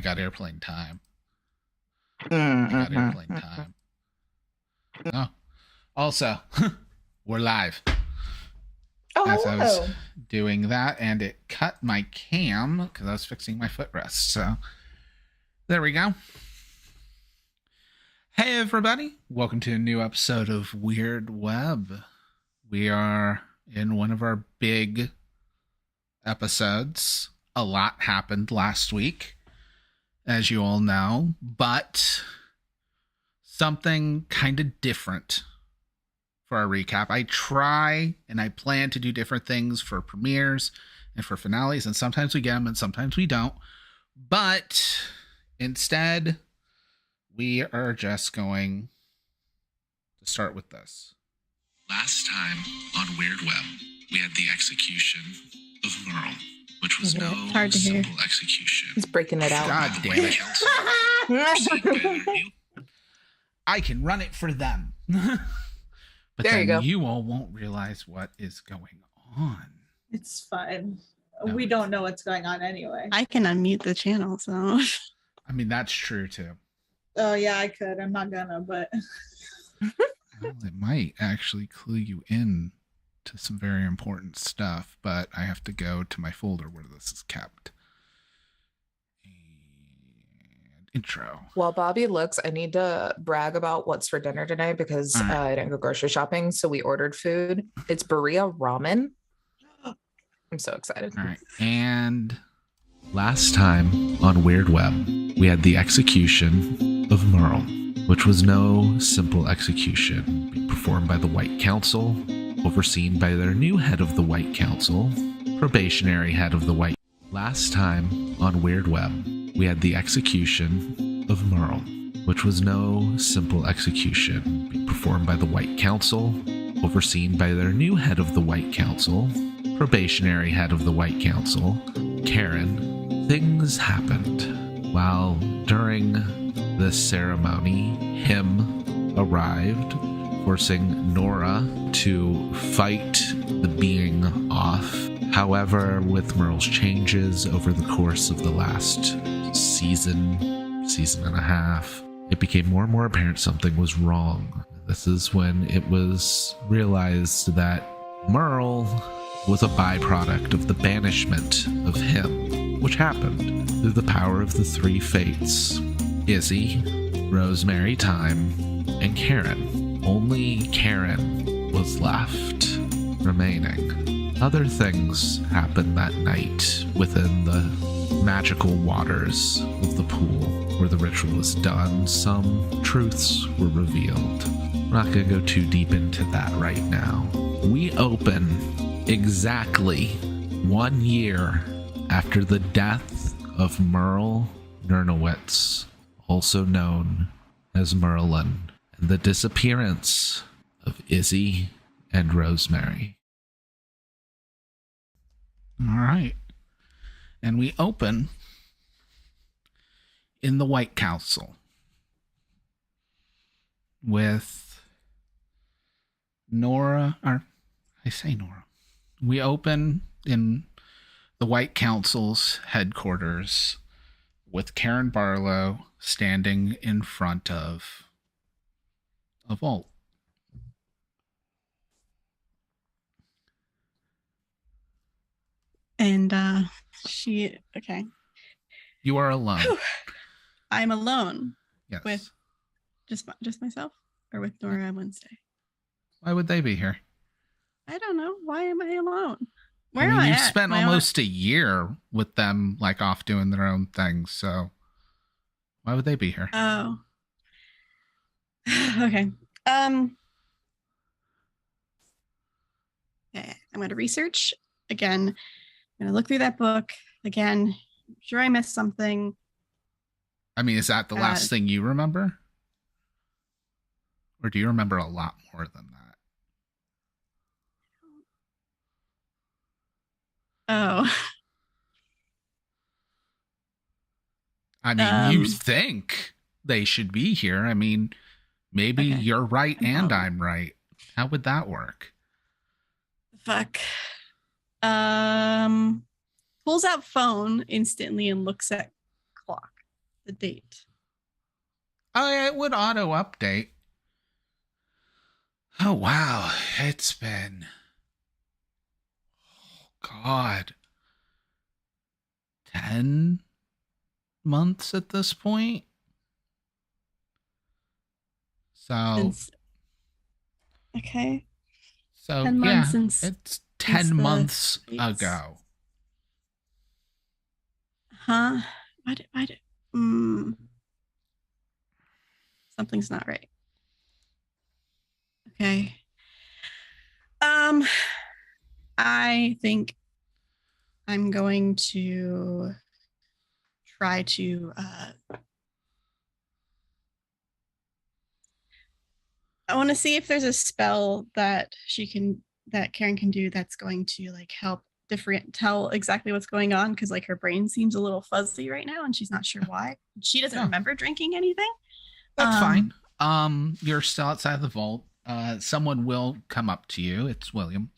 got airplane time. I got airplane time. Oh, also, we're live. Oh, As I hello. was doing that, and it cut my cam because I was fixing my footrest. So there we go. Hey, everybody. Welcome to a new episode of Weird Web. We are in one of our big episodes. A lot happened last week, as you all know, but something kind of different for our recap. I try and I plan to do different things for premieres and for finales, and sometimes we get them and sometimes we don't. But instead, we are just going to start with this. Last time on Weird Web, we had the execution of Merle, which was no hard to hear. simple execution. He's breaking it out. God damn it. I can run it for them. But There then you go. you all won't realize what is going on. It's fine. No, We don't know what's going on anyway. I can unmute the channel, so I mean, that's true too. Oh yeah, I could. I'm not gonna, but Well, it might actually clue you in to some very important stuff, but I have to go to my folder where this is kept. And intro. While Bobby looks, I need to brag about what's for dinner tonight because All right. I didn't go grocery shopping. So we ordered food. It's burrito ramen. I'm so excited. All right. And last time on Weird Web, we had the execution of Merle, which was no simple execution, being performed by the White Council, overseen by their new head of the White Council, probationary head of the White. Last time on Weird Web, we had the execution of Merle, which was no simple execution, being performed by the White Council, overseen by their new head of the White Council, probationary head of the White Council, Karen. Things happened. While during this ceremony, him arrived, forcing Nora to fight the being off. However, with Merle's changes over the course of the last season and a half, it became more and more apparent something was wrong. This is when it was realized that Merle was a byproduct of the banishment of him, which happened through the power of the three fates: Izzy, Rosemary Time, and Karen. Only Karen was left remaining. Other things happened that night within the magical waters of the pool where the ritual was done. Some truths were revealed. We're not going to go too deep into that right now. We open exactly 1 year after the death of Merle Nernowitz, also known as Merlin, and the disappearance of Izzy and Rosemary. All right. And we open in the White Council with Nora, or I say Nora. We open in the White Council's headquarters with Karen Barlow standing in front of a vault. and okay. You are alone. Whew. I'm alone Yes. with just myself, or with Nora and Wednesday. Why would they be here? I don't know. Why am I alone? Where I mean, am I you've at? spent Am I almost a year with them, like off doing their own things. So why would they be here? Oh. Okay. Okay. I'm going to research again. I'm going to look through that book again. I'm sure I missed something. I mean, is that the last thing you remember? Or do you remember a lot more than that? Oh. I mean, you think they should be here. I mean, maybe Okay. you're right and Oh. I'm right. How would that work? Fuck. Pulls out phone instantly and looks at clock. the date. Oh, yeah, it would auto update. Oh, wow. It's been. Oh, God. 10 months at this point. So, Since okay, so 10 months yeah, since it's since 10 the months dates. ago. Huh? Why did something's not right. Okay. I think I'm going to try to I want to see if there's a spell that Karen can do that's going to like help different tell exactly what's going on, because like her brain seems a little fuzzy right now and she's not sure why. She doesn't Yeah. remember drinking anything. That's fine. You're still outside the vault. Someone will come up to you. It's William.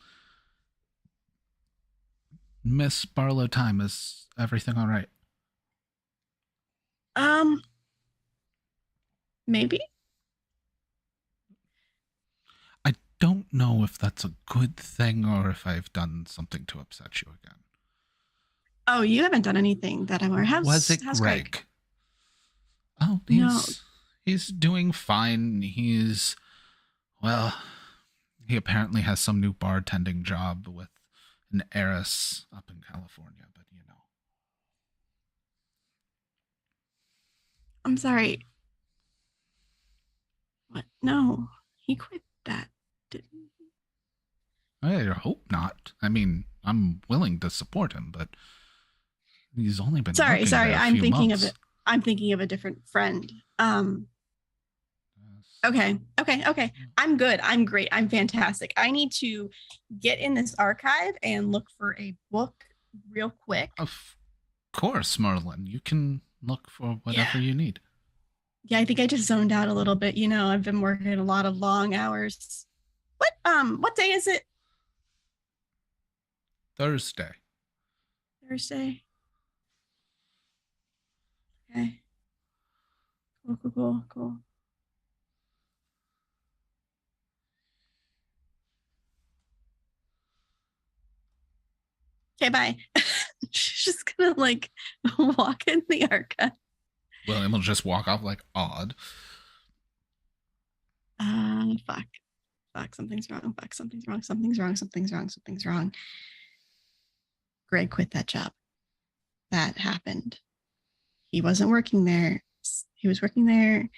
Miss Barlow Time, is everything all right? Maybe. I don't know if that's a good thing or if I've done something to upset you again. Oh, you haven't done anything that I'm aware. Was it how's Greg? Oh, No. he's doing fine. Well, he apparently has some new bartending job with an heiress up in California, but you know. I'm sorry. What? No, he quit that. Didn't he? I hope not. I mean, I'm willing to support him, but he's only been Sorry. working there a I'm few thinking months. of it. I'm thinking of a different friend. Yes. Okay. I'm good. I'm great. I'm fantastic. I need to get in this archive and look for a book real quick. Of course, Merlin. You can look for whatever you need. Yeah, I think I just zoned out a little bit. You know, I've been working a lot of long hours. What day is it? Thursday. Thursday. Okay. Cool. Okay, bye. She's just gonna like walk in the archive. William will just walk off like odd. Fuck, something's wrong. Greg quit that job. That happened. He wasn't working there. He was working there.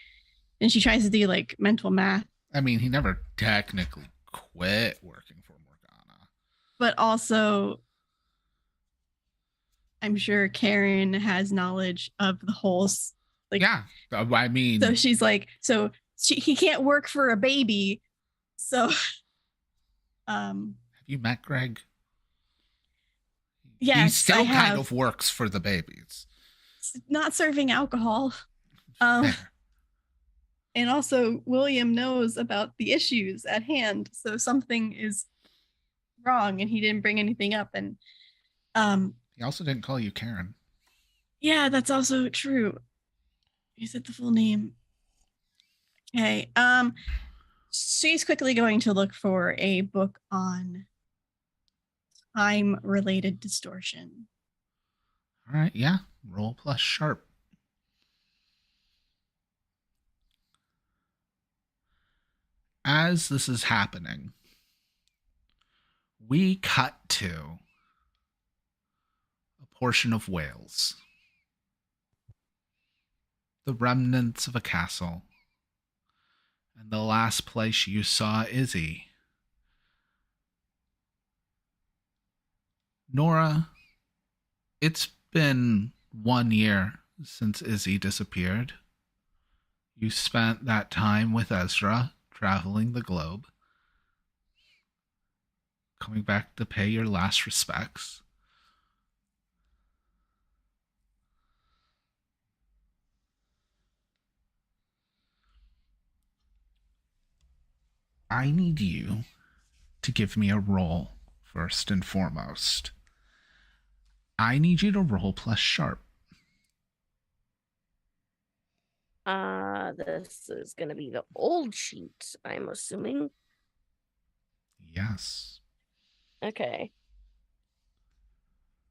And she tries to do like mental math. I mean, he never technically quit working for Morgana. But also, I'm sure Karen has knowledge of the whole. Like, yeah, I mean. So she's like, he can't work for a baby. So, have you met Greg? Yes, he still kind of works for the babies. Not serving alcohol. And also, William knows about the issues at hand, so something is wrong, and he didn't bring anything up. And he also didn't call you Karen. Yeah, that's also true. He said the full name. Okay. She's quickly going to look for a book on time-related distortion. All right, yeah. Roll plus sharp. As this is happening, we cut to a portion of Wales. The remnants of a castle. And the last place you saw Izzy. Nora, it's been 1 year since Izzy disappeared. You spent that time with Ezra, traveling the globe, coming back to pay your last respects. I need you to give me a roll first and foremost. I need you to roll plus sharp. This is gonna be the old sheet, I'm assuming. Yes. Okay.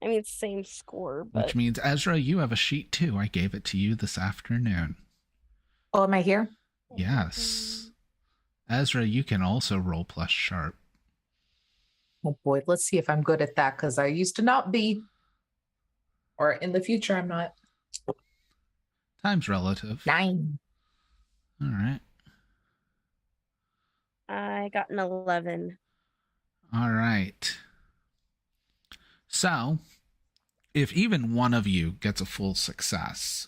I mean, same score, but Which means, Ezra, you have a sheet too. I gave it to you this afternoon. Oh, am I here? Yes. Ezra, you can also roll plus sharp. Oh boy, let's see if I'm good at that because I used to not be. Or in the future, I'm not. Time's relative. 9. All right. I got an 11. All right. So, if even one of you gets a full success,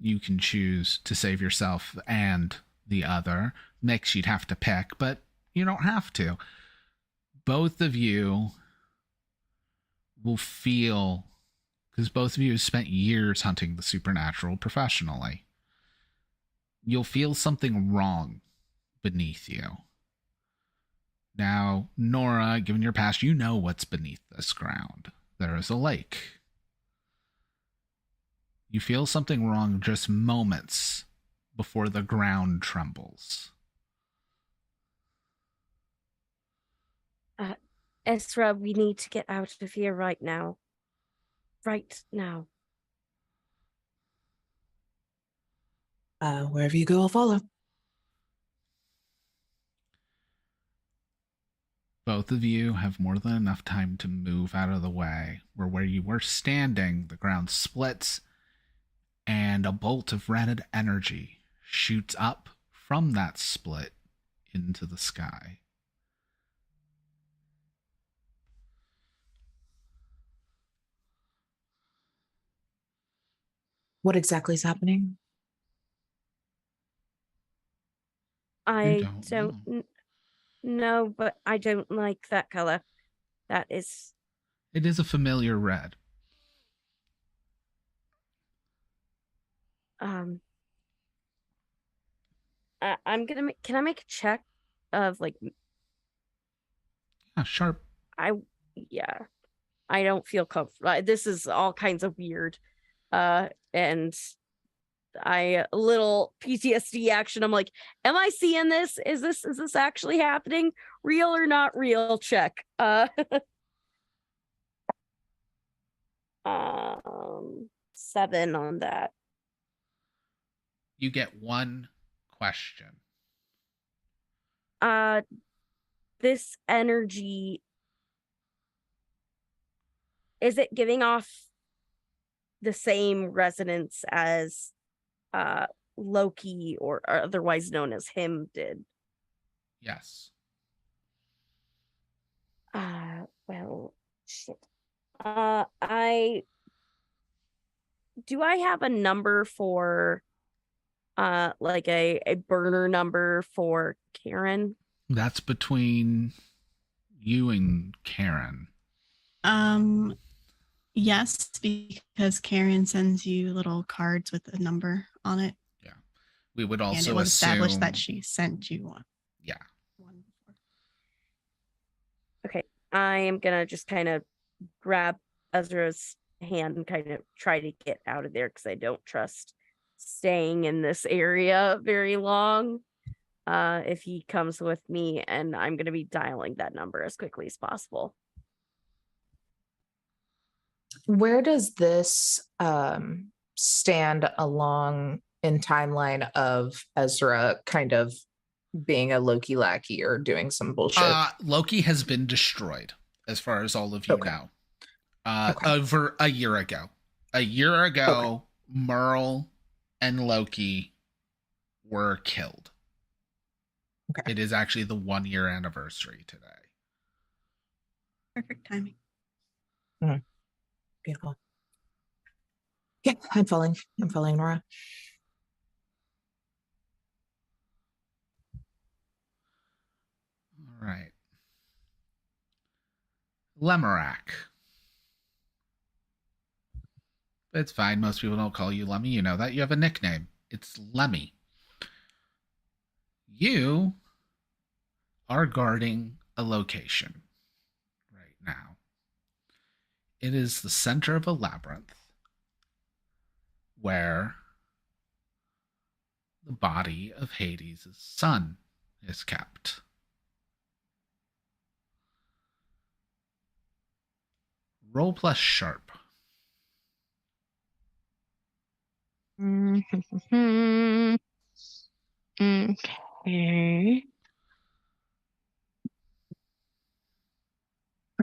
you can choose to save yourself and the other. Mix, you'd have to pick, but you don't have to. Both of you will feel, because both of you have spent years hunting the supernatural professionally, you'll feel something wrong beneath you. Now, Nora, given your past, you know what's beneath this ground. There is a lake. You feel something wrong just moments before the ground trembles. Ezra, we need to get out of here right now. Right now. Wherever you go, I'll follow. Both of you have more than enough time to move out of the way, where you were standing, the ground splits, and a bolt of red energy shoots up from that split into the sky. What exactly is happening? I don't don't know, but I don't like that color. That is It is a familiar red. I'm gonna make. Can I make a check of like Yeah, sharp. yeah. I don't feel comfortable. This is all kinds of weird. And I a little PTSD action. I'm like, am I seeing this? Is this actually happening? Real or not real? Check. 7 on that. You get one question. This energy, is it giving off the same resonance as Loki, or otherwise known as him, did? Yes. Well, shit. I have a number for like a burner number for Karen? That's between you and Karen. Yes, because Karen sends you little cards with a number on it. Yeah. We would also and it was established assume that she sent you one. Yeah. One before. Okay. I am gonna just kind of grab Ezra's hand and kind of try to get out of there because I don't trust staying in this area very long. If he comes with me, and I'm gonna be dialing that number as quickly as possible. Where does this stand along in timeline of Ezra kind of being a Loki lackey or doing some bullshit? Loki has been destroyed, as far as all of you know. Over a year ago. A year ago, Merle and Loki were killed. Okay. It is actually the 1-year anniversary today. Perfect timing. Beautiful. Yeah, I'm following Nora. All right. Lemurak. It's fine. Most people don't call you Lemmy. You know that. You have a nickname. It's Lemmy. You are guarding a location right now. It is the center of a labyrinth where the body of Hades' son is kept. Roll plus sharp. Okay.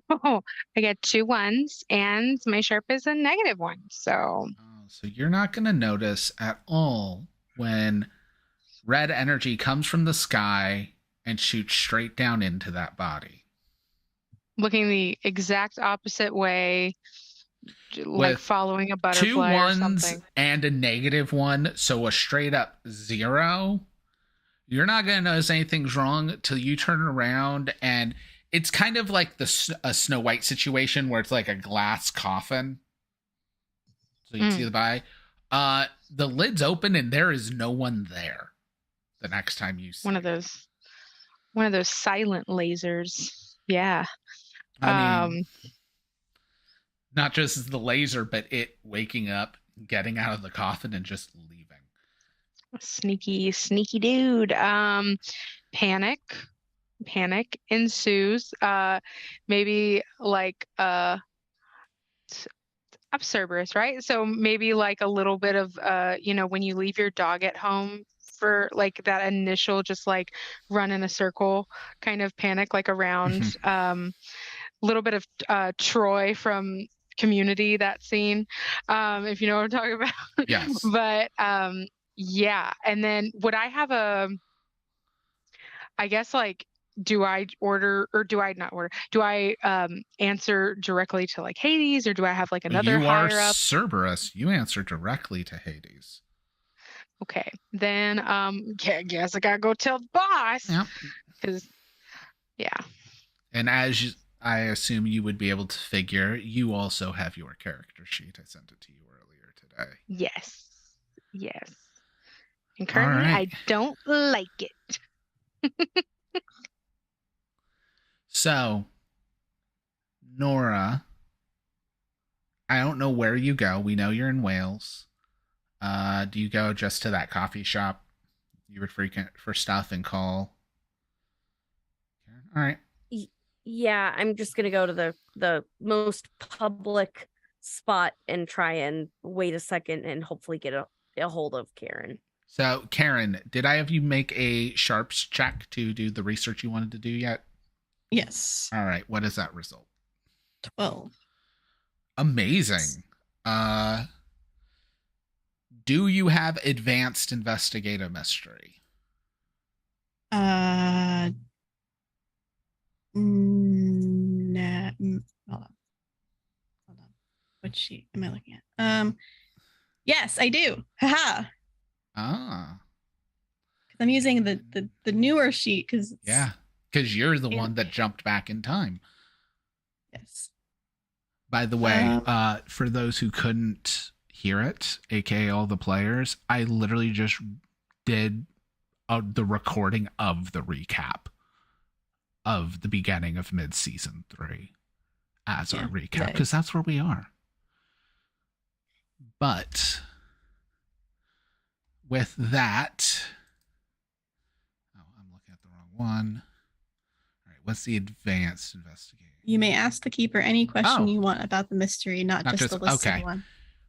Oh, I get 2 1s and my sharp is a -1. So So you're not going to notice at all when red energy comes from the sky and shoots straight down into that body. looking the exact opposite way, like With following a 2 butterfly or 1s something. and a -1, so a straight up 0. You're not going to notice anything's wrong till you turn around, and it's kind of like a Snow White situation where it's like a glass coffin. So you see the body. The lid's open and there is no one there the next time you see One of those silent lasers. Yeah. I mean, not just the laser, but it waking up, getting out of the coffin, and just leaving. Sneaky dude. Panic ensues. Maybe like I'm Cerberus, right? So maybe like a little bit of when you leave your dog at home for like that initial just like run in a circle kind of panic, like around little bit of Troy from Community, that scene, if you know what I'm talking about. Yes. But yeah, and then would I have I guess like, do I order or do I not order? Do I answer directly to like Hades, or do I have like another You are higher up? Cerberus. You answer directly to Hades. Okay, then guess I gotta go tell the boss. Yep. Because yeah. And as I assume you would be able to figure, you also have your character sheet. I sent it to you earlier today. Yes. And currently, right. I don't like it. So, Nora, I don't know where you go. We know you're in Wales. Do you go just to that coffee shop you would frequent for stuff and call? All right. Yeah, I'm just gonna go to the most public spot and try and wait a second and hopefully get a hold of Karen. So, Karen, did I have you make a sharps check to do the research you wanted to do yet? Yes. All right. What is that result? 12. Amazing. Do you have advanced investigative mystery? Nah, hold on. Which sheet am I looking at? Yes, I do. Haha. Ah. I'm using the newer sheet because Yeah. Because you're the one that jumped back in time. Yes. By the way, for those who couldn't hear it, aka all the players, I literally just did the recording of the recap of the beginning of mid-season 3 as our recap, because that's where we are. But with that, I'm looking at the wrong one. All right, what's the advanced investigation? You may ask the keeper any question you want about the mystery, not just the listed one.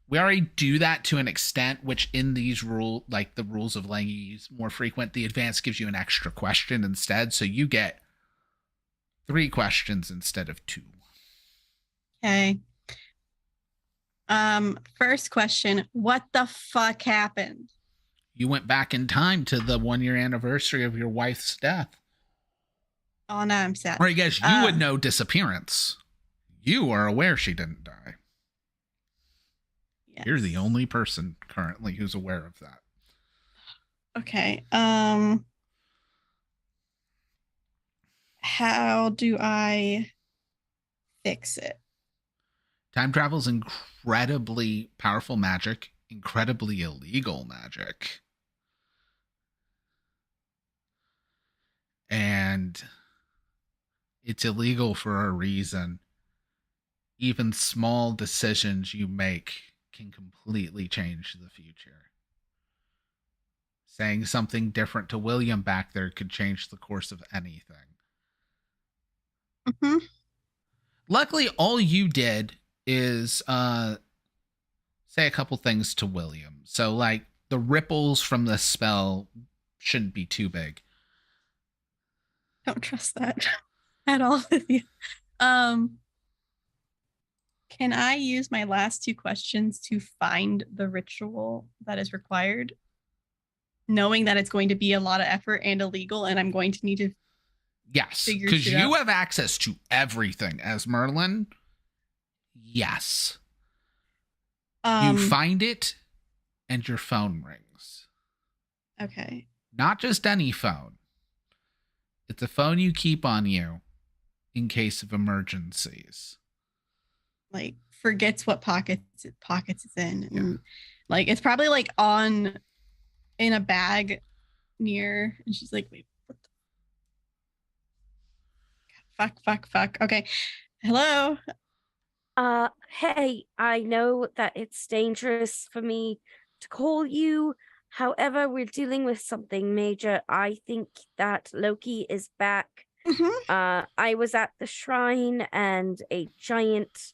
We already do that to an extent, which in these like the rules of letting you use more frequent, the advanced gives you an extra question instead. So you get 3 questions instead of 2. Okay. First question, what the fuck happened? You went back in time to the 1-year anniversary of your wife's death. Oh, no, I'm sad. Or I guess you would know disappearance. You are aware she didn't die. Yes. You're the only person currently who's aware of that. Okay. How do I fix it? Time travel is incredibly powerful magic, incredibly illegal magic. And it's illegal for a reason. Even small decisions you make can completely change the future. Saying something different to William back there could change the course of anything. Mm-hmm. Luckily, all you did is say a couple things to William. So, like, the ripples from the spell shouldn't be too big. Don't trust that at all with you. Can I use my last 2 questions to find the ritual that is required? Knowing that it's going to be a lot of effort and illegal, and I'm going to need to Yes, figure because shit you out. have access to everything as Merlin. Yes. You find it, and your phone rings. Okay. Not just any phone. It's a phone you keep on you in case of emergencies. Like, forgets what pockets it's in. Yeah. And, like, it's probably like on in a bag near, and she's like, wait, what the fuck. Okay. Hello. Hey, I know that it's dangerous for me to call you. However, we're dealing with something major. I think that Loki is back. Mm-hmm. I was at the shrine and a giant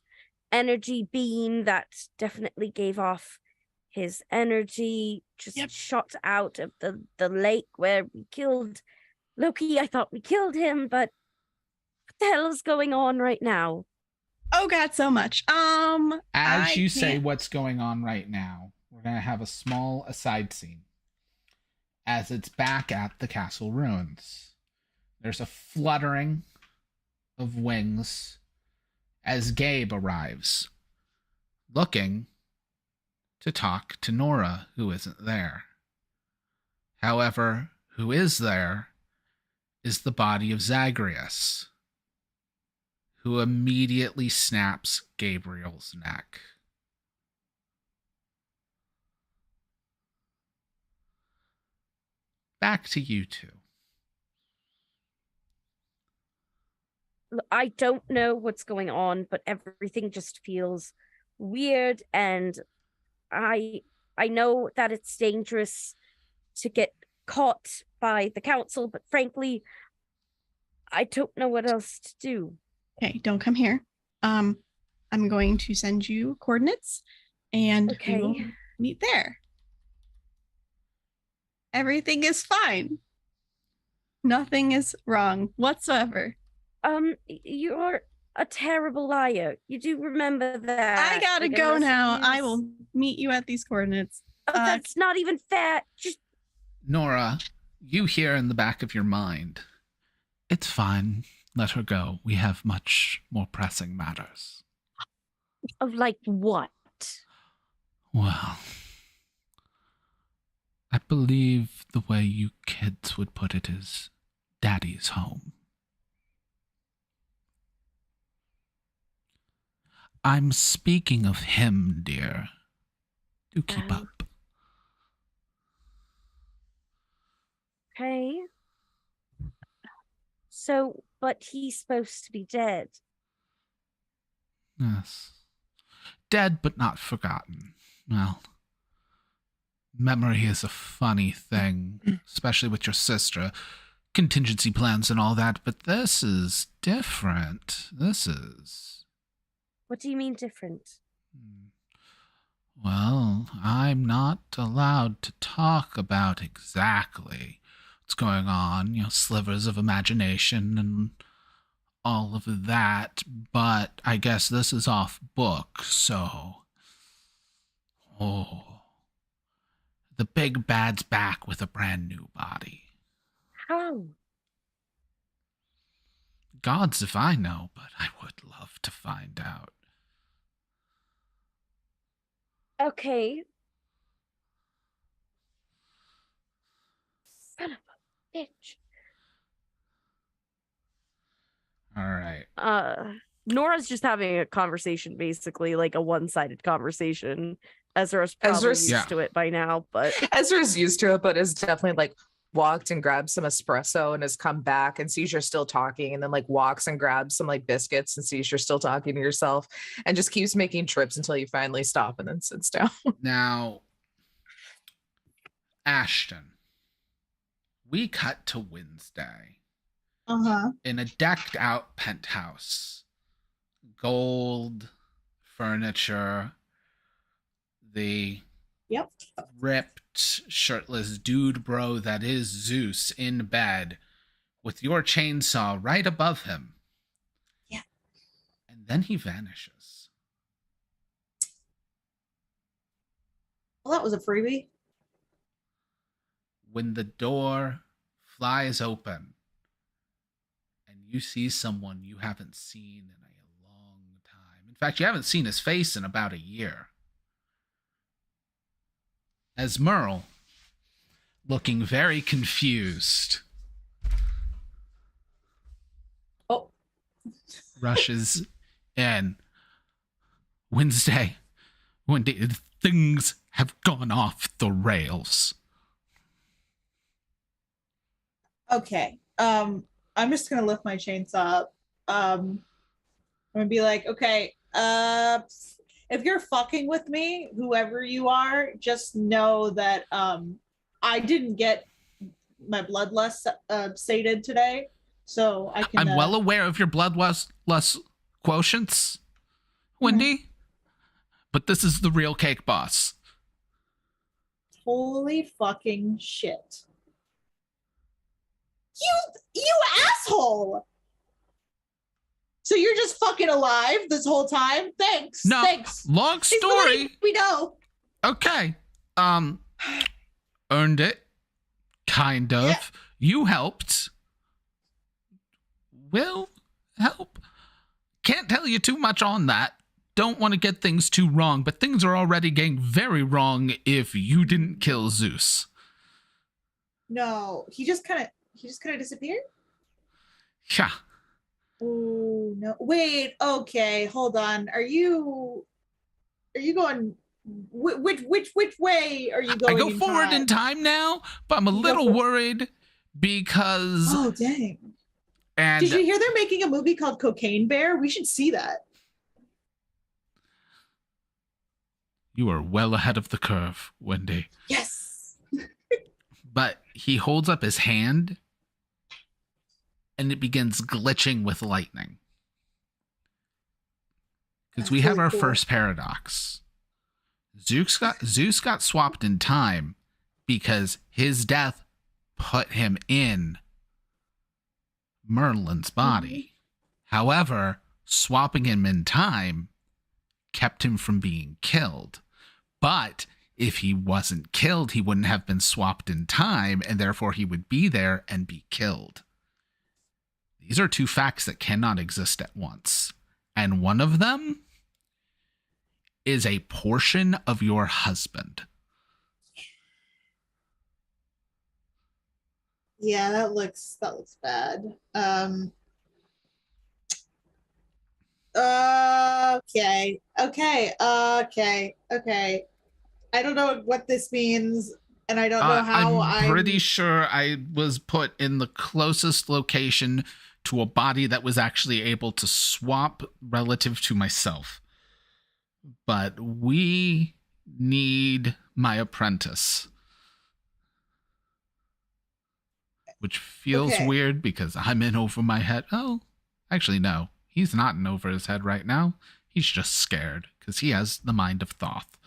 energy beam that definitely gave off his energy just shot out of the lake where we killed Loki. I thought we killed him, but what the hell is going on right now? Oh God, so much. As you say what's going on right now, we're going to have a small aside scene. As it's back at the castle ruins, there's a fluttering of wings as Gabe arrives, looking to talk to Nora, who isn't there. However, who is there is the body of Zagreus, who immediately snaps Gabriel's neck. Back to you two. I don't know what's going on, but everything just feels weird, and I know that it's dangerous to get caught by the council, but frankly, I don't know what else to do. Okay, don't come here. I'm going to send you coordinates, and we will meet there. Everything is fine. Nothing is wrong whatsoever. You're a terrible liar. You do remember that. I gotta go now. I will meet you at these coordinates. Oh, that's not even fair. Just Nora, you hear in the back of your mind, it's fine. Let her go. We have much more pressing matters. Oh, like what? Well, I believe the way you kids would put it is Daddy's home. I'm speaking of him, dear. Do keep up. Okay. So, but he's supposed to be dead. Yes. Dead but not forgotten. Well, memory is a funny thing, especially with your sister. Contingency plans and all that, but this is different. This is... What do you mean different? Well, I'm not allowed to talk about exactly what's going on, slivers of imagination and all of that, but I guess this is off book, so... Oh. The big bad's back with a brand new body. How? Gods if I know, but I would love to find out. Okay. Son of a bitch. All right. Nora's just having a conversation, basically, like a one-sided conversation. Ezra's probably used to it by now, but Ezra's used to it, but is definitely like walked and grabbed some espresso and has come back and sees you're still talking, and then like walks and grabs some like biscuits and sees you're still talking to yourself, and just keeps making trips until you finally stop and then sits down. Now, Ashton, we cut to Wednesday Uh-huh. in a decked out penthouse. Gold furniture. The Yep. ripped, shirtless dude bro that is Zeus in bed with your chainsaw right above him. Yeah. And then he vanishes. Well, that was a freebie. When the door flies open and you see someone you haven't seen in a long time. In fact, you haven't seen his face in about a year. As Merle, looking very confused, rushes in. Wednesday, things have gone off the rails. Okay. I'm just gonna lift my chainsaw up. I'm gonna be like, okay, if you're fucking with me, whoever you are, just know that I didn't get my bloodlust sated today, so I can. I'm well aware of your bloodlust quotients, Wendy, but this is the real cake boss. Holy fucking shit! You asshole! So you're just fucking alive this whole time? Thanks. No, Thanks. long He's the story. lady we know. Okay. Earned it. Kind of. Yeah. You helped. Will help. Can't tell you too much on that. Don't want to get things too wrong, but things are already getting very wrong if you didn't kill Zeus. No, he just kind of disappeared. Yeah. Oh no! Wait. Okay, hold on. Are you going? Which way are you going? I go forward in time now, but I'm a little worried because. Oh dang! And did you hear they're making a movie called Cocaine Bear? We should see that. You are well ahead of the curve, Wendy. Yes. But he holds up his hand and it begins glitching with lightning. Because we have really our cool. first paradox. Zeus got swapped in time because his death put him in Merlin's body. However, swapping him in time kept him from being killed. But if he wasn't killed, he wouldn't have been swapped in time, and therefore he would be there and be killed. These are two facts that cannot exist at once. And one of them is a portion of your husband. Yeah, that looks bad. Okay. I don't know what this means, and I don't know how I'm pretty sure I was put in the closest location to a body that was actually able to swap relative to myself. But we need my apprentice. Which feels weird because I'm in over my head. Oh, actually, no. He's not in over his head right now. He's just scared because he has the mind of Thoth.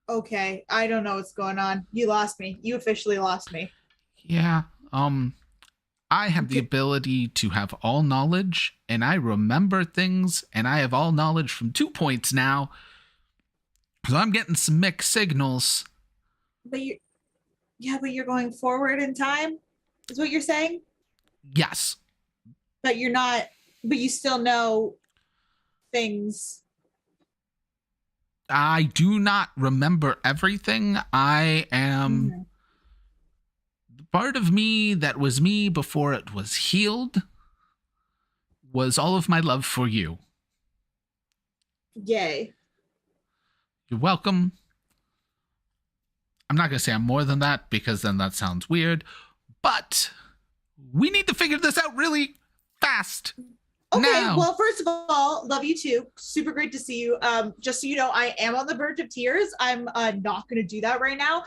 Okay, I don't know what's going on. You lost me. You officially lost me. Yeah, I have the ability to have all knowledge, and I remember things, and I have all knowledge from 2 points now. So I'm getting some mixed signals. But you're going forward in time, is what you're saying? Yes. But you're not, but you still know things. I do not remember everything. I am the part of me that was me before it was healed was all of my love for you. Yay. You're welcome. I'm not going to say I'm more than that because then that sounds weird, but we need to figure this out really fast. Okay, now. Well, first of all, love you too. Super great to see you. Just so you know, I am on the verge of tears. I'm not going to do that right now.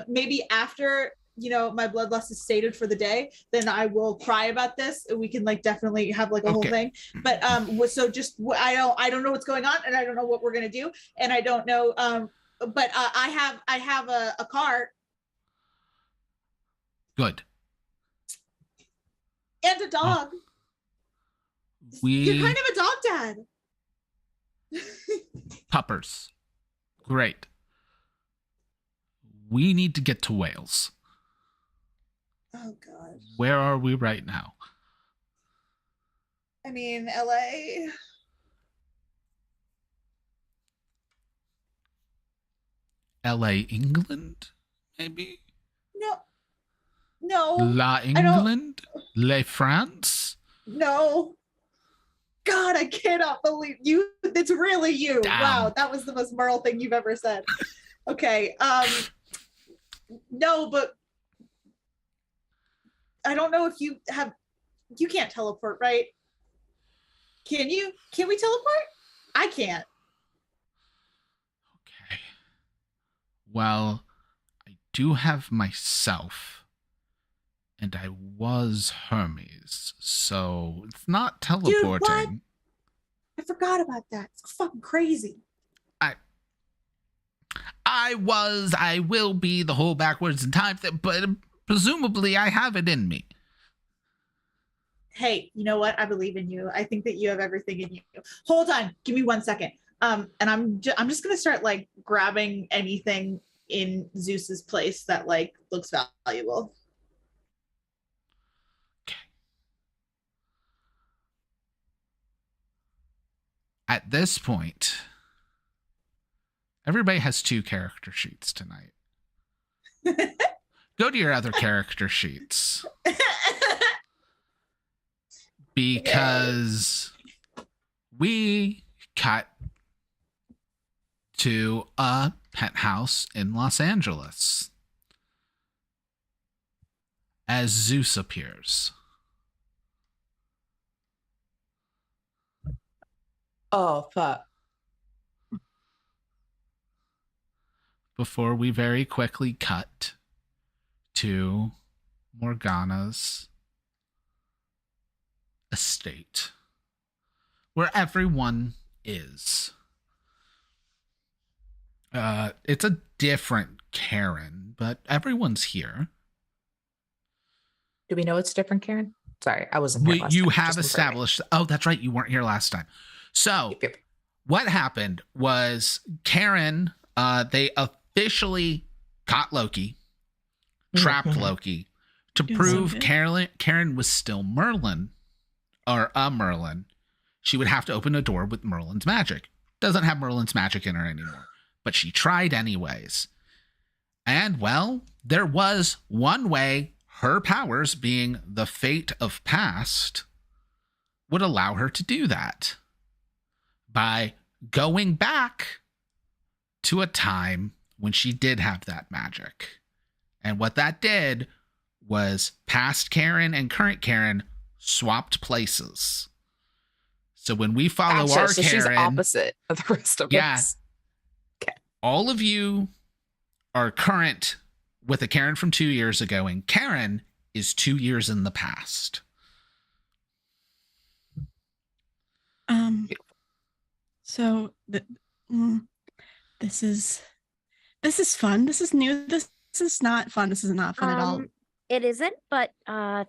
Maybe after my bloodlust is sated for the day, then I will cry about this. We can like definitely have like a whole thing. But so just I don't know what's going on, and I don't know what we're gonna do, and I don't know. But I have a car Good. and a dog. You're kind of a dog dad. Puppers. Great. We need to get to Wales. Oh God. Where are we right now? I mean, LA. LA, England, maybe? No. La England? Le France? No. God, I cannot believe you. It's really you. Damn. Wow, that was the most Merle thing you've ever said. Okay. No, but I don't know if you can't teleport, right? Can you? Can we teleport? I can't. Okay. Well, I do have myself. And I was Hermes, so it's not teleporting. Dude, what? I forgot about that. It's fucking crazy. I will be the whole backwards in time thing, but presumably I have it in me. Hey, you know what? I believe in you. I think that you have everything in you. Hold on. Give me 1 second. And I'm just going to start like grabbing anything in Zeus's place that like looks valuable. At this point, everybody has 2 character sheets tonight. Go to your other character sheets. Because we cut to a penthouse in Los Angeles as Zeus appears. Oh, fuck. Before we very quickly cut to Morgana's estate, where everyone is. It's a different Karen, but everyone's here. Do we know it's different, Karen? Sorry, I wasn't here last You time, have just established. Oh, that's right. You weren't here last time. So Yep. what happened was Karen, they officially caught Loki, trapped Mhm. Loki, to Doing prove so good. Karen was still Merlin, or a Merlin. She would have to open a door with Merlin's magic. Doesn't have Merlin's magic in her anymore, but she tried anyways. And well, there was one way her powers, being the fate of past, would allow her to do that. By going back to a time when she did have that magic. And what that did was past Karen and current Karen swapped places. So when we follow Gotcha. our So Karen, she's opposite of the rest of Yeah. us. all of you are current with a Karen from 2 years ago, and Karen is 2 years in the past. So this is fun. This is new. This is not fun. This is not fun at all. It isn't, but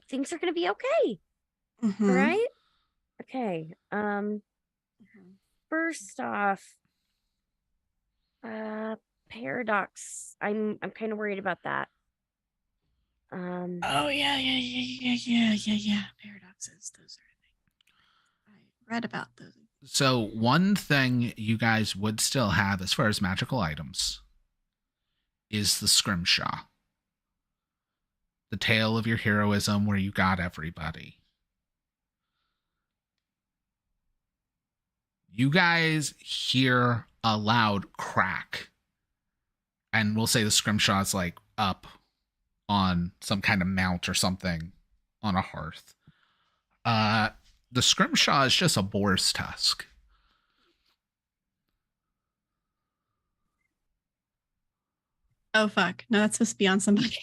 things are gonna be okay. Mhm. Right? Okay. First off, paradox. I'm kind of worried about that. Oh yeah. Paradoxes. Those are things. I read about those. So one thing you guys would still have as far as magical items is the scrimshaw. The tale of your heroism where you got everybody. You guys hear a loud crack. And we'll say the scrimshaw is like up on some kind of mount or something on a hearth. The scrimshaw is just a boar's tusk. Oh fuck! No, that's supposed to be on somebody.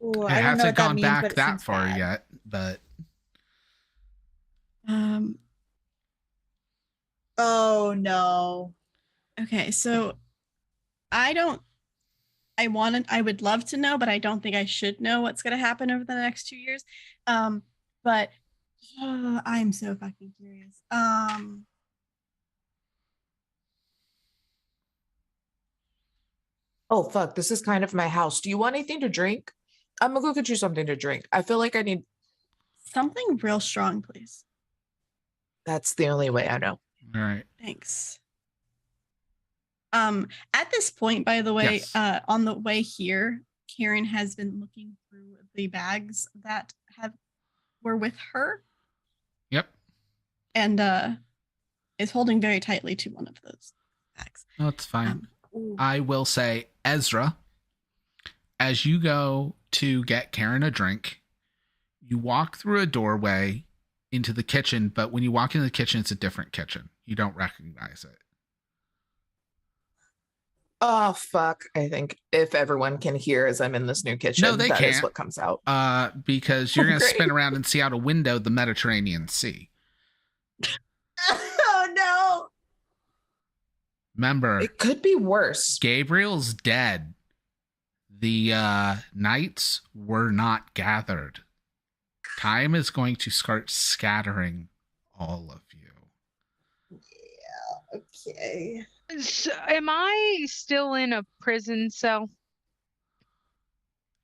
Ooh, It I don't know hasn't what that gone means, but back it that seems far bad. yet, but Oh no. Okay, so I would love to know, but I don't think I should know what's going to happen over the next 2 years. But I'm so fucking curious. Oh fuck, this is kind of my house. Do you want anything to drink? I'm gonna go get you something to drink. I feel like I need. Something real strong, please. That's the only way I know. all right. Thanks. At this point, by the way, Yes. on the way here, Karen has been looking through the bags that were with her Yep. and is holding very tightly to one of those bags. That's fine. Ooh. I will say, Ezra, as you go to get Karen a drink, you walk through a doorway into the kitchen, but when you walk into the kitchen, it's a different kitchen. You don't recognize it. Oh fuck. I think if everyone can hear as I'm in this new kitchen, No, they that is can't. what comes out. Because you're going to Great. spin around and see out a window the Mediterranean Sea. Oh no. Remember, It could be worse. Gabriel's dead. The knights were not gathered. Time is going to start scattering all of you. Yeah, okay. So, am I still in a prison cell?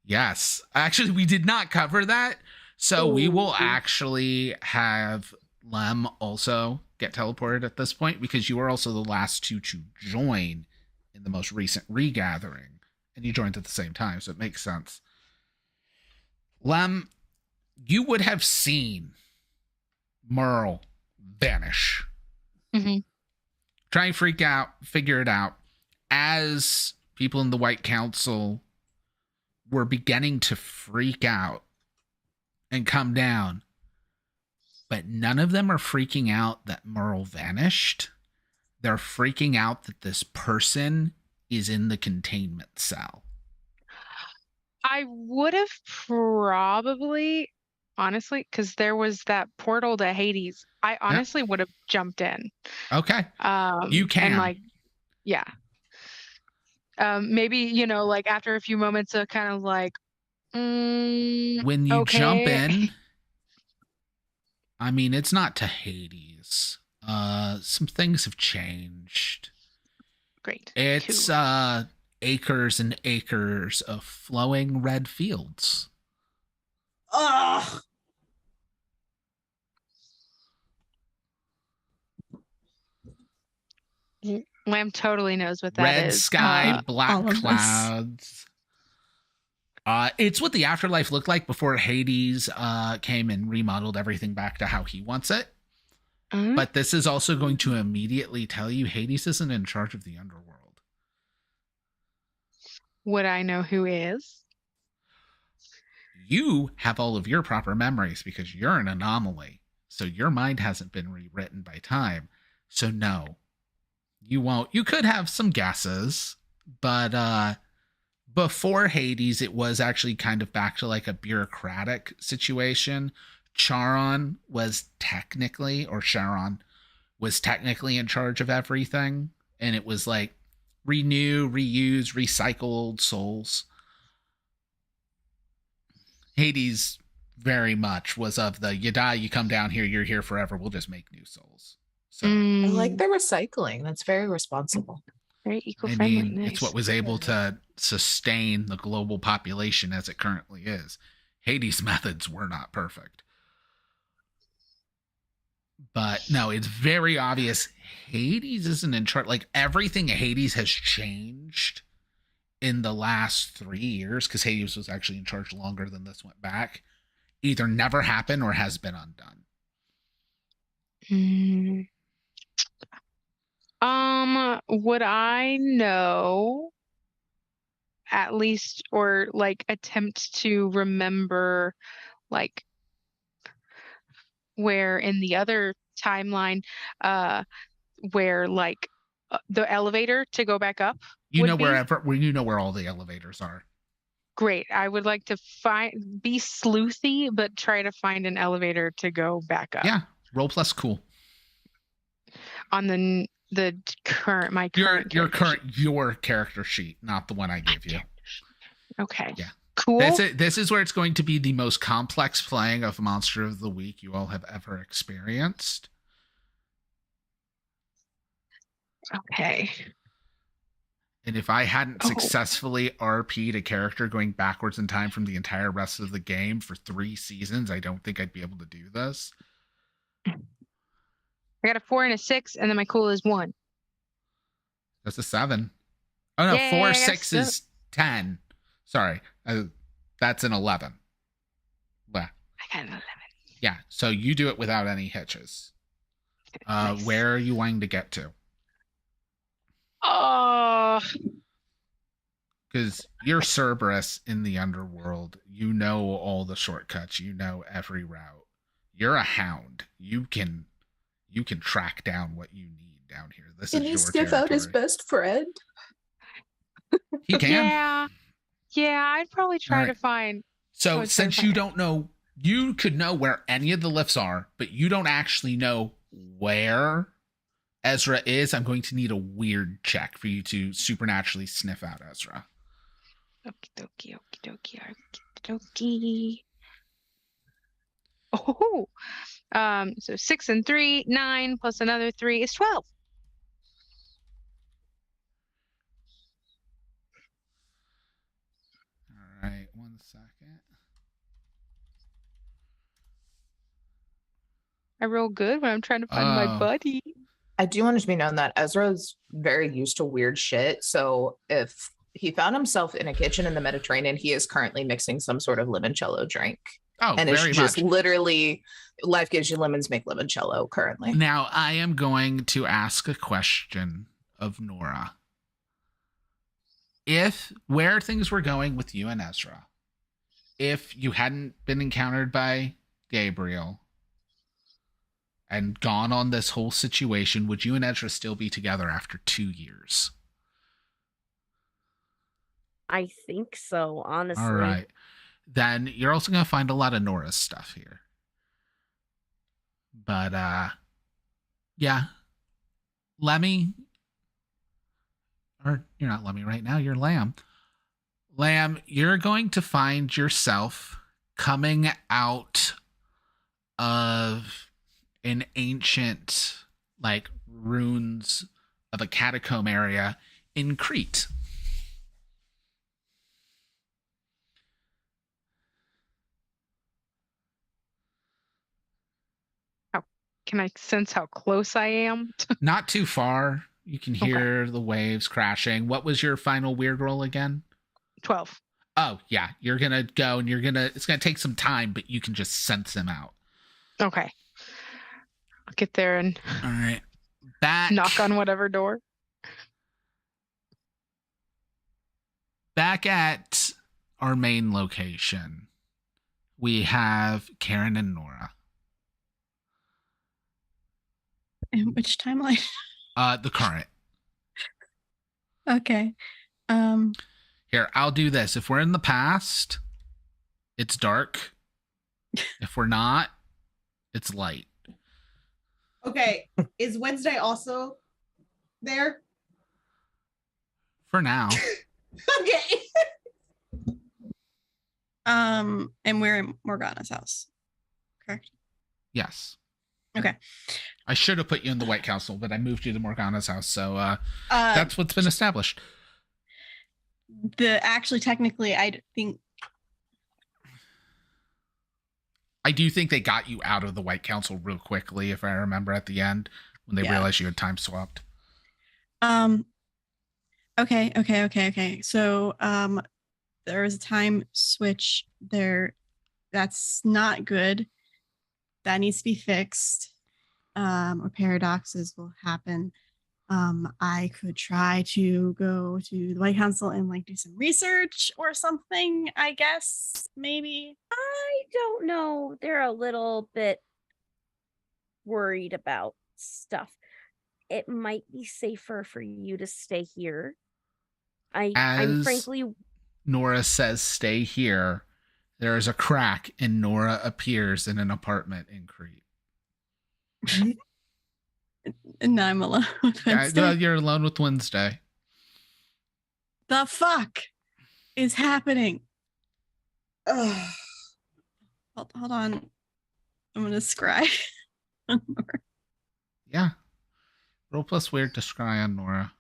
Yes. Actually, we did not cover that. So we will Ooh. actually have Lem also get teleported at this point because you were also the last two to join in the most recent regathering. And you joined at the same time, so it makes sense. Lem, you would have seen Merle vanish. Mm-hmm. Try and figure it out. As people in the White Council were beginning to freak out and come down, but none of them are freaking out that Merle vanished. They're freaking out that this person is in the containment cell. I would have probably, honestly, because there was that portal to Hades. I honestly would have jumped in. Okay. You can. And yeah. Maybe, like after a few moments of kind of when you okay. jump in, I mean, it's not to Hades. Some things have changed. Great. It's acres and acres of flowing red fields. Ugh. Lamb totally knows what that is. Red sky, black all of this. clouds. It's what the afterlife looked like before Hades came and remodeled everything back to how he wants it. But this is also going to immediately tell you Hades isn't in charge of the underworld. Would I know who is? You have all of your proper memories because you're an anomaly. So your mind hasn't been rewritten by time. So no, you won't. You could have some guesses, but before Hades, it was actually kind of back to like a bureaucratic situation. Sharon was technically in charge of everything. And it was like renew, reuse, recycled souls. Hades very much was of the you die, you come down here, you're here forever. We'll just make new souls. So I like the recycling. That's very responsible. Very eco-friendly. I mean, Nice. it's what was able to sustain the global population as it currently is. Hades' methods were not perfect. But no, it's very obvious Hades isn't in charge. Like everything at Hades has changed in the last 3 years because Hades was actually in charge longer than this went back. Either never happened or has been undone. Would I know at least or attempt to remember where in the other timeline where the elevator to go back up You would know be? where all the elevators are. Great. I would like to be sleuthy, but try to find an elevator to go back up. Yeah. Roll plus cool. On the current Your character sheet. your character sheet, not the one I gave you. Okay. Yeah. Cool. This is where it's going to be the most complex playing of Monster of the Week you all have ever experienced. Okay. And if I hadn't successfully RP'd a character going backwards in time from the entire rest of the game for 3 seasons, I don't think I'd be able to do this. I got a 4 and a 6, and then my cool is 1. That's a 7. Oh no, Yay, 4, I got 6 is 10. Sorry, that's an 11. Well, I got an 11. yeah, so you do it without any hitches. Nice. Where are you wanting to get to? Oh, Because you're Cerberus in the underworld. You know all the shortcuts. You know every route. You're a hound. You can track down what you need down here. This Can is he your sniff out his territory. best friend? He can. yeah. I'd probably try All to right. find. So Oh, it's since very you funny. don't know, you could know where any of the lifts are, but you don't actually know where Ezra is. I'm going to need a weird check for you to supernaturally sniff out Ezra. Okie dokie. Oh, so 6 and 3, 9 plus another 3 is 12. All right, 1 second. I roll good when I'm trying to find my buddy. I do want it to be known that Ezra's very used to weird shit. So if he found himself in a kitchen in the Mediterranean, he is currently mixing some sort of limoncello drink. Oh, And it's very just much. literally life gives you lemons, make limoncello currently. Now, I am going to ask a question of Nora. Where things were going with you and Ezra, if you hadn't been encountered by Gabriel and gone on this whole situation, would you and Ezra still be together after 2 years? I think so, honestly. All right. Then you're also going to find a lot of Nora's stuff here. But, yeah. Lemmy, or you're not Lemmy right now, you're Lamb. Lamb, you're going to find yourself coming out of an ancient, like, ruins of a catacomb area in Crete. Can I sense how close I am? Not too far. You can hear the waves crashing. What was your final weird roll again? 12. Oh, yeah. You're going to go and it's going to take some time, but you can just sense him out. Okay. I'll get there and All right. Back. knock on whatever door. Back at our main location, we have Karen and Nora. In which timeline? The current. Okay. Here, I'll do this. If we're in the past, it's dark. If we're not, it's light. Okay. Is Wednesday also there? For now. Okay. And we're in Morgana's house. Correct? Yes. Okay. I should have put you in the White Council, but I moved you to Morgana's house, so that's what's been established. Actually, technically, I think. I do think they got you out of the White Council real quickly, if I remember at the end, when they realized you had time swapped. Okay. So, there was a time switch there. That's not good. That needs to be fixed. Or paradoxes will happen. I could try to go to the White Council and like do some research or something, I guess, maybe. I don't know. They're a little bit worried about stuff. It might be safer for you to stay here. I'm frankly Nora says stay here, there is a crack and Nora appears in an apartment in Crete. And now I'm alone with Wednesday. You're alone with Wednesday. The fuck is happening? Ugh. Hold on. I'm gonna scry. Yeah. Roll plus weird to scry on Nora.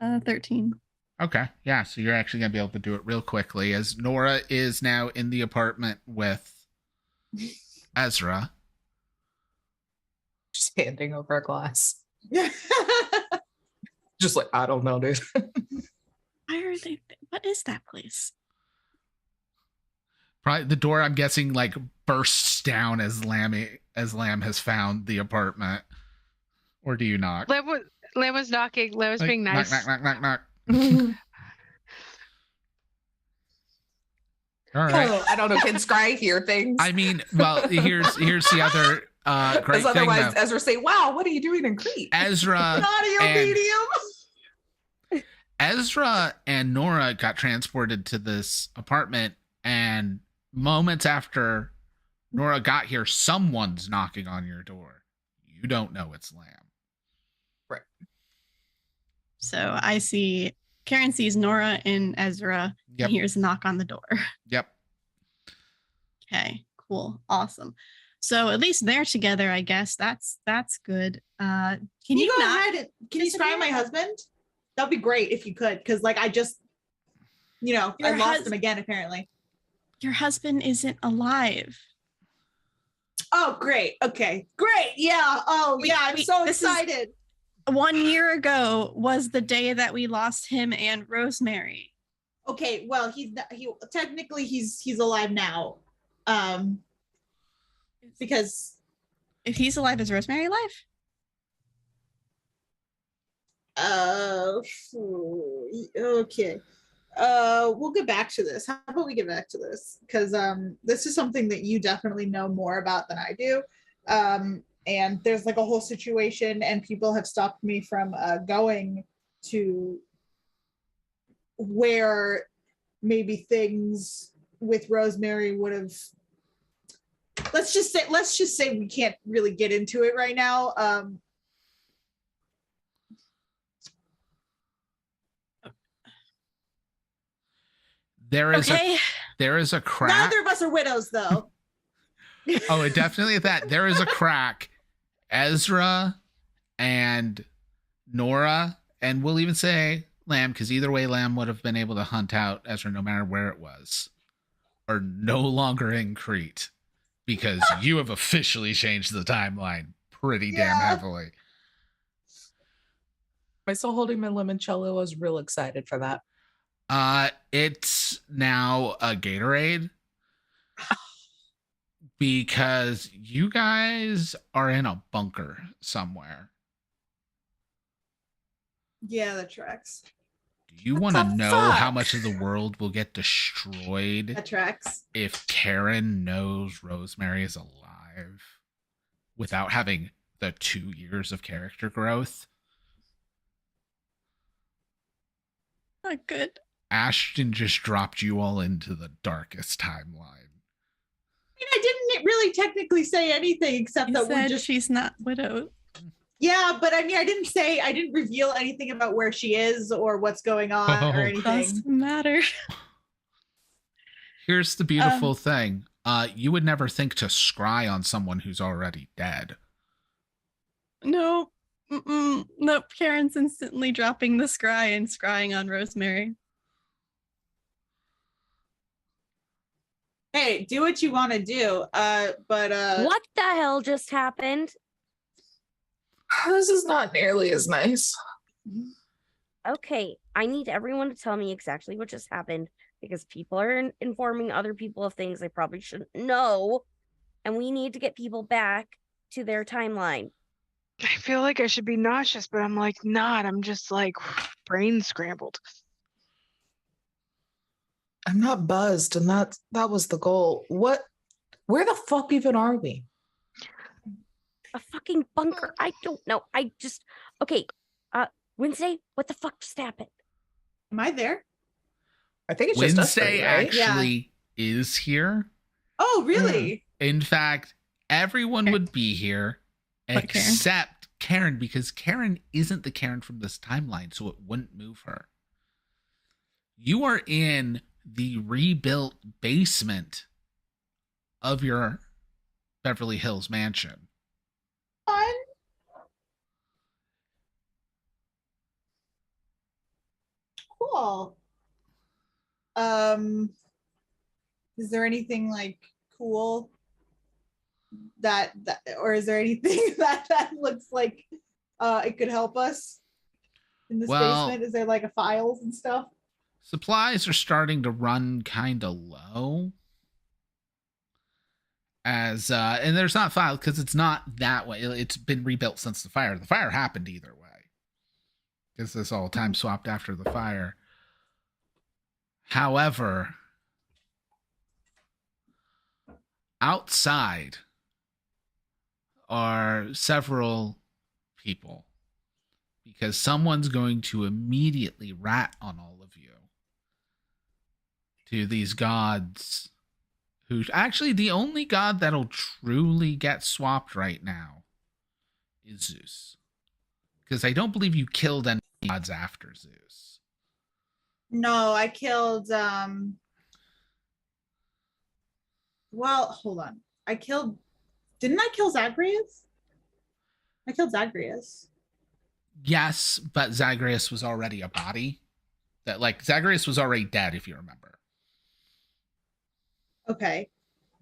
13. Okay. Yeah. So you're actually going to be able to do it real quickly as Nora is now in the apartment with Ezra. Just handing over a glass. Yeah. Just like, I don't know, dude. Why are they? What is that place? Probably the door, I'm guessing, like bursts down as Lamb has found the apartment. Or do you knock? Lam was knocking. Lam was Like, being nice. Knock. All right. Oh, I don't know. Can Scry hear things? I mean, well, here's the other great Because thing. otherwise, Though. Ezra say, "Wow, what are you doing in Crete?" Ezra Audio and medium. Ezra and Nora got transported to this apartment, and moments after Nora got here, someone's knocking on your door. You don't know it's Lamb. Right. So I see Karen sees Nora and Ezra Yep. and hears a knock on the door. Yep. Okay, cool, awesome. So at least they're together, I guess. That's good. Can you go not? ahead and can you scry my husband? That'd be great if you could, because like I just, I Your lost him again apparently. Your husband isn't alive. Oh, great. Okay, great. Yeah. Oh, yeah. I'm so this is- excited. 1 year ago was the day that we lost him and Rosemary. Okay. Well, technically he's alive now, because If he's alive, is Rosemary alive? okay. We'll get back to this. How about we get back to this? Because this is something that you definitely know more about than I do. And there's like a whole situation, and people have stopped me from going to where maybe things with Rosemary would have. Let's just say we can't really get into it right now. There is a crack. Neither of us are widows, though. Oh, definitely that. There is a crack. Ezra and Nora, and we'll even say Lamb, because either way, Lamb would have been able to hunt out Ezra no matter where it was, are no longer in Crete, because you have officially changed the timeline pretty damn heavily. Am I still holding my limoncello? I was real excited for that. It's now a Gatorade. Because you guys are in a bunker somewhere. Yeah, that tracks. Do you want to know how much of the world will get destroyed That tracks. if Karen knows Rosemary is alive without having the 2 years of character growth? Not good. Ashton just dropped you all into the darkest timeline. I didn't really technically say anything except You that we're said just. she's not widowed. Yeah, but I mean, I didn't reveal anything about where she is or what's going on or anything. Doesn't matter. Here's the beautiful thing. You would never think to scry on someone who's already dead. No. Nope. Karen's instantly dropping the scry and scrying on Rosemary. Hey, do what you want to do. But What the hell just happened? This is not nearly as nice. Okay, I need everyone to tell me exactly what just happened because people are informing other people of things they probably shouldn't know, and we need to get people back to their timeline. I feel like I should be nauseous, but I'm like not. I'm just like brain scrambled. I'm not buzzed, and that was the goal. Where the fuck even are we? A fucking bunker. I don't know. Okay. Wednesday, what the fuck just happened? am I there? I think it's just us Wednesday three, right? actually is here. Oh, really? In fact, everyone Okay. would be here But Karen? except Karen, because Karen isn't the Karen from this timeline, so it wouldn't move her. You are in the rebuilt basement of your Beverly Hills mansion. Fun. Cool. Is there anything like cool that or is there anything that looks like it could help us in this Well- basement? Is there like a files and stuff? Supplies are starting to run kind of low. As and there's not files because it's not that way. It's been rebuilt since the fire. The fire happened either way, because this all time swapped after the fire. However, outside are several people, because someone's going to immediately rat on all of you to these gods, who actually the only god that'll truly get swapped right now is Zeus, because I don't believe you killed any gods after Zeus. No, I killed well, hold on. Didn't I kill Zagreus? I killed Zagreus. Yes, but Zagreus was already a body. That, like, Zagreus was already dead, if you remember. Okay.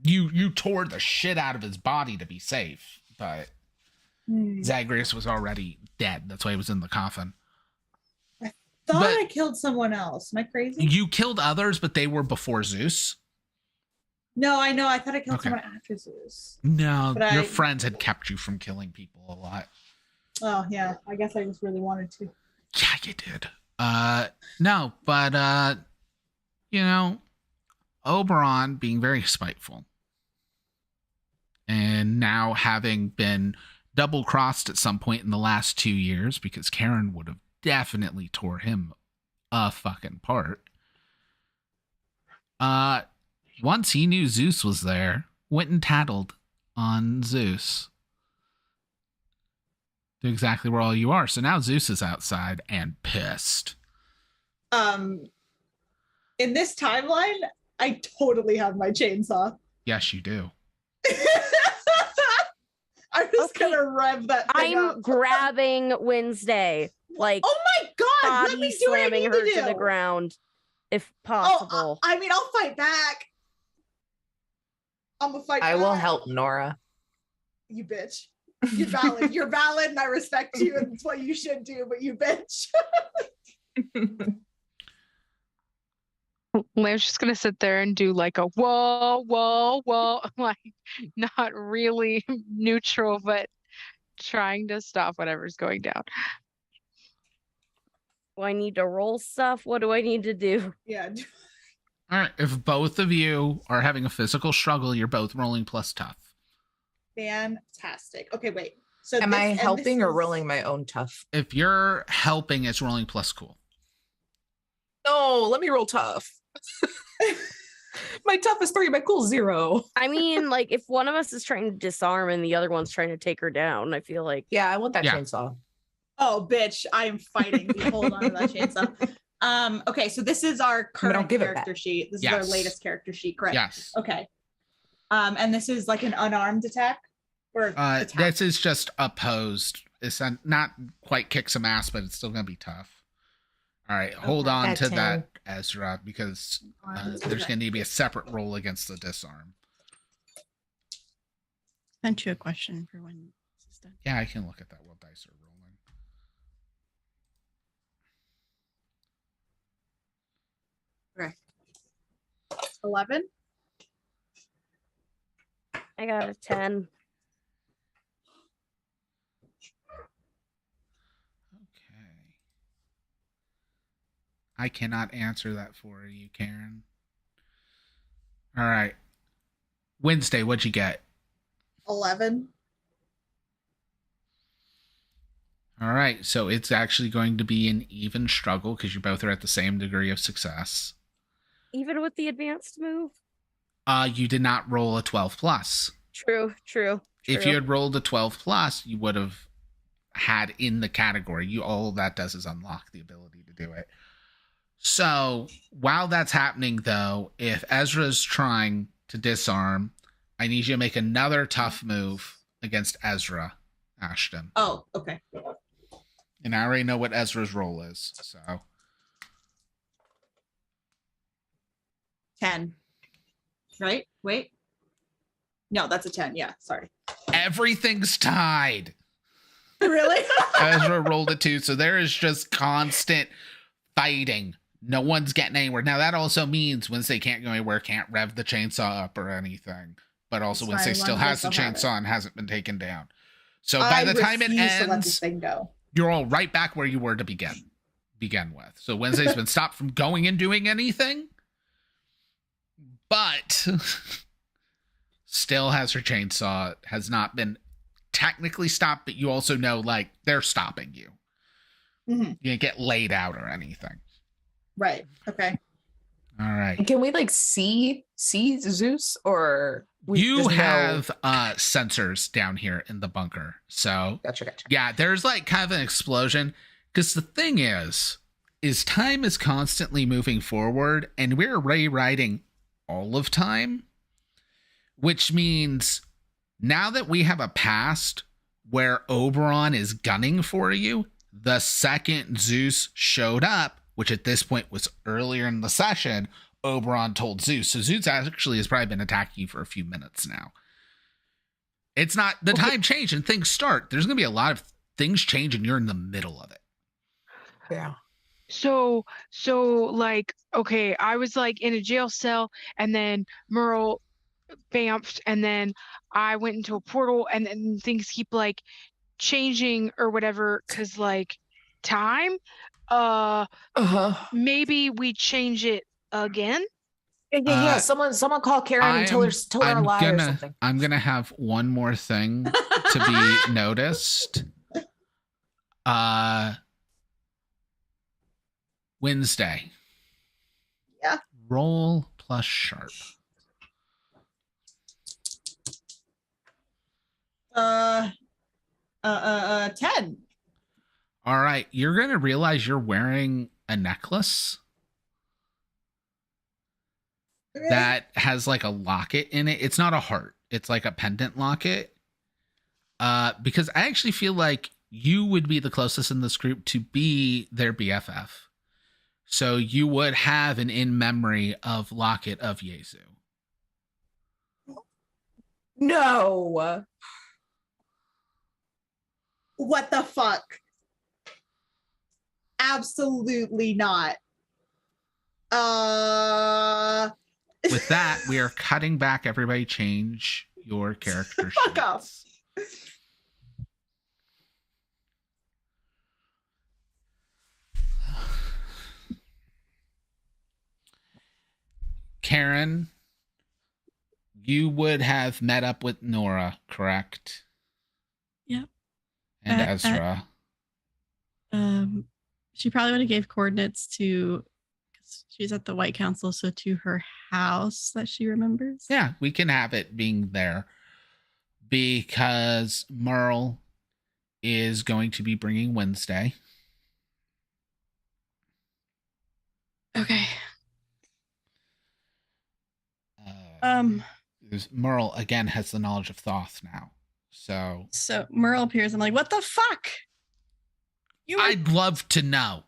You tore the shit out of his body to be safe, but Hmm. Zagreus was already dead. That's why he was in the coffin. Thought but- I killed someone else. Am I crazy? You killed others, but they were before Zeus. No, I know. I thought I killed Okay. someone after Zeus. No, But your I- friends had kept you from killing people a lot. Oh yeah, I guess I just really wanted to. Yeah, you did. No, but you know, Oberon being very spiteful, and now having been double crossed at some point in the last 2 years, because Karen would have definitely tore him a fucking part. Once he knew Zeus was there, went and tattled on Zeus to exactly where all you are. So now Zeus is outside and pissed. In this timeline, I totally have my chainsaw. Yes, you do. I'm just Okay. gonna rev that thing I'm up. grabbing Wednesday, like Oh my god! Let body me do what I slamming need her to do. to the ground, if Oh, possible. I mean, I'll fight back. I'm gonna fight. I will back. help Nora. You bitch. You're valid. You're valid, and I respect you, and it's what you should do. But you bitch. Lamb's just gonna sit there and do like a whoa, whoa, whoa, like not really neutral, but trying to stop whatever's going down. Do I need to roll stuff? What do I need to do? Yeah. All right. If both of you are having a physical struggle, you're both rolling plus tough. Fantastic. Okay, wait. So Am I this- and helping this or is- rolling my own tough? If you're helping, it's rolling plus cool. No, let me roll tough. My tough is 3, my cool 0. I mean, like if one of us is trying to disarm and the other one's trying to take her down, I feel like Yeah, I want that Yeah. chainsaw. Oh, bitch! I am fighting. You hold on to that chainsaw. Okay, so this is our current give it character back. sheet. This is our Yes. latest character sheet, correct? Yes. Okay. And this is like an unarmed attack, or attack? This is just opposed. It's not quite kick some ass, but it's still going to be tough. All right. Hold Okay. on At to 10. that, Ezra, because Unarmed. there's Okay. going to need to be a separate roll against the disarm. Sent you a question for when this is done. Yeah, I can look at that while dice are rolling. 11. I got a 10. Okay. I cannot answer that for you, Karen. All right. Wednesday, what'd you get? 11. All right. So it's actually going to be an even struggle because you both are at the same degree of success. even with the advanced move? You did not roll a 12 plus. True. If you had rolled a 12 plus, you would have had in the category. All that does is unlock the ability to do it. So while that's happening, though, if Ezra's trying to disarm, I need you to make another tough move against Ezra, Ashton. Oh, okay. And I already know what Ezra's role is, so. 10. Right? Wait. No, that's a 10. Yeah, sorry. Everything's tied. Really? Ezra rolled a 2, so there is just constant fighting. No one's getting anywhere. Now, that also means Wednesday can't go anywhere, can't rev the chainsaw up or anything. But also It's Wednesday fine, still has the Wednesday still have chainsaw and hasn't been taken down. So by the time it refuse to let this ends, thing go. you're all right back where you were to begin with. So Wednesday's been stopped from going and doing anything, but still has her chainsaw, has not been technically stopped, but you also know, like, they're stopping you. Mhm. You didn't get laid out or anything. Right. Okay. All right. Can we like see Zeus, or we You just know- have sensors down here in the bunker. So Gotcha. yeah, there's like kind of an explosion. Because the thing is time is constantly moving forward, and we're rewriting all of time, which means now that we have a past where Oberon is gunning for you, the second Zeus showed up, which at this point was earlier in the session, Oberon told Zeus. So Zeus actually has probably been attacking you for a few minutes now. It's not the time change and things start. There's going to be a lot of things change and you're in the middle of it. Yeah. So like, okay, I was like in a jail cell, and then Merle bamfed, and then I went into a portal, and then things keep like changing or whatever, because like time, maybe we change it again. Yeah. Someone call Karen and tell her a lie or something. I'm gonna have one more thing to be noticed. Wednesday. Yeah. Roll plus sharp. 10. All right, you're gonna realize you're wearing a necklace that has like a locket in it. It's not a heart. It's like a pendant locket. Because I actually feel like you would be the closest in this group to be their BFF. So you would have an in-memory of locket of Yezu. No. What the fuck? Absolutely not. With that, we are cutting back. Everybody change your character sheets. Fuck off. Karen, you would have met up with Nora, correct? Yep. And Ezra. She probably would have gave coordinates to, because she's at the White Council, so to her house that she remembers. Yeah, we can have it being there because Merle is going to be bringing Wednesday. Okay. Merle again has the knowledge of Thoth now, so Merle appears. I'm like, what the fuck? I'd love to know.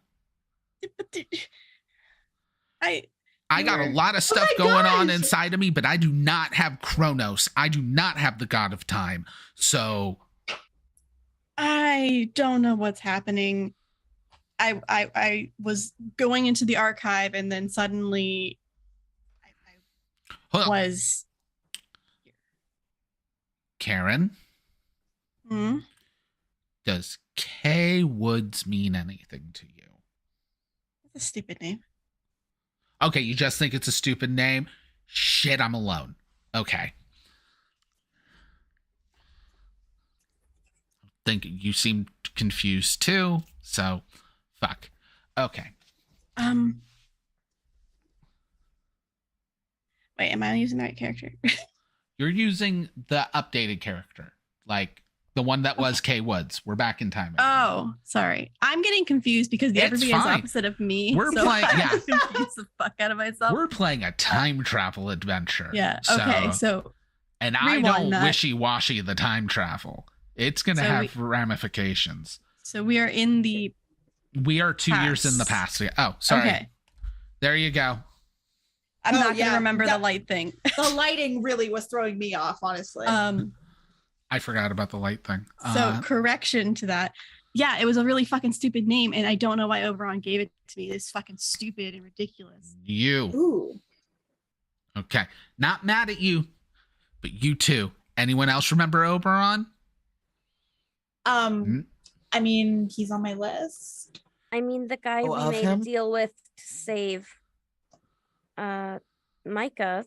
I got a lot of stuff going on inside of me, but I do not have Kronos. I do not have the god of time. So I don't know what's happening. I was going into the archive, and then suddenly I was Karen. Hmm? Does K Woods mean anything to you? That's a stupid name. Okay, you just think it's a stupid name? Shit, I'm alone. Okay. Think you seem confused too, so fuck. Okay. Wait, am I using the right character? You're using the updated character, like the one that was Kay Woods. We're back in time. Oh, sorry. I'm getting confused because It's everybody is fine. opposite of me. We're playing- I'm yeah. confused the fuck out of myself. We're playing a time travel adventure. Yeah. Okay. So and I rewind don't that. wishy-washy the time travel. It's going to So have ramifications. so we are in the We are 2 years in the past. Oh, sorry. Okay. There you go. I'm Oh, not yeah, gonna remember that- the light thing. The lighting really was throwing me off, honestly. I forgot about the light thing. So correction to that. Yeah, it was a really fucking stupid name, and I don't know why Oberon gave it to me. It's fucking stupid and ridiculous. You. Ooh. Okay. Not mad at you, but you too. Anyone else remember Oberon? I mean, he's on my list. I mean, the guy Oh, we of made him? a deal with to save Micah.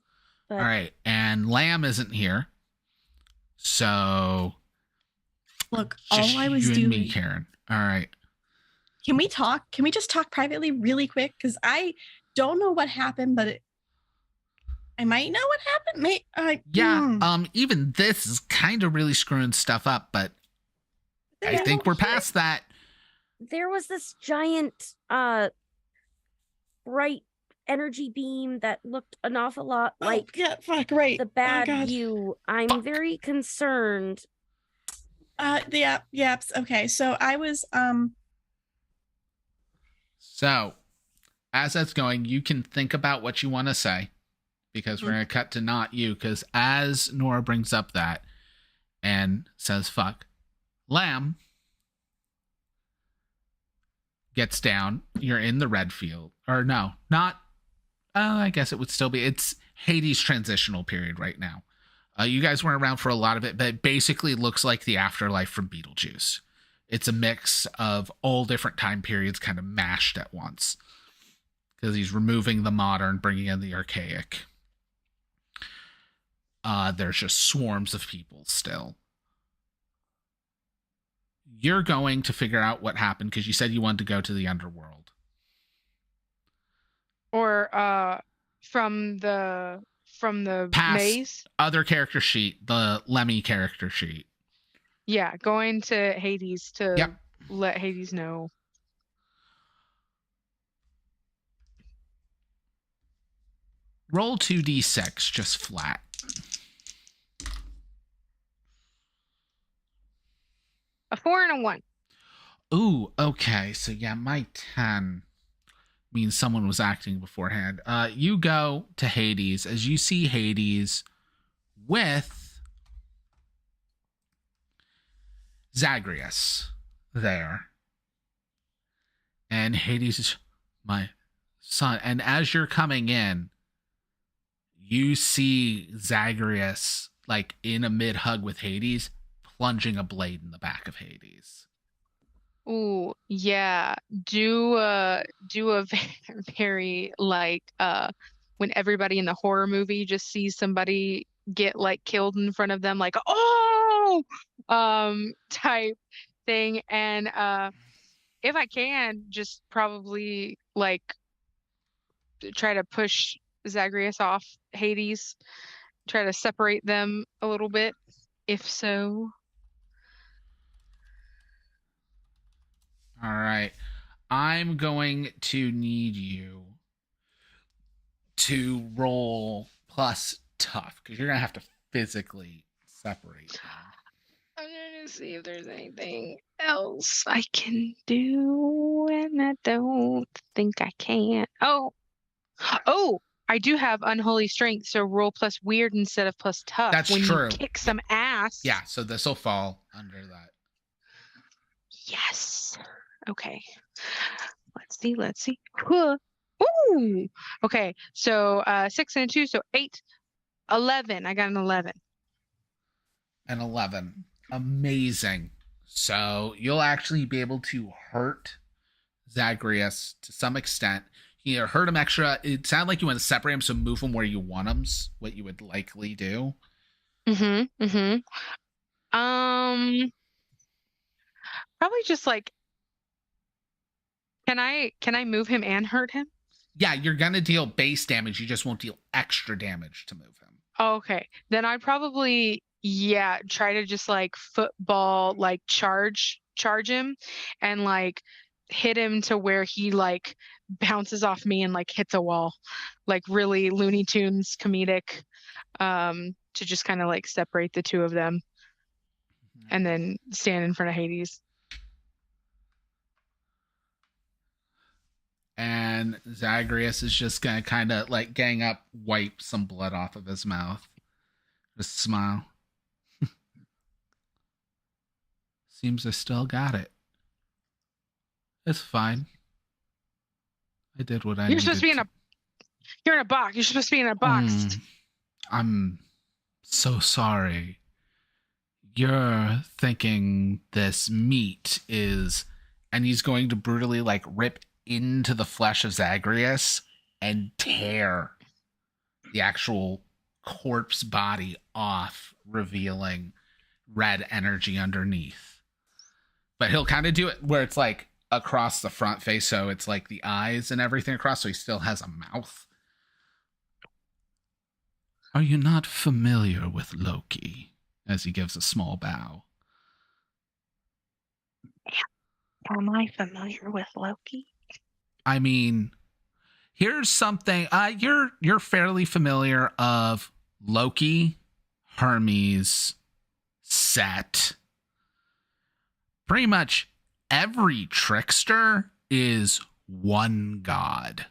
But All right. And Lamb isn't here. So Look, all just I was you doing. and me, Karen. All right. Can we talk? Can we just talk privately, really quick? Because I don't know what happened, but I might know what happened. Yeah. Even this is kind of really screwing stuff up, but I think we're past that. there was this giant bright energy beam that looked an awful lot like yeah, fuck, right. the bad you. I'm Fuck. very concerned. Yaps. Okay, so I was So, as that's going, you can think about what you want to say because we're going to cut to not you. Because as Nora brings up that and says, fuck, Lamb gets down. You're in the red field. Or no, not. I guess it would still be. It's Hades' transitional period right now. You guys weren't around for a lot of it, but it basically looks like the afterlife from Beetlejuice. It's a mix of all different time periods kind of mashed at once. Because he's removing the modern, bringing in the archaic. There's just swarms of people still. You're going to figure out what happened because you said you wanted to go to the underworld. Or from the Past maze. other character sheet, the Lemmy character sheet. Yeah, going to Hades to Yep. let Hades know. Roll 2d6, just flat. A 4 and a 1. Ooh, okay. So yeah, my 10 means someone was acting beforehand. You go to Hades as you see Hades with Zagreus there. And Hades is my son. And as you're coming in, you see Zagreus like in a mid hug with Hades, plunging a blade in the back of Hades. Ooh, yeah. Do a very like when everybody in the horror movie just sees somebody get like killed in front of them, like oh type thing. And if I can, just probably like try to push Zagreus off Hades, try to separate them a little bit, if so. All right. I'm going to need you to roll plus tough because you're going to have to physically separate them. I'm gonna see if there's anything else I can do, and I don't think I can. Oh, I do have unholy strength, so roll plus weird instead of plus tough. That's when true. You kick some ass. Yeah, so this will fall under that. Yes. Okay. Let's see. Ooh. Okay. So 6 and a 2, so 8, 11. I got an 11. An 11. Amazing. So you'll actually be able to hurt Zagreus to some extent. You know, hurt him extra. It sounded like you want to separate him, so move him where you want him. What you would likely do. Probably just like, can I move him and hurt him? Yeah, you're gonna deal base damage. You just won't deal extra damage to move him. Okay. Then I'd probably, yeah, try to just like football, like charge him and like hit him to where he like bounces off me and like hits a wall. Like really Looney Tunes comedic, to just kind of like separate the two of them and then stand in front of Hades. And Zagreus is just gonna kind of like gang up, wipe some blood off of his mouth. Just smile. Seems I still got it. It's fine. I did what I You're needed supposed to be in a you're in a box. You're supposed to be in a box. I'm so sorry. You're thinking this meat is, and he's going to brutally like rip into the flesh of Zagreus and tear the actual corpse body off, revealing red energy underneath. But he'll kind of do it where it's like across the front face, so it's like the eyes and everything across, so he still has a mouth. Are you not familiar with Loki? As he gives a small bow. Am I familiar with Loki? I mean, here's something. You're fairly familiar of Loki, Hermes, Set. Pretty much every trickster is one god.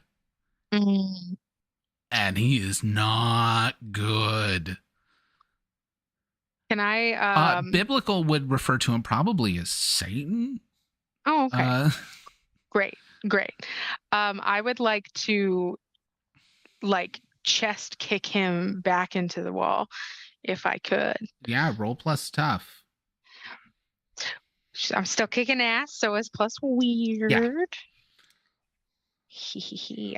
And he is not good. Can I biblical would refer to him probably as Satan. Oh, okay. Great. I would like to like chest kick him back into the wall if I could. Yeah, roll plus tough. I'm still kicking ass, so it's plus weird. Yeah.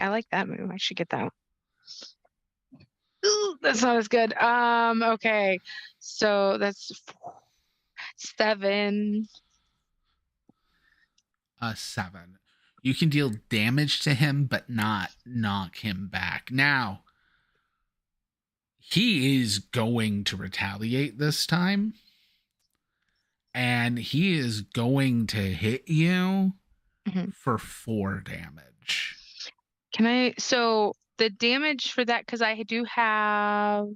I like that move. I should get that one. Ooh, that's not as good. Okay. So that's 7. 7. You can deal damage to him, but not knock him back. Now, he is going to retaliate this time. And he is going to hit you for 4 damage. So the damage for that, because I do have,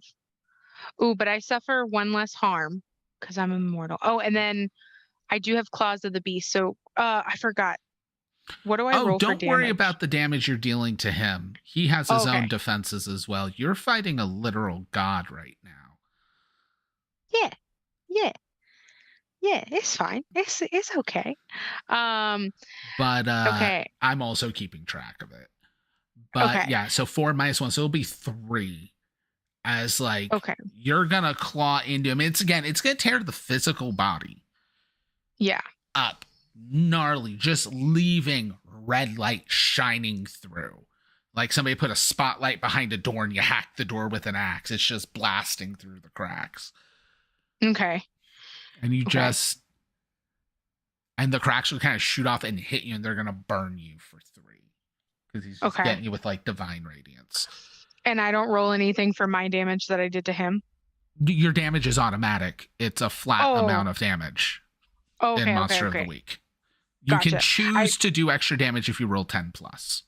but I suffer 1 less harm because I'm immortal. Oh, and then I do have Claws of the Beast. So I forgot. What do I roll for damage? Don't worry about the damage you're dealing to him. He has his own defenses as well. You're fighting a literal god right now. Yeah, it's fine. It's okay. But okay. I'm also keeping track of it. But yeah, so 4 minus 1, so it'll be 3. As like you're gonna claw into him. It's gonna tear the physical body. Yeah. Up. Gnarly, just leaving red light shining through. Like somebody put a spotlight behind a door and you hack the door with an axe. It's just blasting through the cracks. Okay. And you just, and the cracks will kind of shoot off and hit you, and they're gonna burn you for 3 because he's just getting you with like divine radiance. And I don't roll anything for my damage that I did to him. Your damage is automatic. It's a flat amount of damage in Monster of the Week. You can choose to do extra damage if you roll 10 plus.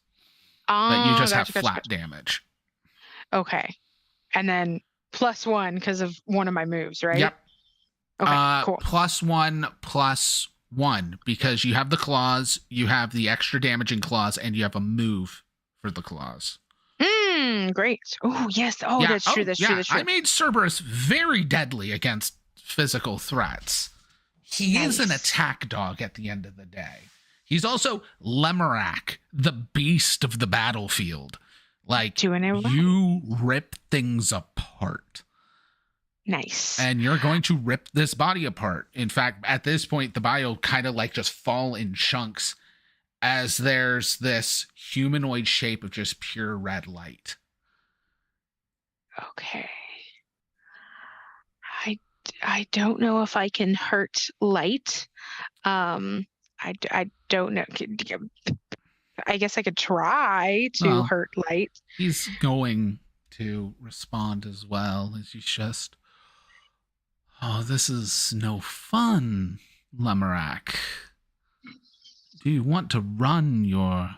But you just have flat damage. Okay. And then +1 because of one of my moves, right? Yep. Okay, cool. +1 because you have the claws, you have the extra damaging claws, and you have a move for the claws. Great. Oh, yes. Oh, yeah. That's true. That's true. I made Cerberus very deadly against physical threats. He is an attack dog at the end of the day. He's also Lemurak, the beast of the battlefield. Like, you rip things apart. Nice. And you're going to rip this body apart. In fact, at this point, the body will kind of like just fall in chunks as there's this humanoid shape of just pure red light. Okay. I don't know if I can hurt light. I don't know. I guess I could try to Well, hurt Light. He's going to respond as well as he's just, oh, this is no fun, Lemarak. Do you want to run your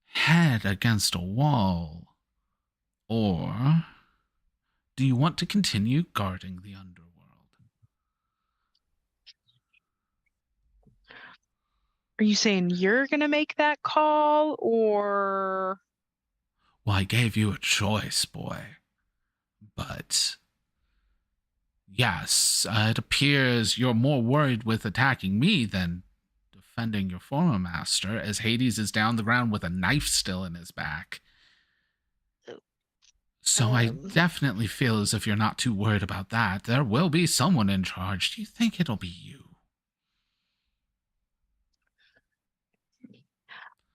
head against a wall? Or do you want to continue guarding the underworld? Are you saying you're going to make that call or? Well, I gave you a choice, boy. But yes, it appears you're more worried with attacking me than defending your former master, as Hades is down the ground with a knife still in his back. So I definitely feel as if you're not too worried about that. There will be someone in charge. Do you think it'll be you?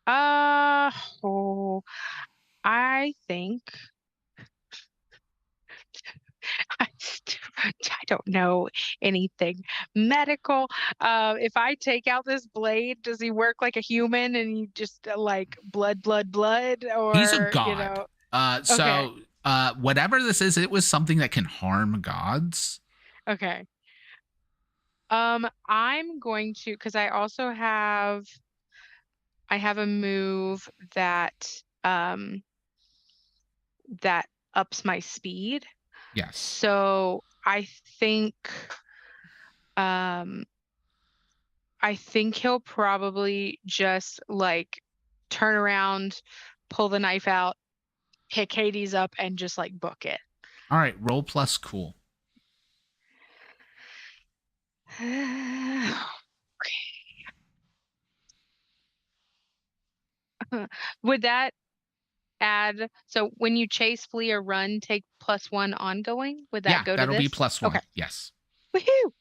Oh, I think I don't know anything medical. If I take out this blade, does he work like a human and he just like blood, or He's a god. You know? So whatever this is, it was something that can harm gods. Okay. I'm going to, because I also have a move that that ups my speed. Yes. So I think he'll probably just like turn around, pull the knife out, pick Hades up, and just like book it. All right, roll plus cool. Okay. Would that add, so when you chase, flee, or run, take +1 ongoing? Would that go to this? That'll be +1. Okay. Yes. Woohoo!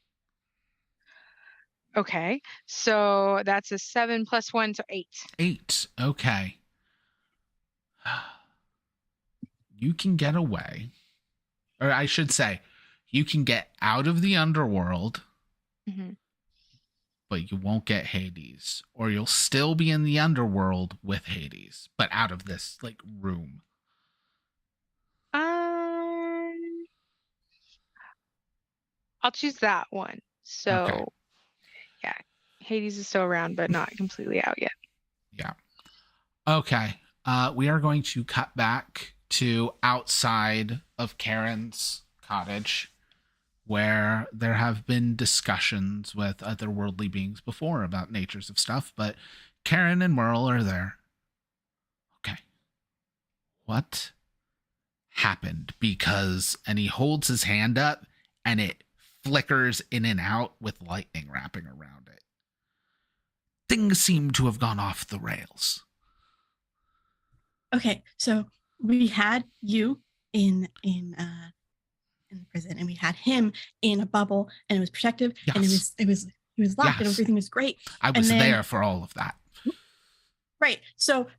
Okay, so that's a 7 + 1, so 8. 8. Okay. You can get away. Or I should say, you can get out of the underworld, but you won't get Hades. Or you'll still be in the underworld with Hades, but out of this, like, room. I'll choose that one. So, Okay. yeah, Hades is still around, but not completely out yet. Yeah. Okay. We are going to cut back to outside of Karen's cottage, where there have been discussions with otherworldly beings before about natures of stuff, but Karen and Merle are there. Okay. What happened? And he holds his hand up and it flickers in and out with lightning wrapping around it. Things seem to have gone off the rails. Okay, so we had you in the prison, and we had him in a bubble, and it was protective, Yes. and he was locked, and Yes. everything was great. I was there for all of that. Right. So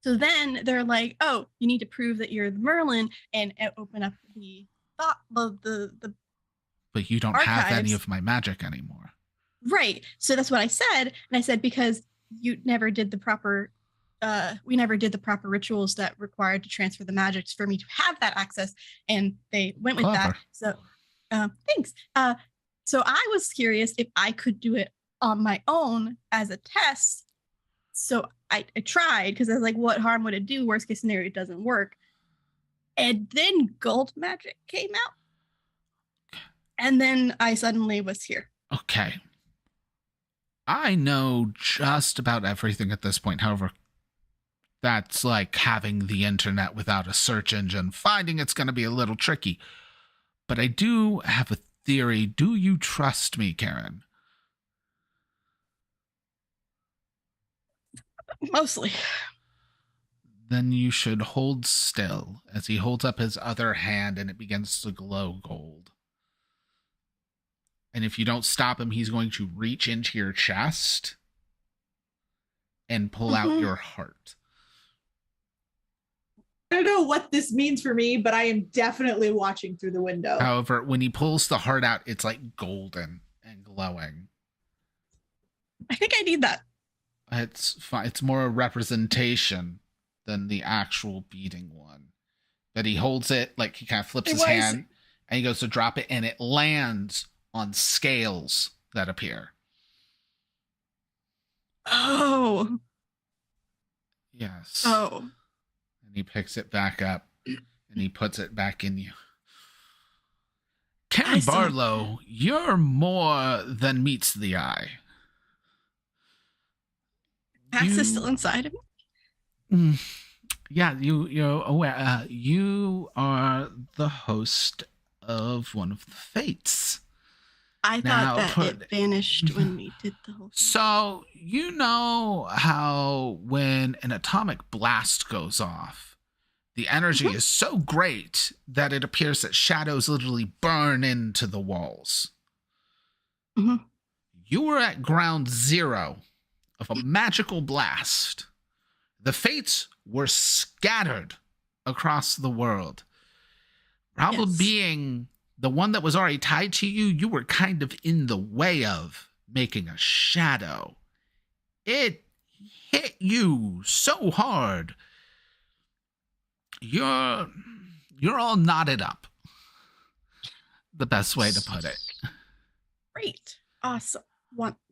then they're like, oh, you need to prove that you're the Merlin and open up the But you don't have any archives. of my magic anymore. Right. So that's what I said. And I said, because you never did the proper we never did the proper rituals that required to transfer the magic for me to have that access. And they went with that. Clever. So thanks. So I was curious if I could do it on my own as a test. So I tried, because I was like, what harm would it do? Worst case scenario, it doesn't work. And then gold magic came out. And then I suddenly was here. Okay. I know just about everything at this point. However, that's like having the internet without a search engine. Finding it's going to be a little tricky. But I do have a theory. Do you trust me, Karen? Mostly. Then you should hold still as he holds up his other hand and it begins to glow gold. And if you don't stop him, he's going to reach into your chest and pull out your heart. I don't know what this means for me, but I am definitely watching through the window. However, when he pulls the heart out, it's like golden and glowing. I think I need that. It's fine. It's more a representation than the actual beating one. But he holds it, like he kind of flips his hand, and he goes to drop it, and it lands on scales that appear. Oh. Yes. Oh. And he picks it back up, and he puts it back in you. Karen Barlow, you're more than meets the eye. Pass is still inside of me? Yeah, you're aware. You are the host of one of the fates. I thought that it vanished when we did the whole thing. So, you know how when an atomic blast goes off, the energy is so great that it appears that shadows literally burn into the walls. Mm-hmm. You were at ground zero of a magical blast. The fates were scattered across the world. Problem being, the one that was already tied to you, you were kind of in the way of making a shadow. It hit you so hard. You're all knotted up. The best way to put it. Great. Awesome.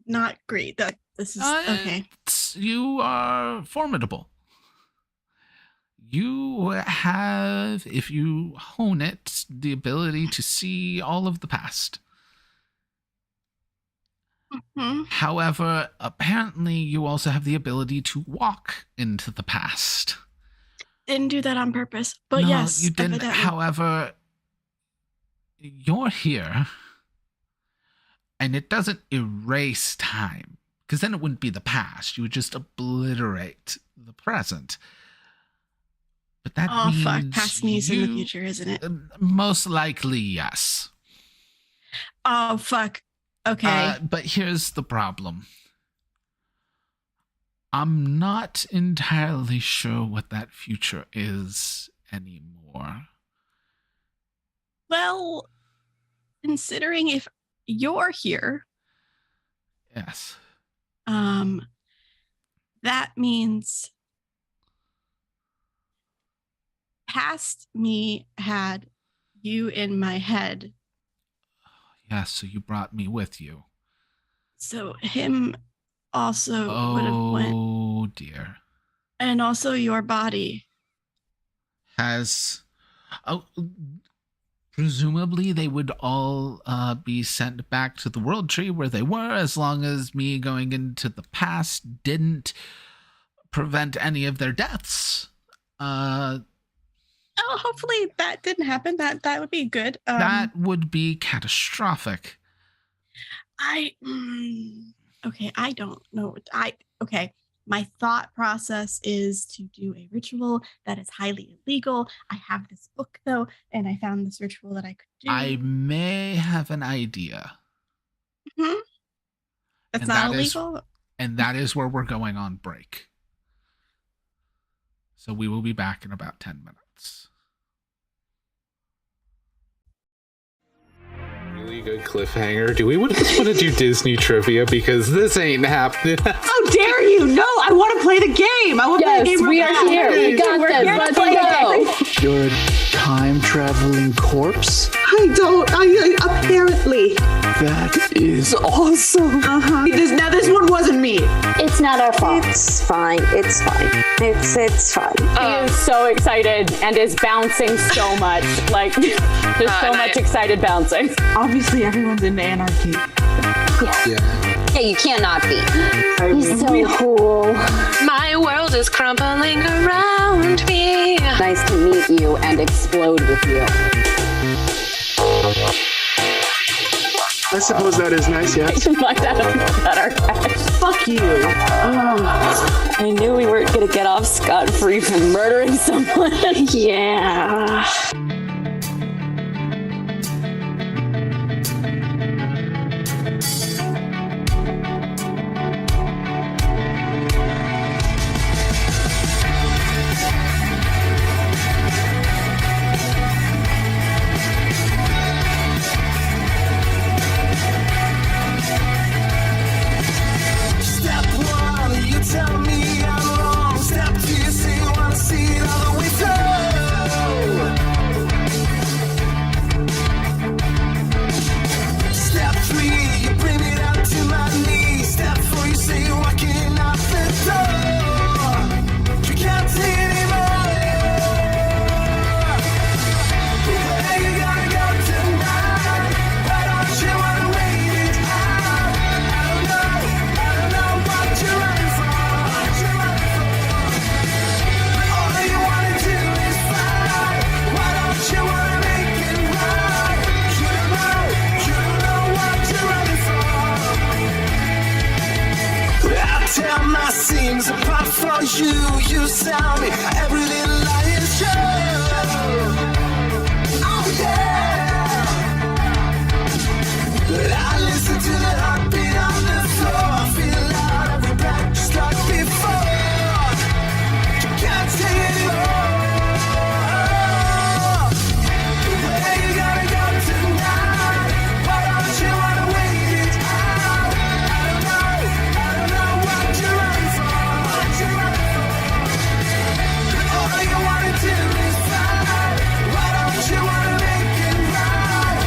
Not great. This is okay. You are formidable. You have, if you hone it, the ability to see all of the past. Mm-hmm. However, apparently you also have the ability to walk into the past. Didn't do that on purpose, but no, yes. You didn't. Evidently. However, you're here, and it doesn't erase time, because then it wouldn't be the past. You would just obliterate the present. But that means fuck. Past me is in the future, isn't it? Most likely, yes. Oh, fuck. Okay. But here's the problem. I'm not entirely sure what that future is anymore. Well, considering if you're here, yes, that means past me had you in my head. Yeah, so you brought me with you. So him also would have went. Oh dear. And also your body has. Presumably they would all be sent back to the world tree where they were, as long as me going into the past didn't prevent any of their deaths. Hopefully that didn't happen. That would be good. That would be catastrophic. Okay, I don't know. Okay. My thought process is to do a ritual that is highly illegal. I have this book though, and I found this ritual that I could do. I may have an idea. Mm-hmm. That's not illegal. And that is where we're going on break. So we will be back in about 10 minutes. Really good cliffhanger. Do we just want to do Disney trivia, because this ain't happening? How dare you? No, I want to play the game. I want to play the game. We are here. We got this. Let's go. You're a time-traveling corpse? Apparently. That is awesome. Now this one wasn't me. It's not our fault. It's fine. It's fine. It's fine. He is so excited and is bouncing so much. Like, there's so much excited bouncing. Obviously, everyone's into anarchy. Yeah, you cannot be. He's so cool. My world is crumbling around me. Nice to meet you and explode with you. I suppose that is nice, yes. You might have better cash. Fuck you. I knew we weren't going to get off scot-free from murdering someone. Yeah. Step one, you tear my seams apart for you. You sell me every little lie is true. Oh yeah. But I listen to the heartbeat on the floor. Feel loud every breath just like before. Can't take it anymore. Where you gotta go tonight? Why don't you wanna wait it out? I don't know what you're running for. All you wanna do is fight. Why don't you wanna make it right?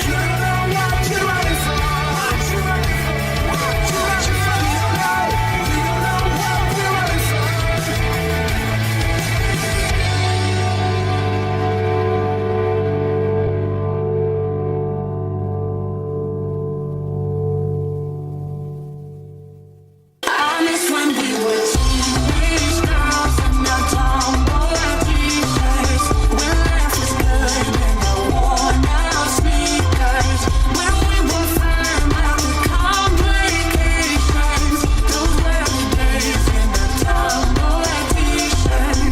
You don't know what you're running for. You don't know what you're running for. I miss when we were teenage girls in our tomboy t-shirts. When life was good and the worn out sneakers. When we were fine but with complications. Those were the days in the tomboy t-shirts.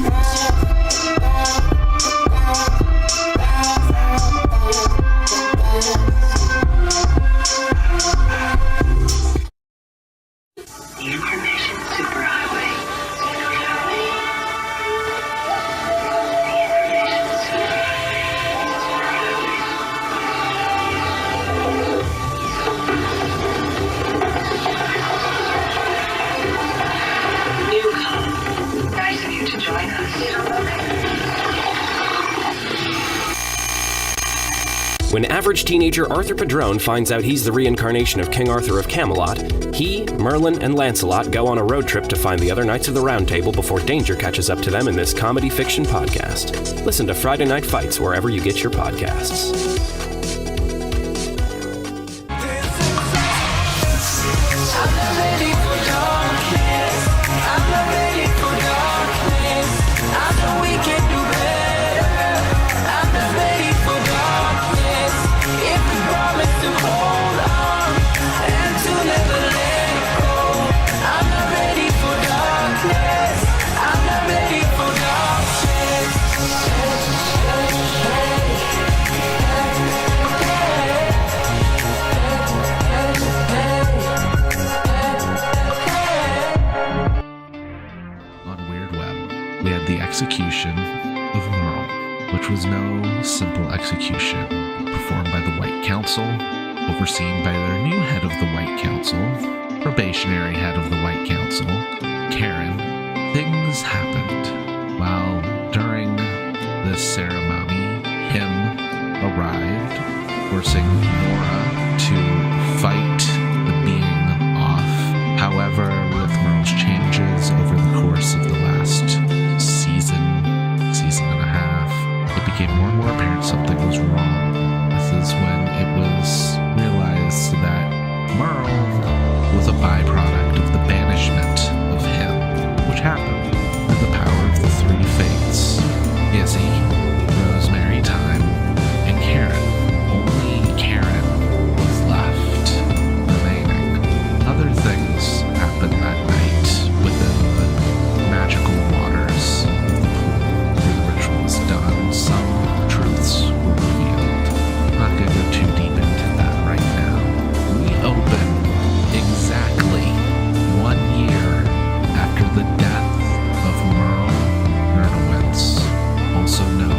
The information superhighway. Newcom, nice of you to join us. When average teenager Arthur Padrone finds out he's the reincarnation of King Arthur of Camelot, he, Merlin, and Lancelot go on a road trip to find the other Knights of the Round Table before danger catches up to them in this comedy fiction podcast. Listen to Friday Night Fights wherever you get your podcasts. I'm not ready for darkness. I'm not ready for darkness. I know we can do better. I'm not ready for darkness. If we promise to hold on and to never let go. I'm not ready for darkness. I'm not ready for darkness. On Weird Web, we had the execution of Merle, which was no simple execution, performed by the White Council, overseen by their new head of the White Council, probationary head of the White Council, Karen. Things happened. While during this ceremony, him arrived, forcing Nora to fight the being off. However, with Merle's changes over the course of the last season and a half, it became more and more apparent something was wrong. This is when it was realized that Merle was a byproduct of the banishment of him, which happened with the power of the three fates: Izzy, Rosemary Time, and Karen. Only Karen was left remaining. Other things happened that night within the magical waters of the pool where the ritual was done. Some truths were revealed. I'm not going to go too deep into that right now. We open exactly 1 year after the death of Merle Nernowitz, also known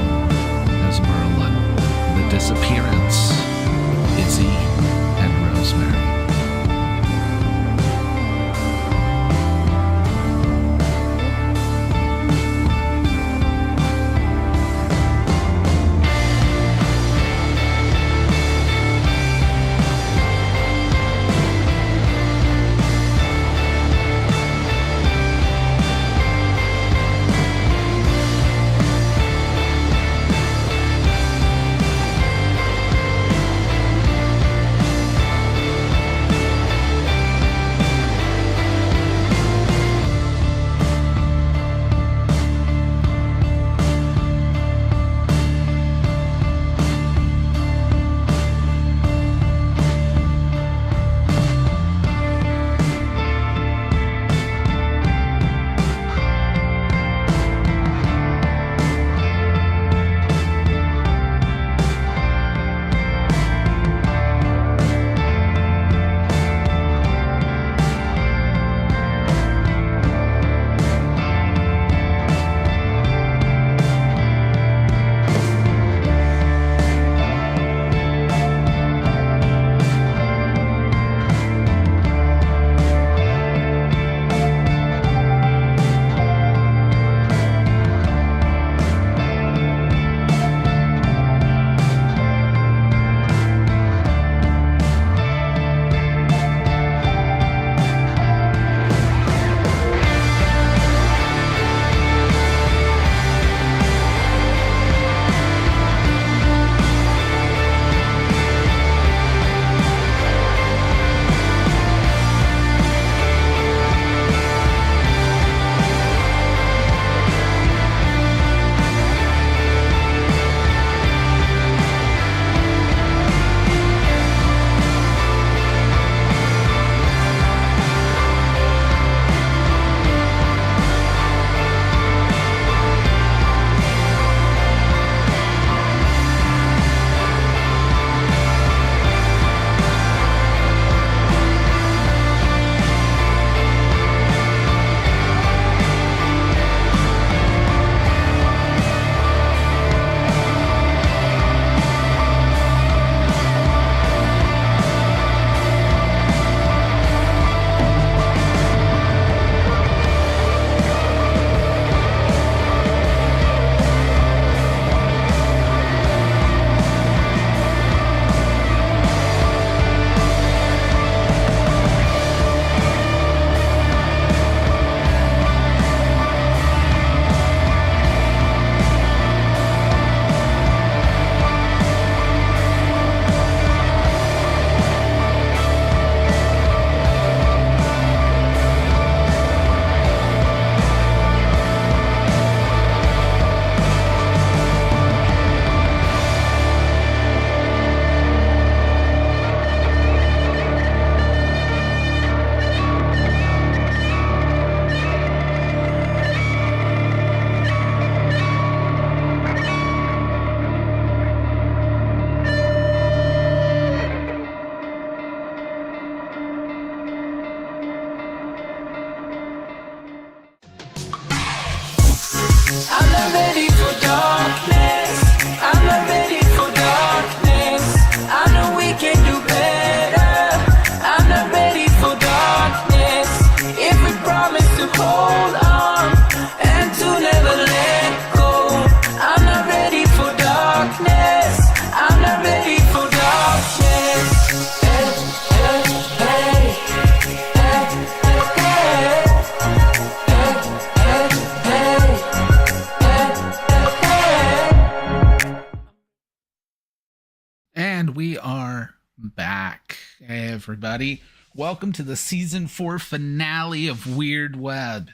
we are back. Hey, everybody. Welcome to the season 4 finale of Weird Web.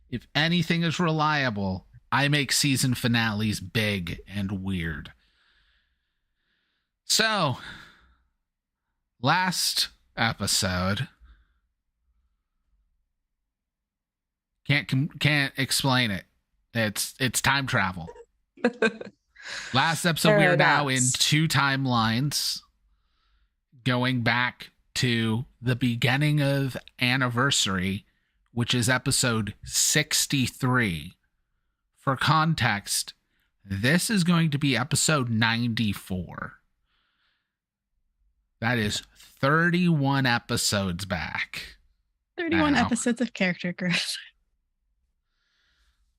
If anything is reliable, I make season finales big and weird. So, last episode, can't explain it. It's time travel. Last episode, we are now in 2 timelines, going back to the beginning of Anniversary, which is episode 63. For context, this is going to be episode 94. That is 31 episodes back. 31 now. episodes of character growth.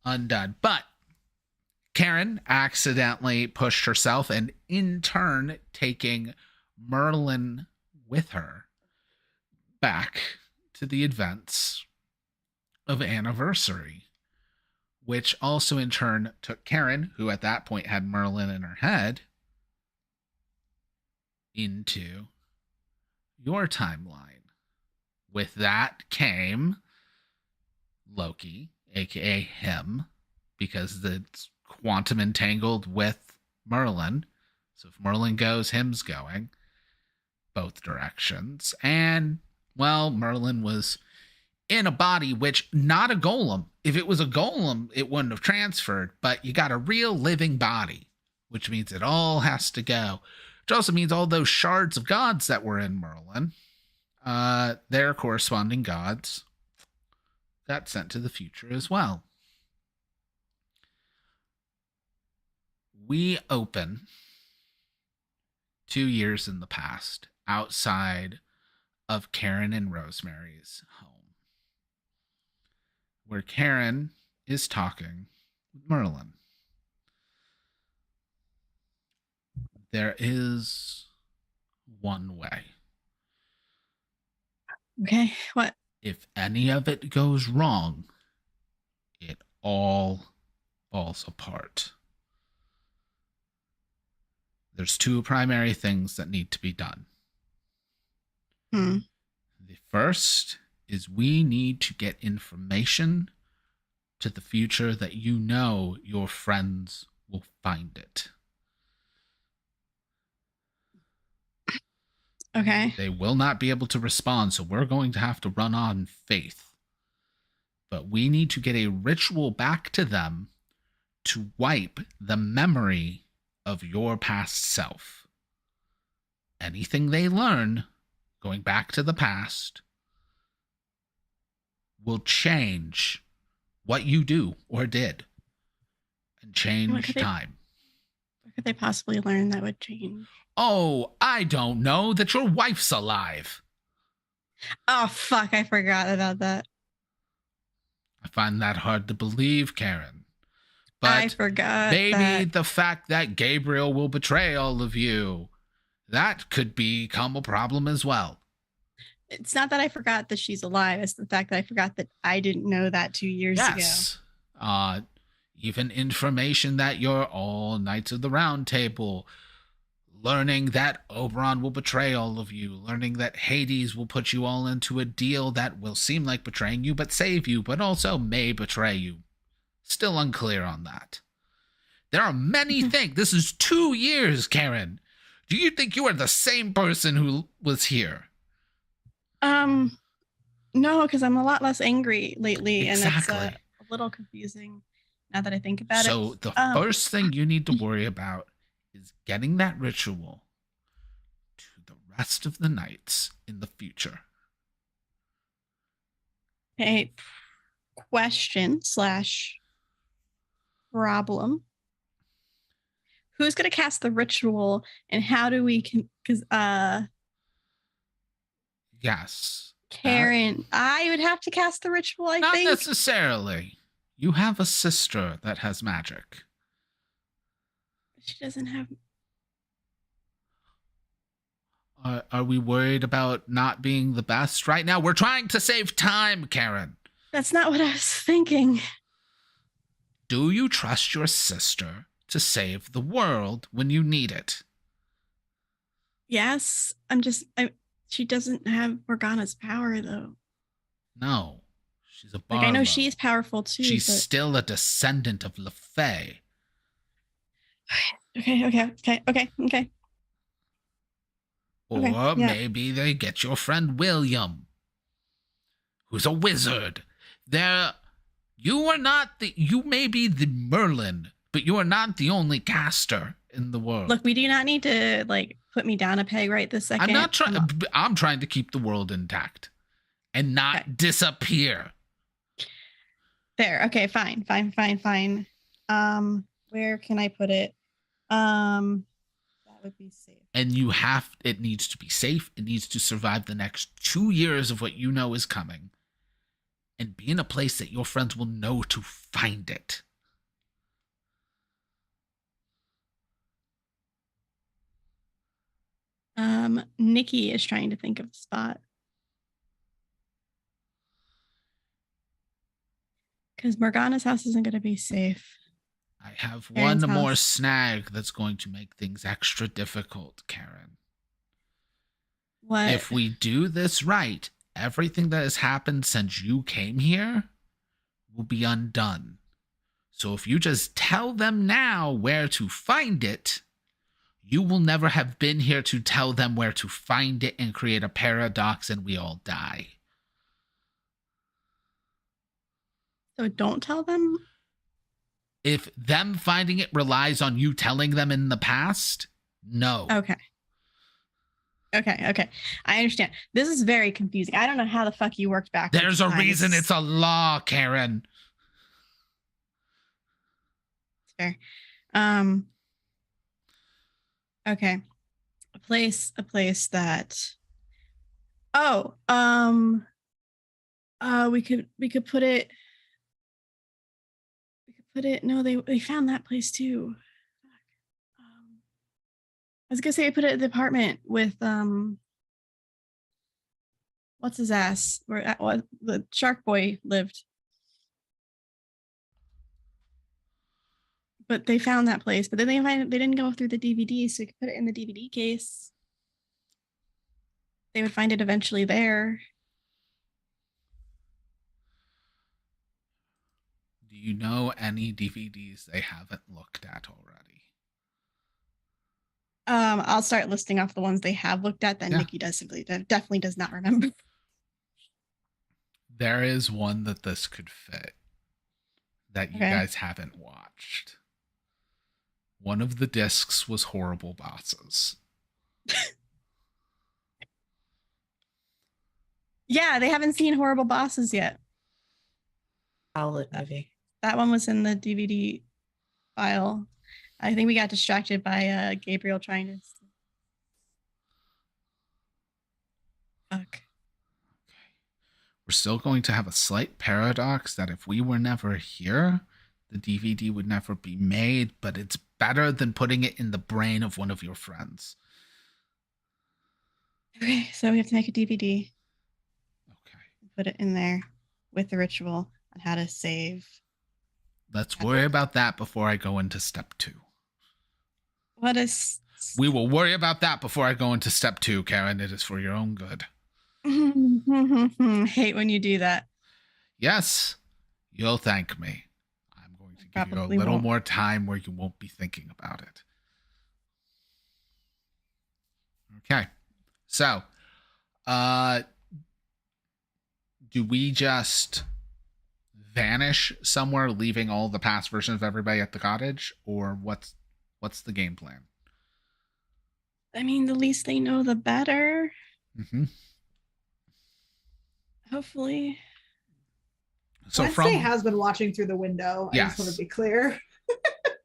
Undone. But Karen accidentally pushed herself and in turn taking Merlin with her back to the events of Anniversary, which also in turn took Karen, who at that point had Merlin in her head, into your timeline. With that came Loki, aka him, because it's quantum entangled with Merlin. So if Merlin goes, him's going both directions. And, well, Merlin was in a body which, not a golem. If it was a golem, it wouldn't have transferred, but you got a real living body, which means it all has to go. Which also means all those shards of gods that were in Merlin, their corresponding gods, got sent to the future as well. We open 2 years in the past, outside of Karen and Rosemary's home, where Karen is talking with Merlin. There is one way. Okay, what? If any of it goes wrong, it all falls apart. There's 2 primary things that need to be done. The first is we need to get information to the future that you know your friends will find it. Okay. They will not be able to respond, so we're going to have to run on faith. But we need to get a ritual back to them to wipe the memory of your past self. Anything they learn, going back to the past, will change what you do or did and change time. What could they possibly learn that would change? Oh, I don't know, that your wife's alive. Oh, fuck, I forgot about that. I find that hard to believe, Karen. But I forgot maybe the fact that Gabriel will betray all of you, that could become a problem as well. It's not that I forgot that she's alive. It's the fact that I forgot that I didn't know that 2 years ago. Even information that you're all Knights of the Round Table, learning that Oberon will betray all of you, learning that Hades will put you all into a deal that will seem like betraying you but save you, but also may betray you. Still unclear on that. There are many things. This is 2 years, Karen. Do you think you are the same person who was here? No, because I'm a lot less angry lately, Exactly. and it's a little confusing now that I think about it. So the first thing you need to worry about is getting that ritual to the rest of the knights in the future. Okay, question / problem. Who's going to cast the ritual, and how do we because Yes. Karen, I would have to cast the ritual, I Not think. necessarily. You have a sister that has magic. She doesn't have. Are we worried about not being the best right now? We're trying to save time, Karen. That's not what I was thinking. Do you trust your sister to save the world when you need it. Yes, she doesn't have Morgana's power though. No, she's a Like I know Barlow. she's powerful too. She's but... still a descendant of LeFay. Okay. Or Okay, yeah. maybe they get your friend William, who's a wizard. You may be the Merlin, but you are not the only caster in the world. Look, we do not need to like put me down a peg right this second. I'm not trying. I'm trying to keep the world intact and not disappear. There. Okay, fine. Where can I put it? That would be safe. And it needs to be safe. It needs to survive the next 2 years of what you know is coming. And be in a place that your friends will know to find it. Nikki is trying to think of the spot. Because Morgana's house isn't going to be safe. I have Karen's one more house. snag that's going to make things extra difficult, Karen. What? If we do this right, everything that has happened since you came here will be undone. So if you just tell them now where to find it, you will never have been here to tell them where to find it and create a paradox and we all die. So don't tell them? If them finding it relies on you telling them in the past, no. Okay. I understand. This is very confusing. I don't know how the fuck you worked back. There's a reason it's a law, Karen. It's fair. Okay. A place that we could put it. No, they found that place too. I was gonna say I put it at the apartment with what's his ass? Where the Shark Boy lived. But they found that place. But then they didn't go through the DVD, so we could put it in the DVD case. They would find it eventually there. Do you know any DVDs they haven't looked at already? I'll start listing off the ones they have looked at that Nikki definitely does not remember. There is one that this could fit that you guys haven't watched. One of the discs was Horrible Bosses. Yeah, they haven't seen Horrible Bosses yet. Solid movie. That one was in the DVD file. I think we got distracted by Gabriel trying to. Fuck. We're still going to have a slight paradox that if we were never here, the DVD would never be made, but it's better than putting it in the brain of one of your friends. Okay, so we have to make a DVD. Okay. Put it in there with the ritual on how to save. Let's worry about that before I go into step 2. What is... We will worry about that before I go into step 2, Karen. It is for your own good. Hate when you do that. Yes, you'll thank me. I'm going to give you a little more time where you won't be thinking about it. Okay. So, do we just vanish somewhere, leaving all the past versions of everybody at the cottage, or what's the game plan? I mean, the least they know, the better. Mm-hmm. Hopefully. So Wednesday has been watching through the window. I just want to be clear.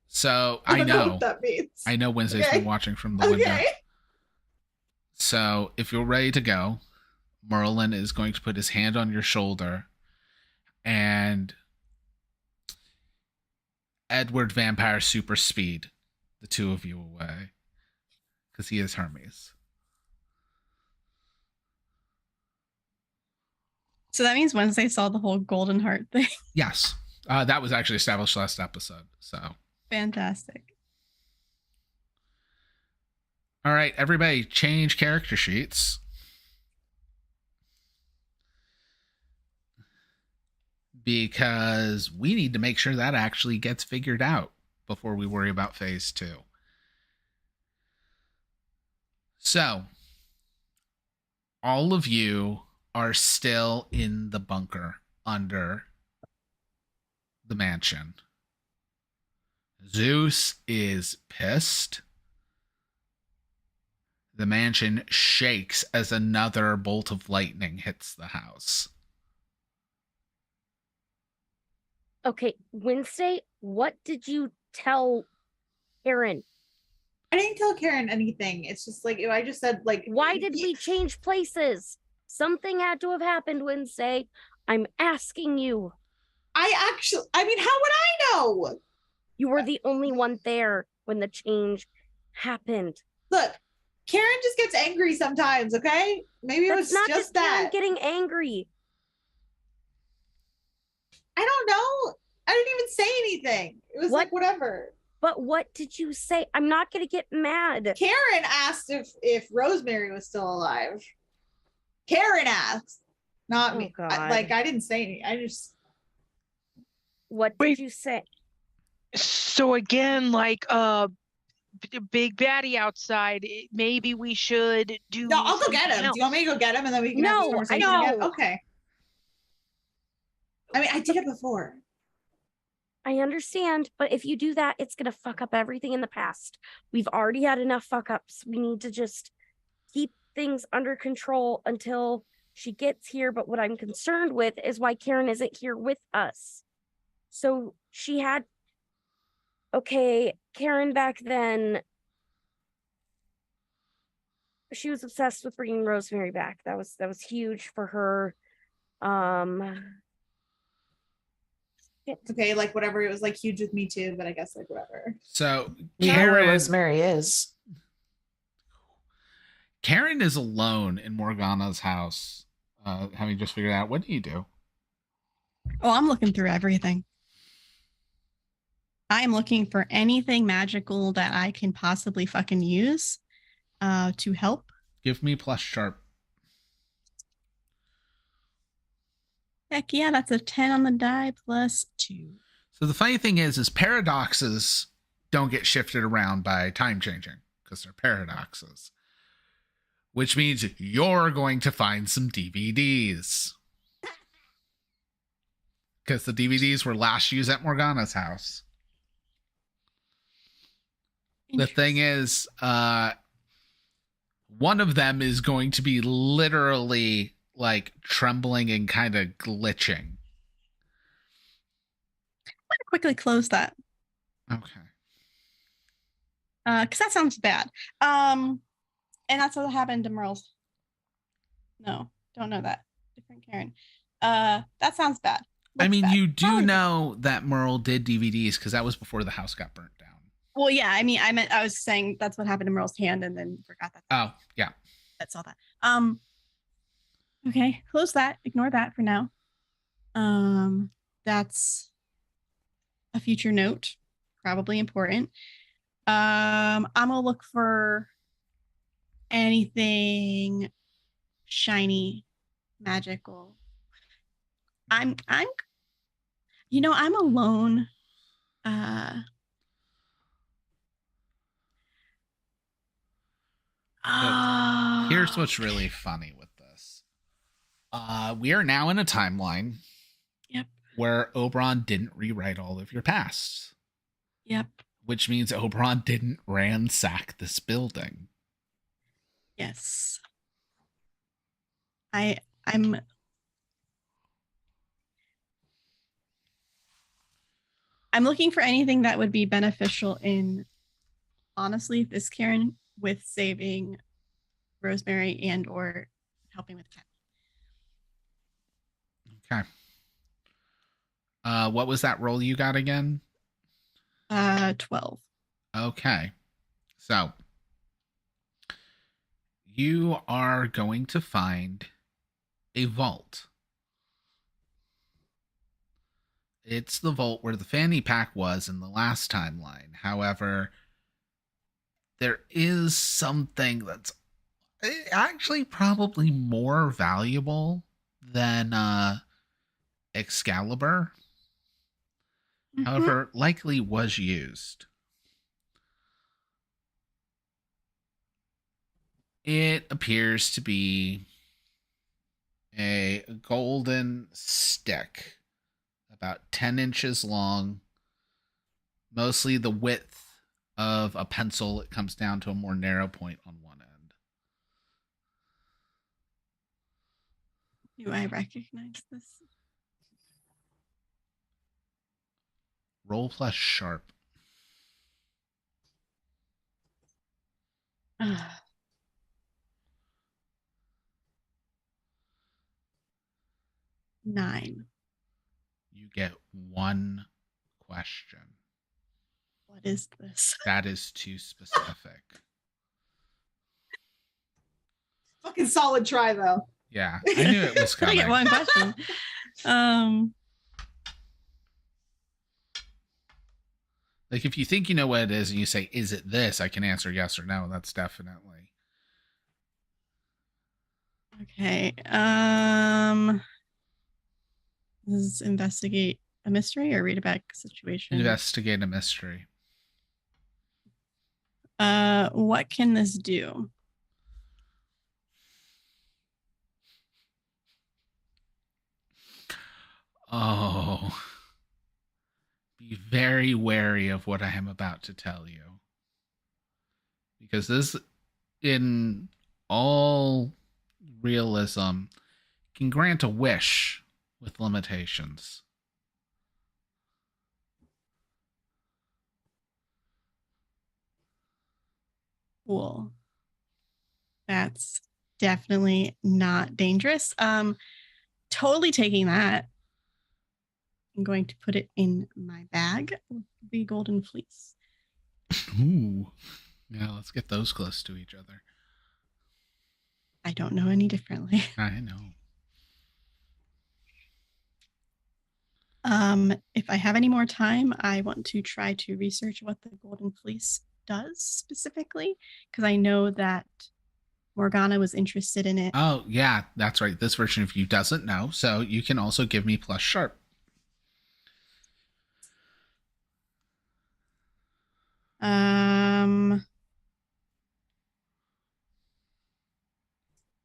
So I I don't know what that means. I know Wednesday's been watching from the window. So if you're ready to go, Merlin is going to put his hand on your shoulder and Edward Vampire Super Speed the two of you away, because he is Hermes. So that means Wednesday saw the whole golden heart thing. Yes. That was actually established last episode. So fantastic. All right, everybody, change character sheets. Because we need to make sure that actually gets figured out before we worry about phase 2. So, all of you are still in the bunker under the mansion. Zeus is pissed. The mansion shakes as another bolt of lightning hits the house. Okay, Wednesday, what did you tell Karen? I didn't tell Karen anything. It's just like I just said, like, why did we change places? Something had to have happened, Wednesday. I'm asking you. I mean, how would I know? You were the only one there when the change happened. Look, Karen just gets angry sometimes, okay? Maybe it was not just Karen that. getting angry. I don't know. I didn't even say anything. It was like whatever. But what did you say? I'm not gonna get mad. Karen asked if Rosemary was still alive. Karen asked, not me. I didn't say anything. I just. What did you say? So again, like big baddie outside. Maybe we should do. No, I'll go get him. else. Do you want me to go get him and then we can have this conversation again? Okay. I mean, I did it before. I understand, but if you do that, it's gonna fuck up everything in the past. We've already had enough fuck ups. We need to just keep things under control until she gets here. But what I'm concerned with is why Karen isn't here with us. So she had, okay, Karen back then, she was obsessed with bringing Rosemary back. That was huge for her. Okay, like whatever. It was like huge with me too, but I guess like whatever. So You know where Rosemary is. Karen is alone in Morgana's house, having just figured out. What do you do? Oh, I'm looking through everything. I am looking for anything magical that I can possibly fucking use to help. Give me plus sharp. Heck yeah, that's a 10 on the die plus 2. So the funny thing is paradoxes don't get shifted around by time changing because they're paradoxes, which means you're going to find some DVDs because the DVDs were last used at Morgana's house. The thing is, one of them is going to be literally like trembling and kind of glitching. I'm gonna quickly close that. Okay. Because that sounds bad. And that's what happened to Merle's. No, don't know that. Different Karen. That sounds bad. I mean, you do know that Merle did DVDs because that was before the house got burnt down. Well, yeah, I mean, I was saying that's what happened to Merle's hand and then forgot that. Oh, yeah. That's all that. Okay, close that. Ignore that for now. That's a future note, probably important. I'm gonna look for anything shiny, magical. I'm alone. Here's what's really funny with this. We are now in a timeline. Yep. Where Oberon didn't rewrite all of your past. Yep. Which means Oberon didn't ransack this building. Yes. I'm looking for anything that would be beneficial in, honestly, this Karen, with saving Rosemary and or helping with Cat. Okay. What was that roll you got again? 12. Okay. So you are going to find a vault. It's the vault where the fanny pack was in the last timeline. However, there is something that's actually probably more valuable than Excalibur. However, likely was used. It appears to be a golden stick, about 10 inches long, mostly the width of a pencil. It comes down to a more narrow point on one end. Do I recognize this? Roll plus sharp. Ah. Nine. You get one question. What is this? That is too specific. Fucking solid try though. Yeah, I knew it was I coming. get one question. Like, if you think you know what it is and you say, is it this? I can answer yes or no. That's definitely. Okay. This is investigate a mystery or read a back situation. Investigate a mystery. What can this do? Oh. Be very wary of what I am about to tell you. Because this, in all realism, can grant a wish with limitations. Cool. That's definitely not dangerous. Totally taking that. I'm going to put it in my bag with the golden fleece. Ooh. Yeah, let's get those close to each other. I don't know any differently. I know. If I have any more time, I want to try to research what the golden fleece does specifically, because I know that Morgana was interested in it. Oh, yeah, that's right. This version of you doesn't know, so you can also give me plus sharp.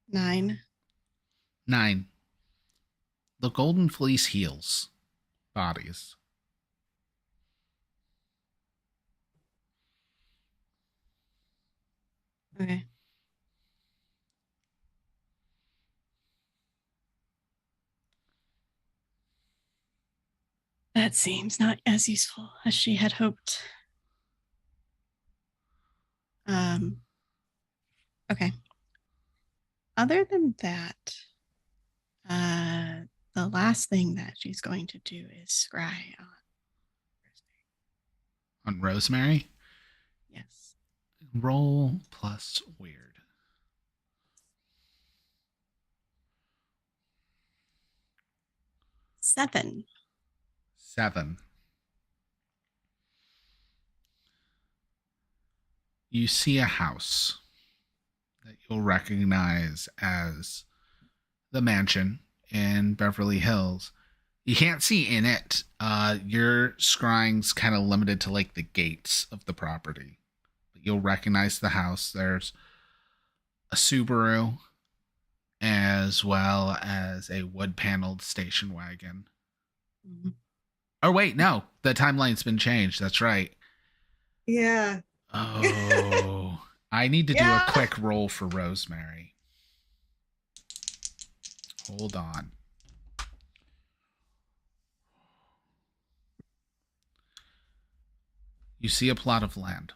Nine. 9. The golden fleece heals bodies. Okay. That seems not as useful as she had hoped. Okay. Other than that, the last thing that she's going to do is scry On Rosemary? Yes. Roll plus weird. 7. 7. You see a house that you'll recognize as the mansion in Beverly Hills. You can't see in it. Your scrying's kind of limited to like the gates of the property. But you'll recognize the house. There's a Subaru as well as a wood-paneled station wagon. Mm-hmm. Oh, wait, no. The timeline's been changed. That's right. Yeah. Oh, I need to do a quick roll for Rosemary. Hold on. You see a plot of land.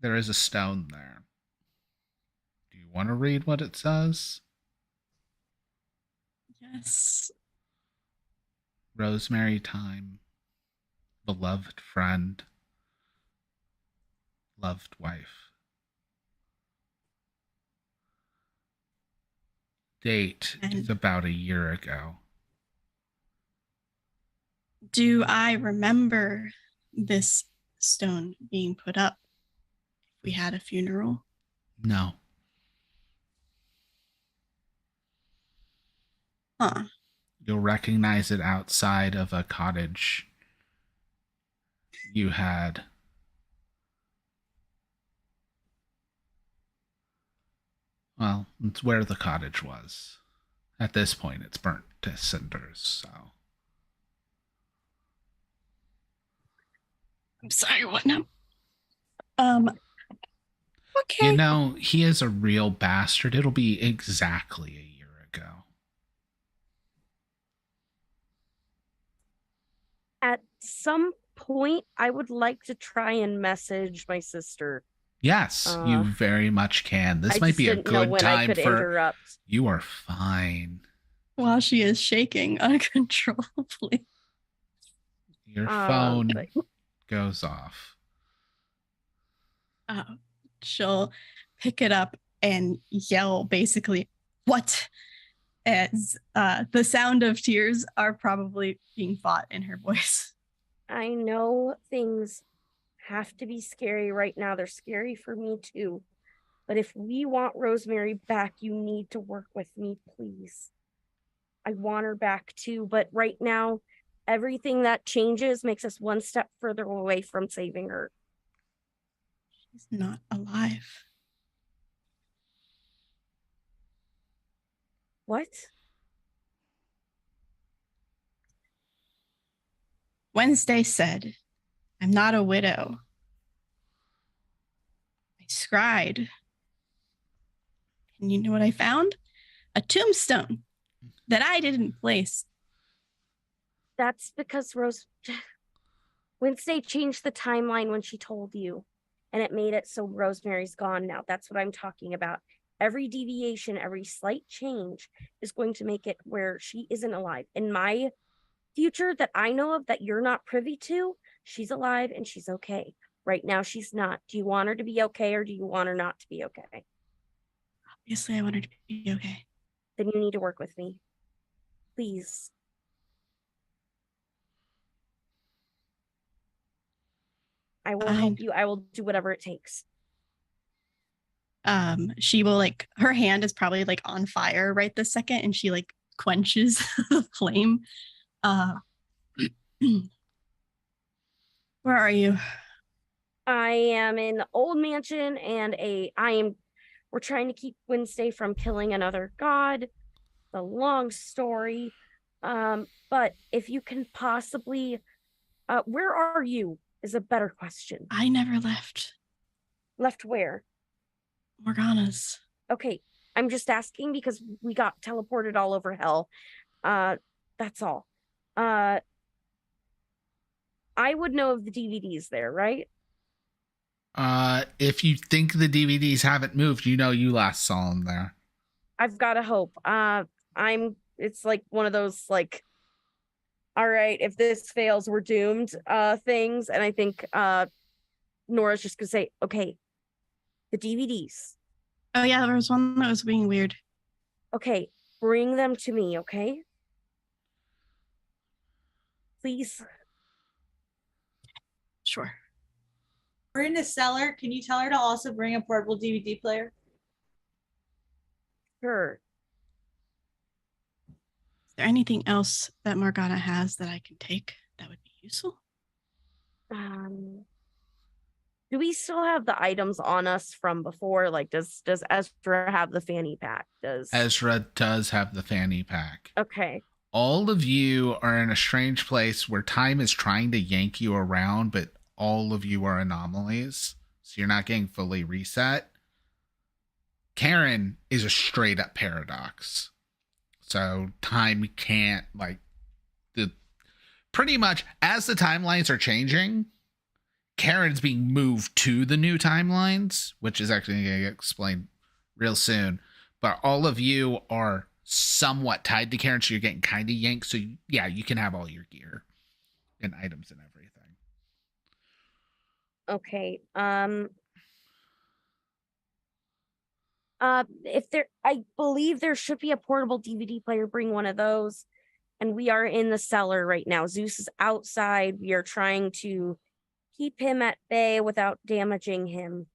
There is a stone there. Do you want to read what it says? Yes. Rosemary time. Beloved friend. Loved wife. Date is about a year ago. Do I remember this stone being put up if we had a funeral? No. Huh. You'll recognize it outside of a cottage you had. Well, it's where the cottage was. At this point, it's burnt to cinders, so. I'm sorry, what now? Okay. You know, he is a real bastard. It'll be exactly a year ago. At some point, I would like to try and message my sister. Yes, you very much can. This I might just be a didn't know good when I time could for. interrupt. You are fine. While she is shaking uncontrollably. Your phone goes off. She'll pick it up and yell basically, "What?" As the sound of tears are probably being fought in her voice. I know things have to be scary right now. They're scary for me too. But if we want Rosemary back, you need to work with me, please. I want her back too, but right now, everything that changes makes us one step further away from saving her. She's not alive. What? Wednesday said, "I'm not a widow." I scryed. And you know what I found? A tombstone that I didn't place. That's because Wednesday changed the timeline when she told you, and it made it so Rosemary's gone now. That's what I'm talking about. Every deviation, every slight change is going to make it where she isn't alive. In my future that I know of that you're not privy to, she's alive and she's okay. Right now, she's not. Do you want her to be okay, or do you want her not to be okay? Obviously, I want her to be okay. Then you need to work with me. Please. I will help you. I will do whatever it takes. She will her hand is probably on fire right this second, and she quenches the flame. Where are you? I am in the old mansion, and we're trying to keep Wednesday from killing another god. A long story. But if you can possibly, where are you is a better question. I never left. Left where? Morgana's. Okay, I'm just asking because we got teleported all over hell. That's all. I would know of the DVDs there, right? If you think the DVDs haven't moved, you know you last saw them there. I've got to hope. It's like one of those all right, if this fails, we're doomed things. And I think Nora's just gonna say, okay, the DVDs. Oh yeah, there was one that was being weird. Okay, bring them to me, okay? Please. Sure. We're in the cellar. Can you tell her to also bring a portable DVD player? Sure. Is there anything else that Morgana has that I can take that would be useful? Do we still have the items on us from before? Does Ezra have the fanny pack? Ezra does have the fanny pack. Okay. All of you are in a strange place where time is trying to yank you around, but all of you are anomalies, so you're not getting fully reset. Karen is a straight up paradox. So time can't pretty much as the timelines are changing, Karen's being moved to the new timelines, which is actually going to get explained real soon. But all of you are somewhat tied to Karen, so you're getting kind of yanked. So yeah, you can have all your gear and items and everything. Okay. I believe there should be a portable DVD player. Bring one of those. And we are in the cellar right now. Zeus is outside. We are trying to keep him at bay without damaging him.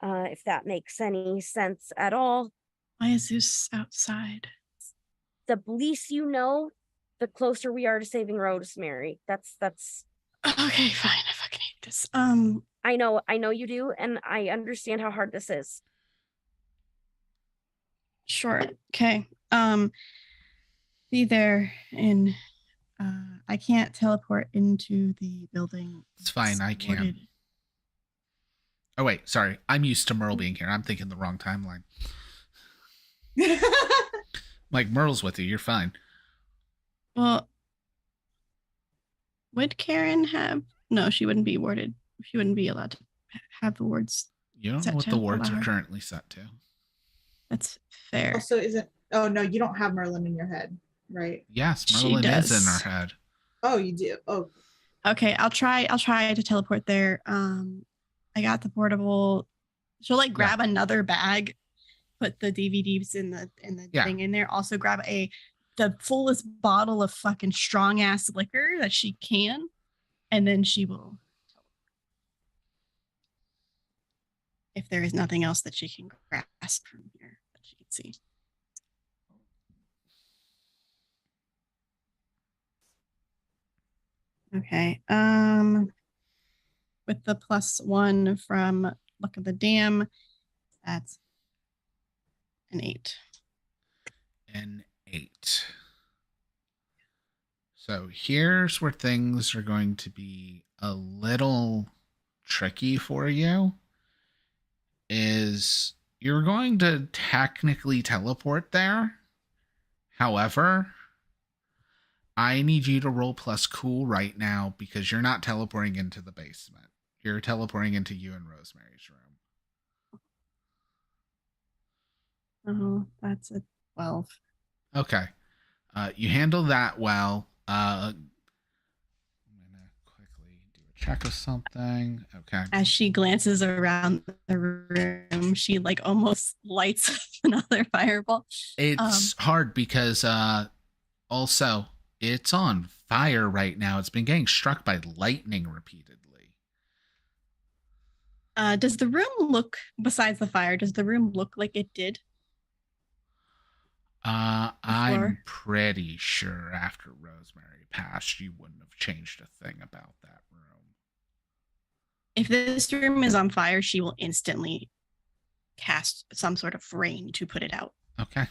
If that makes any sense at all. Why is Zeus outside? The least you know, the closer we are to saving Rosemary. That's Okay, fine. I fucking hate this. I know you do, and I understand how hard this is. Sure. Okay. Be there in I can't teleport into the building. It's fine, I can. Boarded. Oh wait, sorry. I'm used to Merle being here. I'm thinking the wrong timeline. Like, Merle's with you. You're fine. Well, would Karen have? No, she wouldn't be warded. She wouldn't be allowed to have the wards. You don't set know what to the wards allow are her. currently set to. That's fair. Also, isn't? Oh no, you don't have Merlin in your head, right? Yes, She Merlin is in does. our head. Oh, you do. Oh, Okay, I'll try to teleport there. I got the portable. She'll like grab another bag, put the DVDs in the thing in there. Also grab the fullest bottle of fucking strong ass liquor that she can, and then she will. If there is nothing else that she can grasp from here that she can see. Okay. With the +1 from Luck of the Dam, that's an 8. An 8. So here's where things are going to be a little tricky for you. Is you're going to technically teleport there. However, I need you to roll plus cool right now because you're not teleporting into the basement. You're teleporting into you and Rosemary's room. Oh, that's a 12. Okay. You handle that well. I'm gonna quickly do a check of something. Okay. As she glances around the room, she like almost lights up another fireball. It's hard because also it's on fire right now. It's been getting struck by lightning repeatedly. Does the room look, besides the fire, does the room look like it did? I'm pretty sure after Rosemary passed, you wouldn't have changed a thing about that room. If this room is on fire, she will instantly cast some sort of rain to put it out. Okay.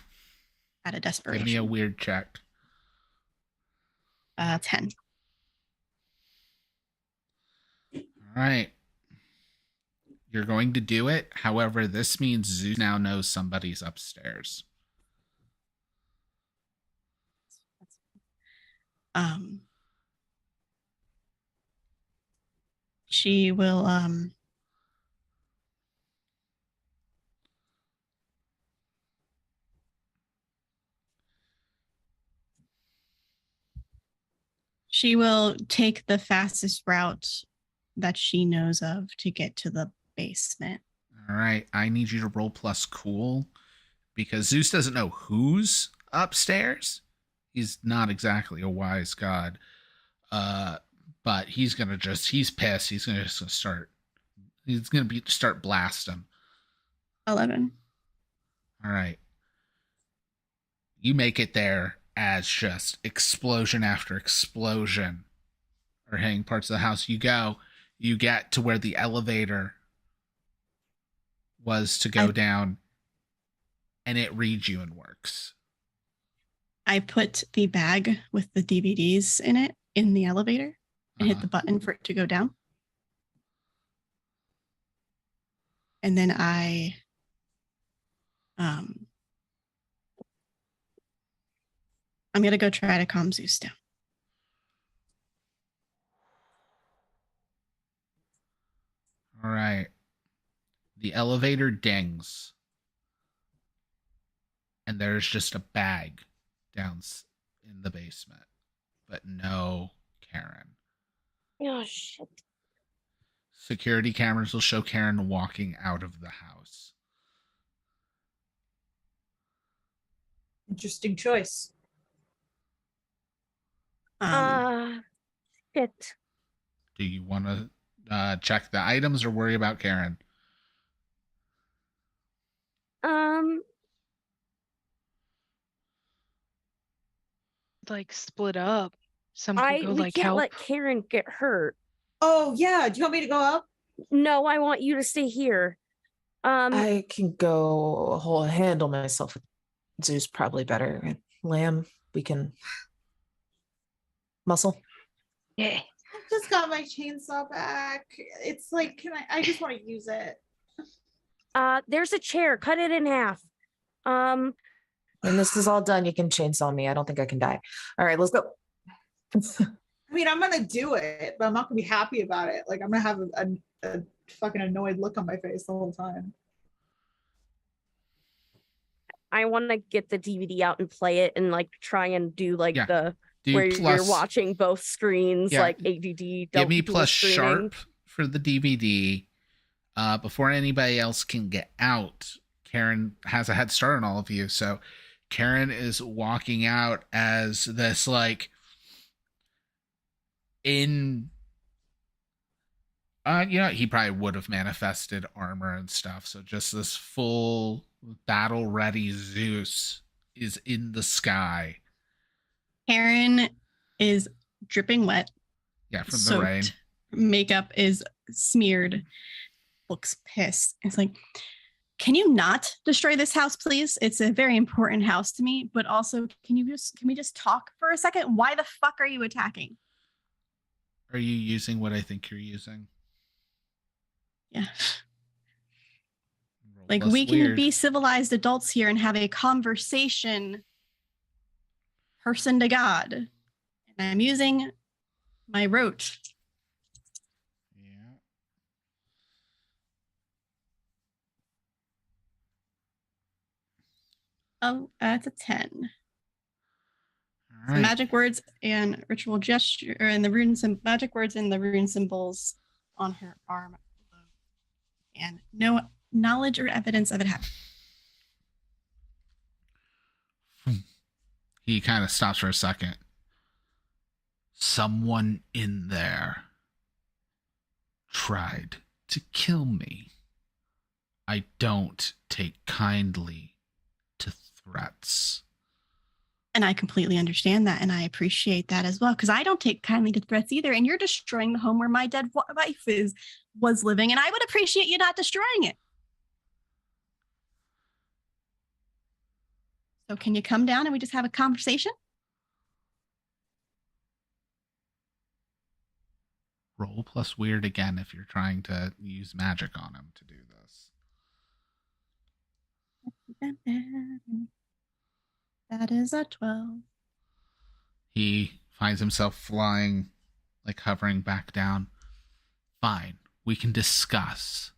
Out of Give desperation. me a weird check. 10. All right. You're going to do it. However, this means Zeus now knows somebody's upstairs. She will she will take the fastest route that she knows of to get to the basement. All right. I need you to roll plus cool because Zeus doesn't know who's upstairs. He's not exactly a wise god. But he's pissed. He's gonna start blasting. 11. All right. You make it there as just explosion after explosion are hitting parts of the house. You get to where the elevator was to go down, and it reads you and works. I put the bag with the DVDs in it in the elevator and hit the button for it to go down. And then I'm going to go try to calm Zeus down. All right. The elevator dings. And there's just a bag down in the basement. But no Karen. Oh, shit. Security cameras will show Karen walking out of the house. interesting choice. Shit. Do you want to check the items or worry about Karen? Like split up. Some could go we like can't help. let Karen get hurt. Oh yeah. Do you want me to go up? No, I want you to stay here. I can go handle myself. Zeus probably better. Lamb, we can muscle. Yeah. I just got my chainsaw back. It's like, I just want to use it. There's a chair. Cut it in half. When this is all done, you can chainsaw me. I don't think I can die. All right, let's go. I mean, I'm gonna do it, but I'm not gonna be happy about it. Like, I'm gonna have a fucking annoyed look on my face the whole time. I want to get the DVD out and play it and like try and do like where you're watching both screens, like ADD. Give me plus screening. sharp for the DVD. Before anybody else can get out, Karen has a head start on all of you. So Karen is walking out as this like he probably would have manifested armor and stuff. So just this full battle ready Zeus is in the sky. Karen is dripping wet. Yeah, from soaked. the rain. Makeup is smeared. Looks pissed. It's like, can you not destroy this house, please? It's a very important house to me. But also, can we just talk for a second? Why the fuck are you attacking? Are you using what I think you're using? Yeah. Like, we can be civilized adults here and have a conversation person to God. And I'm using my rote. Yeah. Oh, that's a 10. All right. So magic words and ritual gesture, and the magic words and the rune symbols on her arm. And no knowledge or evidence of it happening. He kind of stops for a second. Someone in there tried to kill me. I don't take kindly to threats. And I completely understand that, and I appreciate that as well, because I don't take kindly to threats either. And you're destroying the home where my dead wife was living, and I would appreciate you not destroying it. So can you come down and we just have a conversation? Roll plus weird again if you're trying to use magic on him to do this. That is a 12. He finds himself flying, like hovering back down. Fine, we can discuss.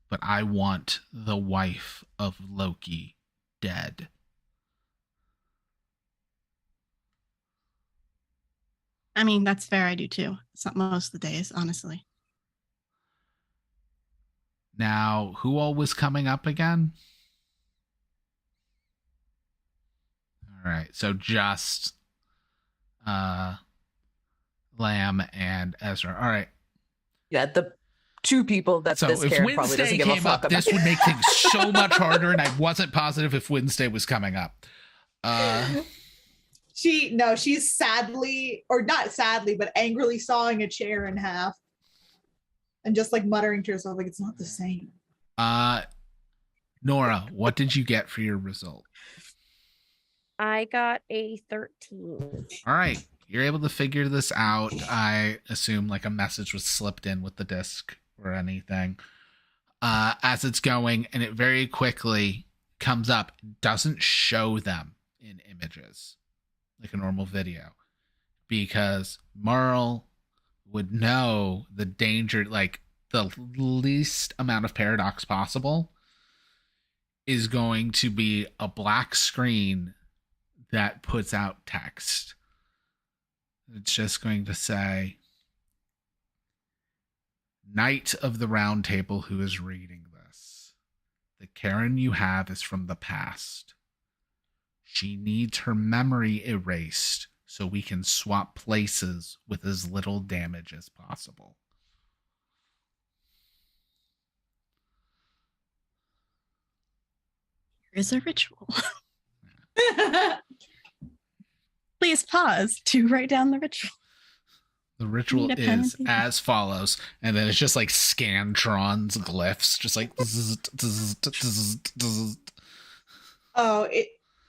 But I want the wife of Loki dead. I mean, that's fair. I do too. It's not most of the days, honestly. Now, who all was coming up again? All right, so just Lamb and Ezra. All right. Yeah, the two people that So this if Karen probably Wednesday doesn't give a came fuck up, about. this would make things so much harder, and I wasn't positive if Wednesday was coming up. She's sadly, or not sadly, but angrily sawing a chair in half and just like muttering to herself, like, it's not the same. Nora, what did you get for your result? I got a 13. All right, you're able to figure this out. I assume like a message was slipped in with the disc or anything as it's going, and it very quickly comes up. It doesn't show them in images like a normal video, because Merle would know the danger, like the least amount of paradox possible is going to be a black screen that puts out text. It's just going to say, Knight of the Round Table who is reading this. The Karen you have is from the past. She needs her memory erased so we can swap places with as little damage as possible. is a ritual. Please pause to write down the ritual. The ritual Need a pen and is paper. as follows, and then it's just like Scantron's glyphs, just like. Oh,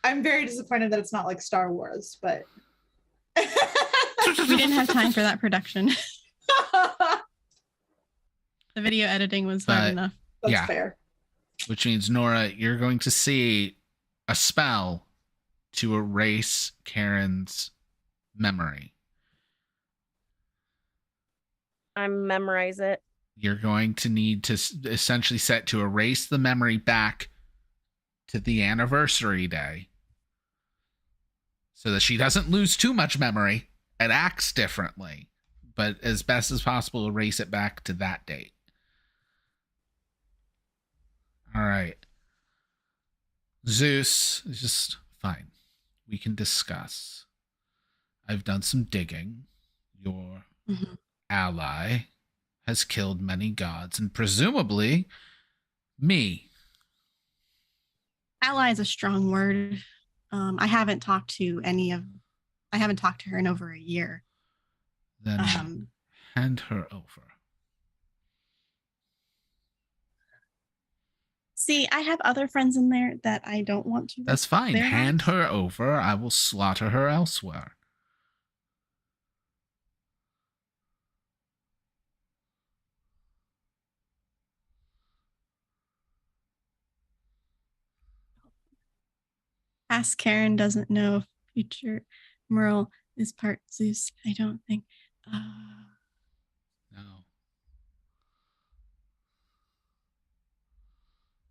I'm very disappointed that it's not like Star Wars, but We didn't have time for that production. The video editing was hard But- enough. that's Yeah. fair. Which means, Nora, you're going to see a spell to erase Karen's memory. I memorize it. You're going to need to essentially set to erase the memory back to the anniversary day so that she doesn't lose too much memory and acts differently, but as best as possible, erase it back to that date. All right. Zeus is just fine. We can discuss. I've done some digging. Your ally has killed many gods and presumably me. Ally is a strong word. I haven't talked to her in over a year. Then hand her over. See, I have other friends in there that I don't want to. That's fine. They're Hand not- her over. I will slaughter her elsewhere. Ask Karen doesn't know if future Merle is part Zeus. I don't think. No.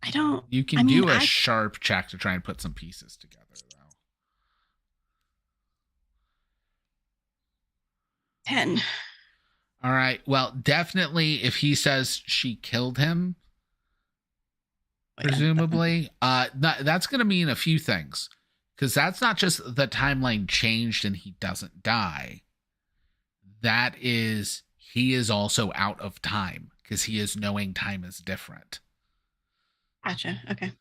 I don't. You can I mean, do a I- sharp check to try and put some pieces together, though. 10. All right. Well, definitely if he says she killed him, presumably, that's going to mean a few things. Because that's not just the timeline changed and he doesn't die. That is, he is also out of time because he is knowing time is different. Gotcha. Okay.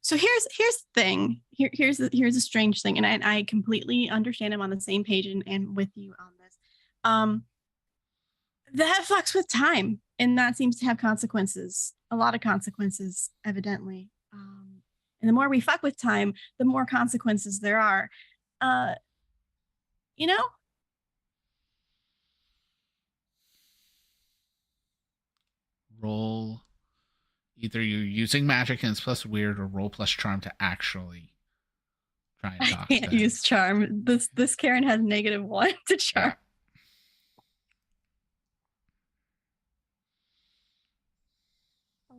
So here's the thing. Here's a strange thing, and I completely understand. I'm on the same page and with you on this. That fucks with time, and that seems to have consequences. A lot of consequences, evidently. And the more we fuck with time, the more consequences there are. You know? Roll. Either you're using magic and it's plus weird, or roll plus charm to actually try and I talk to can't him. use charm. This Karen has -1 to charm.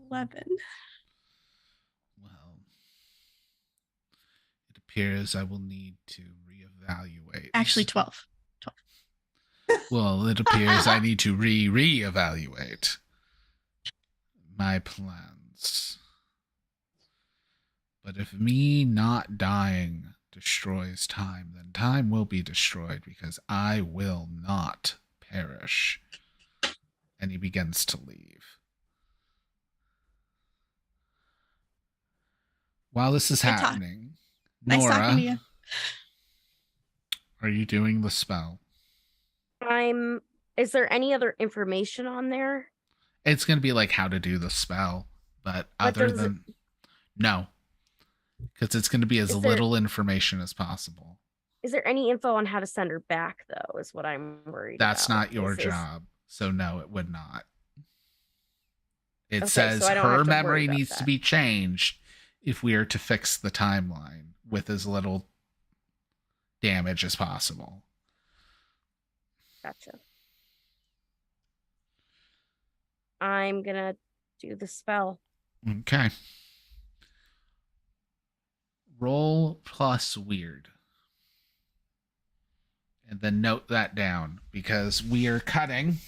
11. Well, it appears I will need to reevaluate. Actually, 12. Well, it appears I need to reevaluate my plans. But if me not dying destroys time, then time will be destroyed because I will not perish. And he begins to leave. While this is Good talk. happening, Nice talking to Nora, you. are you doing the spell? Is there any other information on there? It's going to be like how to do the spell, but But other does it- than no, because it's going to be as Is there- little information as possible. Is there any info on how to send her back, though, is what I'm worried That's about. not your This is- job, so no, it would not. It Okay, says so I don't have her to worry memory about needs to that. be changed if we are to fix the timeline with as little damage as possible. Gotcha. I'm gonna do the spell. Okay. Roll plus weird. And then note that down because we are cutting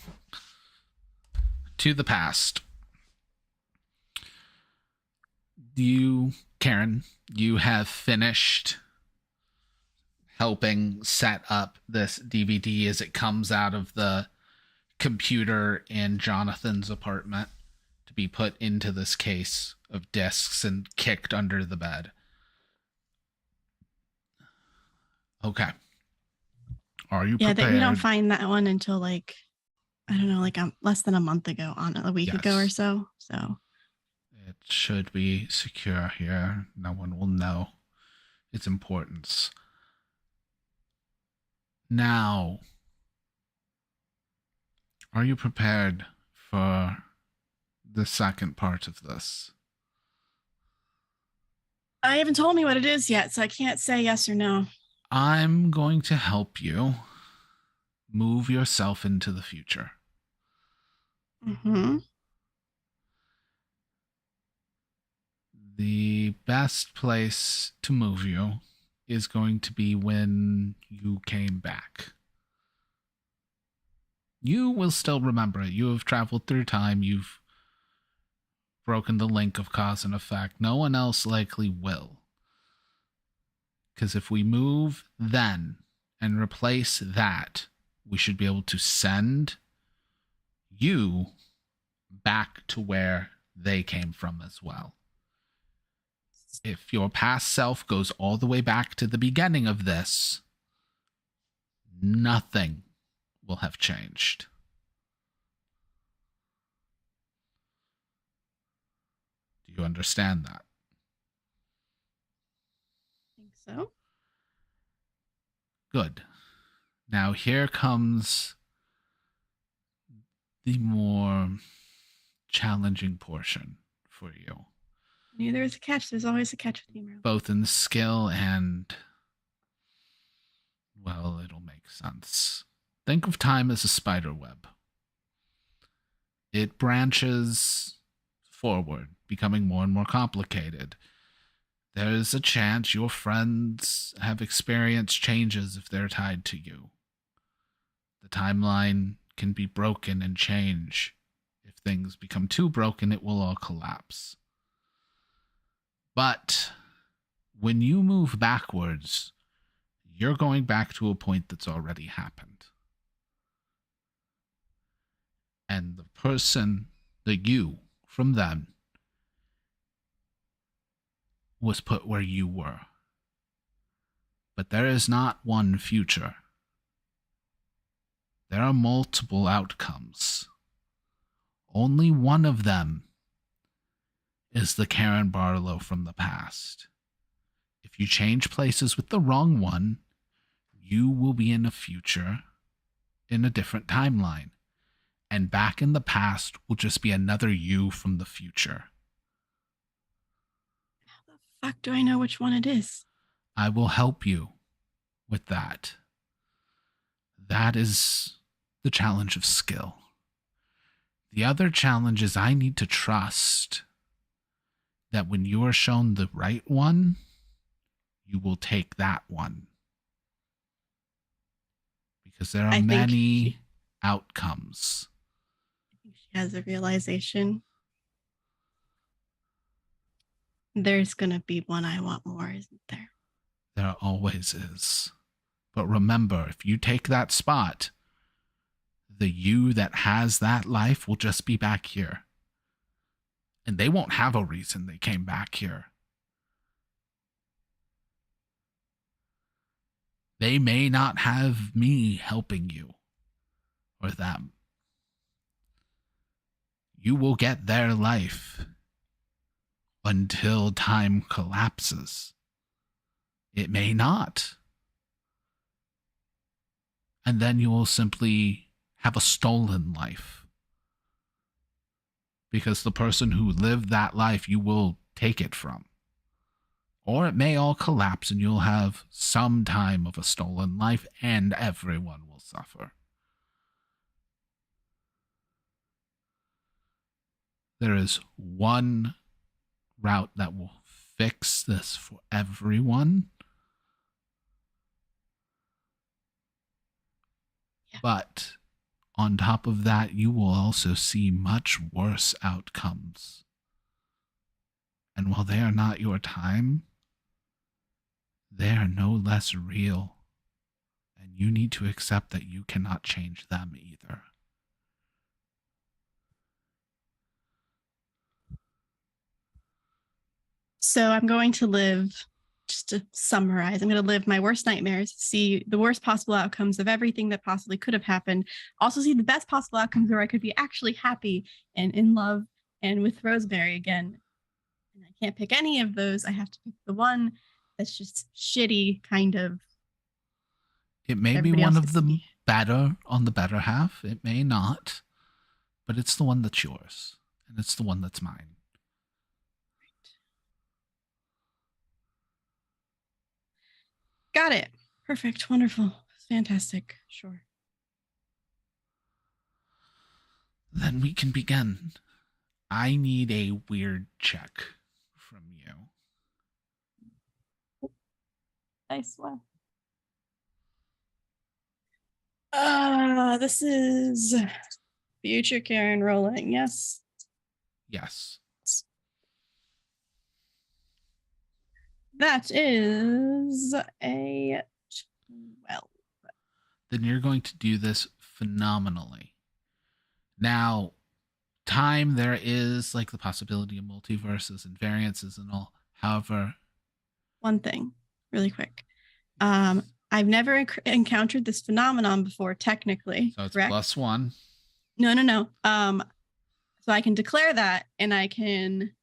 to the past. You, Karen, you have finished helping set up this DVD as it comes out of the computer in Jonathan's apartment. to be put into this case of discs and kicked under the bed. Okay. Are you prepared? We don't find that one until like, I don't know, like less than a month ago, on a week ago or so. So it should be secure here. No one will know its importance. Now, are you prepared for the second part of this? I haven't told me what it is yet, so I can't say yes or no. I'm going to help you move yourself into the future. Mm-hmm. The best place to move you is going to be when you came back. You will still remember it. You have traveled through time. You've broken the link of cause and effect. No one else likely will. Because if we move then and replace that, we should be able to send you back to where they came from as well. If your past self goes all the way back to the beginning of this, nothing will have changed. Do you understand that? So good. Now here comes the more challenging portion for you. Knew there was a catch. There's always a catch with you, Merle. Both in skill and, well, it'll make sense. Think of time as a spider web. It branches forward, becoming more and more complicated. There's a chance your friends have experienced changes if they're tied to you. The timeline can be broken and change. If things become too broken, it will all collapse. But when you move backwards, you're going back to a point that's already happened. And the person, the you from then, was put where you were. But there is not one future. There are multiple outcomes. Only one of them is the Karen Barlow from the past. If you change places with the wrong one, you will be in a future in a different timeline. And back in the past will just be another you from the future. Fuck, do I know which one it is? I will help you with that. That is the challenge of skill. The other challenge is I need to trust that when you are shown the right one, you will take that one. Because there are many outcomes. I think she has a realization. There's going to be one I want more, isn't there? There always is. But remember, if you take that spot, the you that has that life will just be back here. And they won't have a reason they came back here. They may not have me helping you or them. You will get their life until time collapses. It may not. And then you will simply have a stolen life. Because the person who lived that life, you will take it from. Or it may all collapse and you'll have some time of a stolen life and everyone will suffer. There is one route that will fix this for everyone. Yeah. But on top of that, you will also see much worse outcomes. And while they are not your time, they are no less real. And you need to accept that you cannot change them either. So I'm going to live, just to summarize, I'm going to live my worst nightmares, see the worst possible outcomes of everything that possibly could have happened, also see the best possible outcomes where I could be actually happy and in love and with Rosemary again. And I can't pick any of those. I have to pick the one that's just shitty, kind of. It may be Everybody one else of gets to the be- better on the better half. It may not, but it's the one that's yours, and it's the one that's mine. Got it. Perfect. Wonderful. Fantastic. Sure. Then we can begin. I need a weird check from you. Nice one. This is future Karen rolling. Yes. Yes. That is a 12. Then you're going to do this phenomenally. Now, time, there is like the possibility of multiverses and variances and all. However, One thing, really quick. I've never encountered this phenomenon before, technically. so it's correct? +1. No. So I can declare that, and I can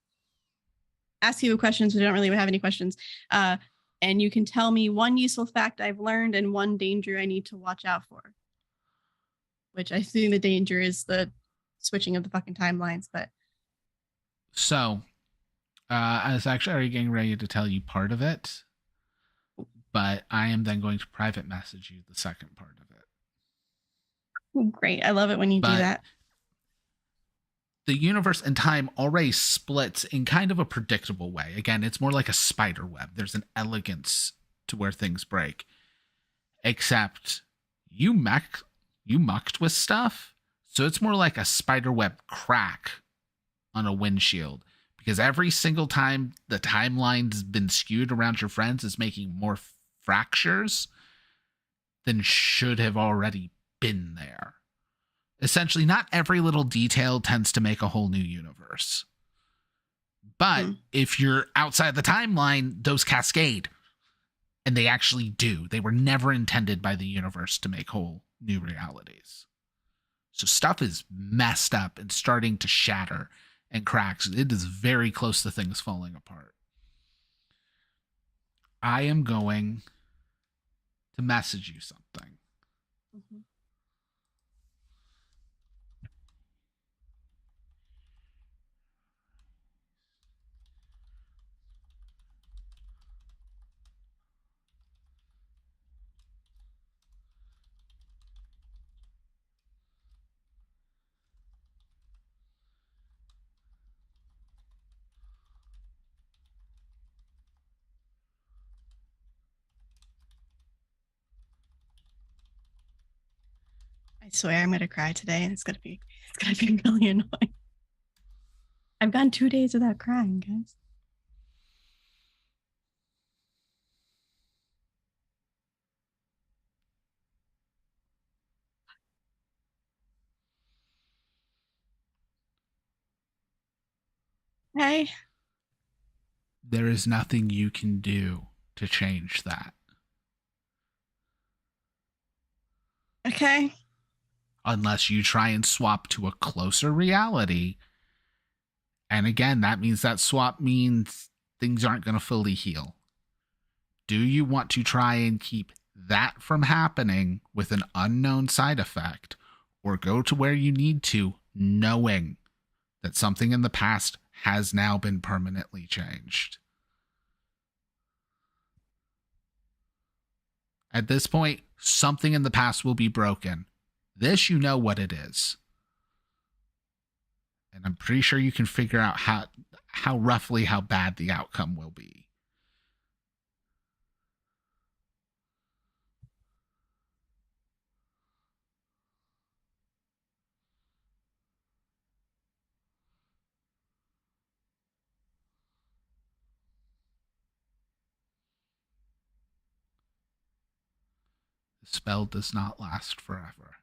ask you questions. We don't really have any questions. And you can tell me one useful fact I've learned and one danger I need to watch out for. Which I assume the danger is the switching of the fucking timelines, but So, I was actually already getting ready to tell you part of it, but I am then going to private message you the second part of it. ooh, great. I love it when you do But that. the universe and time already splits in kind of a predictable way. Again, it's more like a spider web. There's an elegance to where things break. Except you mucked with stuff, so it's more like a spider web crack on a windshield. Because every single time the timeline's been skewed around your friends is making more fractures than should have already been there. Essentially, not every little detail tends to make a whole new universe. But if you're outside the timeline, those cascade. And they actually do. They were never intended by the universe to make whole new realities. So stuff is messed up and starting to shatter and cracks. It is very close to things falling apart. I am going to message you something. Mm-hmm. I swear I'm gonna cry today, and it's gonna be really annoying. I've gone 2 days without crying, guys. Hey, There is nothing you can do to change that. okay. Unless you try and swap to a closer reality. And again, that means that swap means things aren't going to fully heal. Do you want to try and keep that from happening with an unknown side effect, or go to where you need to, knowing that something in the past has now been permanently changed? At this point, something in the past will be broken. This, you know what it is. And I'm pretty sure you can figure out how roughly how bad the outcome will be. The spell does not last forever.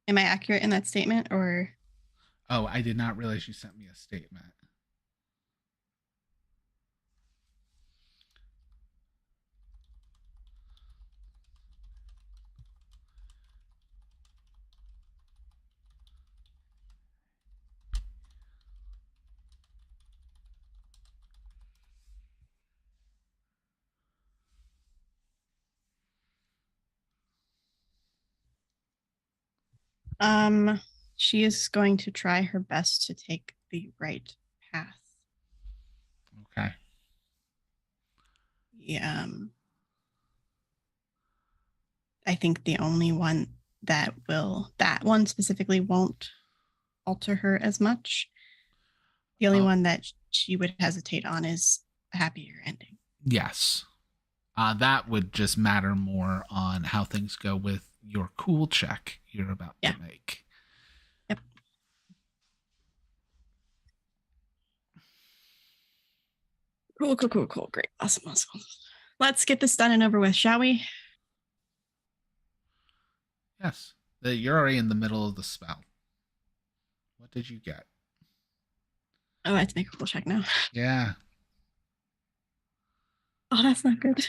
Am I accurate in that statement, or? Oh, I did not realize you sent me a statement. She is going to try her best to take the right path. Okay. Yeah. I think the only one that one specifically won't alter her as much. The only one that she would hesitate on is a happier ending. Yes. That would just matter more on how things go with your cool check you're about to make. Yep. Cool. Great. Awesome. Let's get this done and over with, shall we? Yes. You're already in the middle of the spell. What did you get? Oh, I have to make a cool check now. Yeah. Oh, that's not good.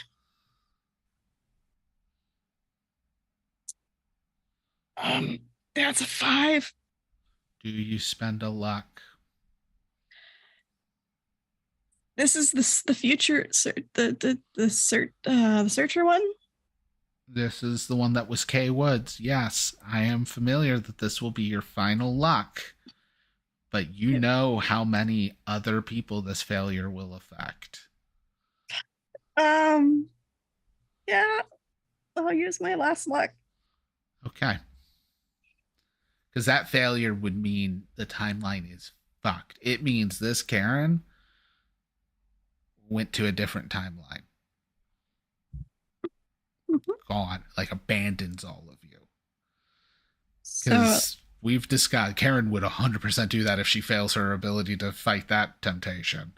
That's a 5. Do you spend a luck? This is the future the searcher one. This is the one that was Kay Woods. Yes, I am familiar that this will be your final luck. But you know how many other people this failure will affect. Yeah. I'll use my last luck. Okay. Because that failure would mean the timeline is fucked. It means this Karen went to a different timeline. Gone. Like abandons all of you. Because we've discussed Karen would 100% do that if she fails her ability to fight that temptation.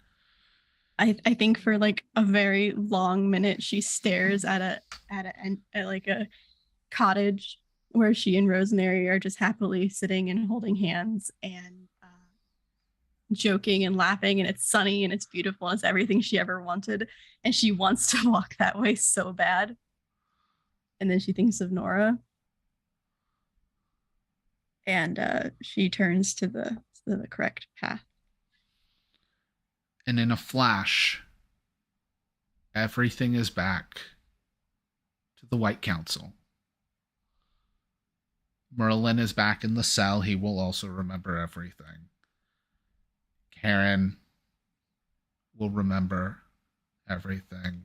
I think for like a very long minute she stares at like a cottage where she and Rosemary are just happily sitting and holding hands and joking and laughing, and it's sunny and it's beautiful and it's everything she ever wanted, and she wants to walk that way so bad. And then she thinks of Nora, and she turns to the correct path. And in a flash, everything is back to the White Council. Merlin is back in the cell. He will also remember everything. Karen will remember everything.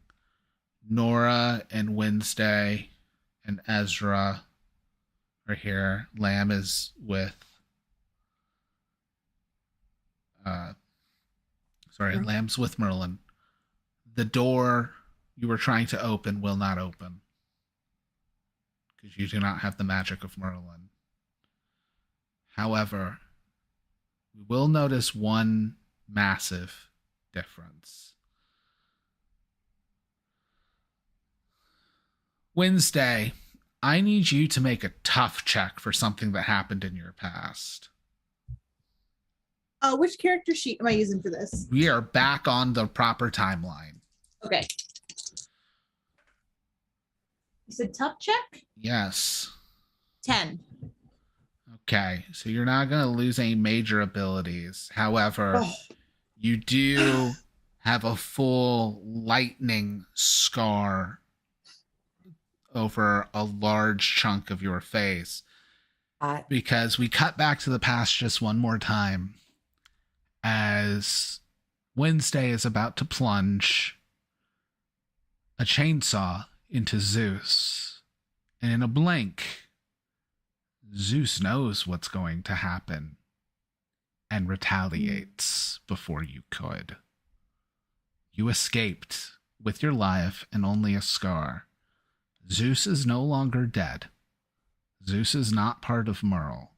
Nora and Wednesday and Ezra are here. Lamb is with Lamb's with Merlin. The door you were trying to open will not open because you do not have the magic of Merlin. However, we will notice one massive difference. Wednesday, I need you to make a tough check for something that happened in your past. Which character sheet am I using for this? We are back on the proper timeline. Okay. You said tough check? Yes. 10. Okay, so you're not going to lose any major abilities. However, you do have a full lightning scar over a large chunk of your face. Because we cut back to the past just one more time as Wednesday is about to plunge a chainsaw into Zeus. And in a blink, Zeus knows what's going to happen and retaliates before you could. You escaped with your life and only a scar. Zeus is no longer dead. Zeus is not part of Merle.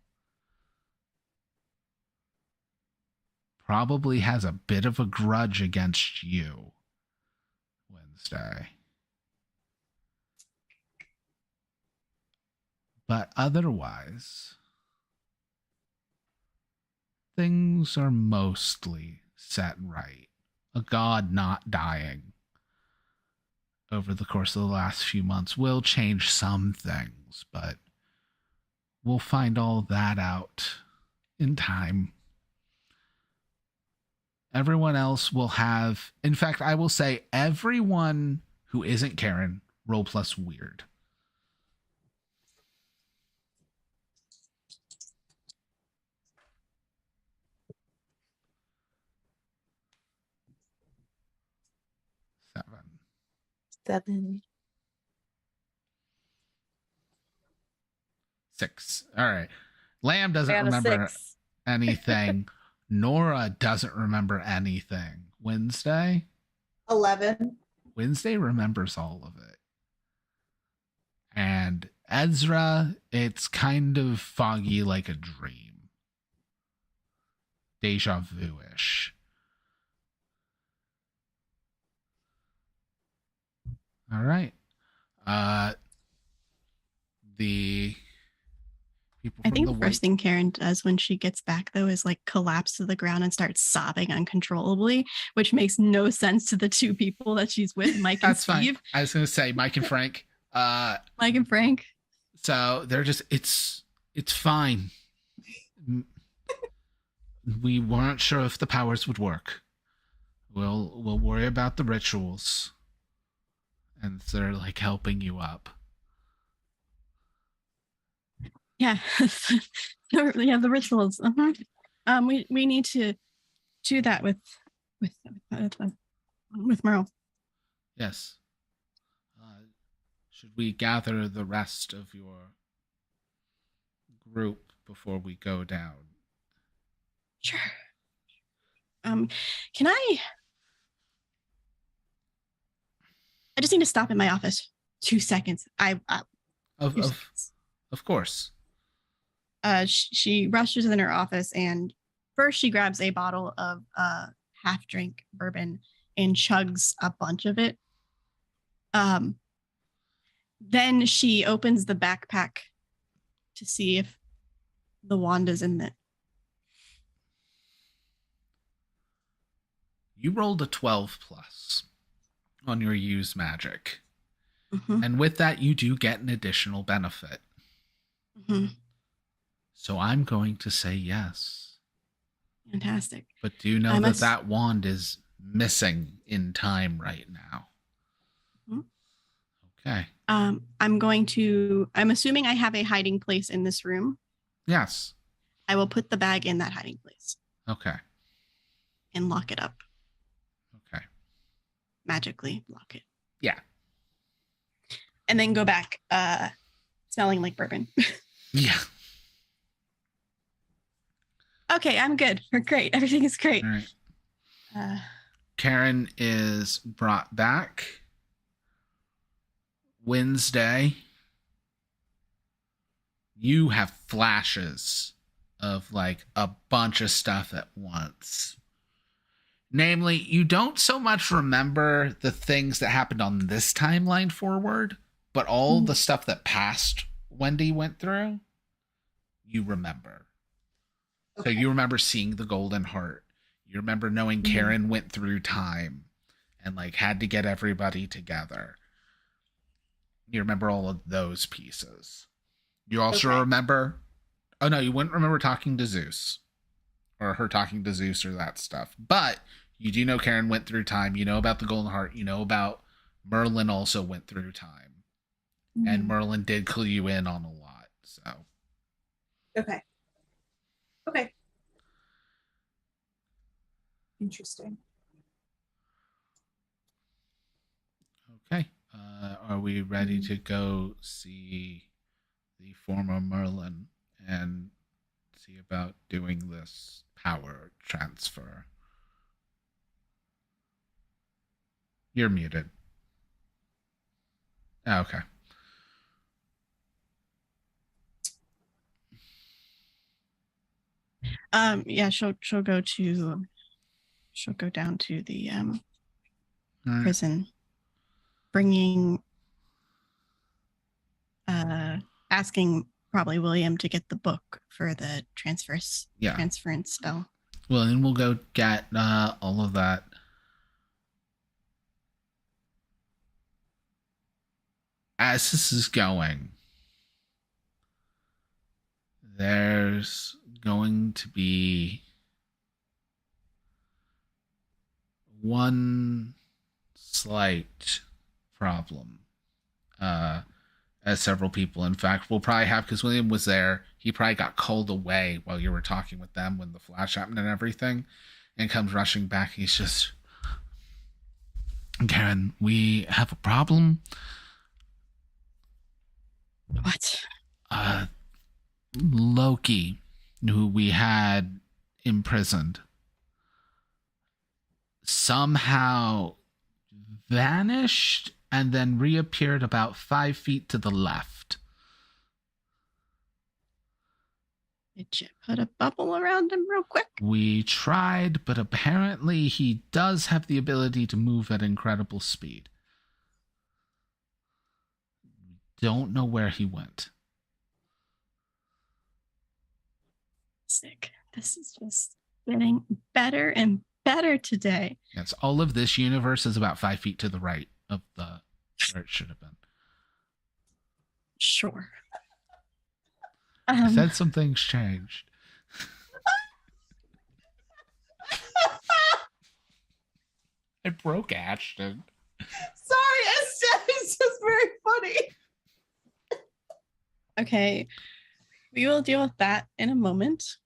Probably has a bit of a grudge against you, Wednesday. But otherwise, things are mostly set right. A god not dying over the course of the last few months will change some things, but we'll find all that out in time. Everyone else will have, in fact, I will say everyone who isn't Karen, roll plus weird. Seven. 7. 6. All right. Lamb doesn't I got a remember 6. anything. Nora doesn't remember anything. Wednesday? 11. Wednesday remembers all of it. And Ezra, it's kind of foggy like a dream. Deja vu-ish. All right. The people I from think the the first thing Karen does when she gets back, though, is like collapse to the ground and start sobbing uncontrollably, which makes no sense to the two people that she's with, Mike and That's fine. Steve. I was going to say Mike and Frank. Mike and Frank. So they're just, it's fine. We weren't sure if the powers would work. We'll worry about the rituals. And they're like helping you up. Yeah. Yeah, the rituals. We need to do that with Merle. Yes. Should we gather the rest of your group before we go down? Sure. Can I just need to stop in my office. 2 seconds. Of course. She rushes in her office and first she grabs a bottle of half drink bourbon and chugs a bunch of it. Then she opens the backpack to see if the wand is in it. You rolled a 12 plus on your use magic. Mm-hmm. And with that, you do get an additional benefit. Mm-hmm. So I'm going to say yes. Fantastic. But do know that wand is missing in time right now. Mm-hmm. Okay. I'm assuming I have a hiding place in this room. Yes. I will put the bag in that hiding place. Okay. And lock it up. Okay. Magically lock it. Yeah. And then go back smelling like bourbon. Yeah. Okay, I'm good. We're great. Everything is great. All right. Karen is brought back. Wednesday, you have flashes of like a bunch of stuff at once. Namely, you don't so much remember the things that happened on this timeline forward, but all the stuff that past Wendy went through, you remember. Okay. So you remember seeing the golden heart. You remember knowing Karen went through time and like had to get everybody together. You remember all of those pieces. You also remember... Oh, no, you wouldn't remember talking to Zeus. Or her talking to Zeus or that stuff. But you do know Karen went through time. You know about the Golden Heart. You know about Merlin also went through time. And Merlin did clue you in on a lot. So. Okay. Interesting. Okay. Are we ready to go see the former Merlin and see about doing this power transfer? You're muted. Oh, okay. Yeah, she'll go down to the prison, bringing asking probably William to get the book for the transference spell. Well, then we'll go get all of that. As this is going, there's going to be one slight problem. As several people, in fact, will probably have, because William was there, he probably got called away while you were talking with them when the flash happened and everything, and comes rushing back. He's just, Karen, we have a problem. What? Loki, who we had imprisoned, somehow vanished and then reappeared about 5 feet to the left. Did you put a bubble around him real quick? We tried, but apparently he does have the ability to move at incredible speed. Don't know where he went. Sick. This is just getting better and better today. Yes, all of this universe is about 5 feet to the right of the where it should have been. Sure. I said some things changed. I broke Ashton. Sorry, it's just very funny. Okay. We will deal with that in a moment.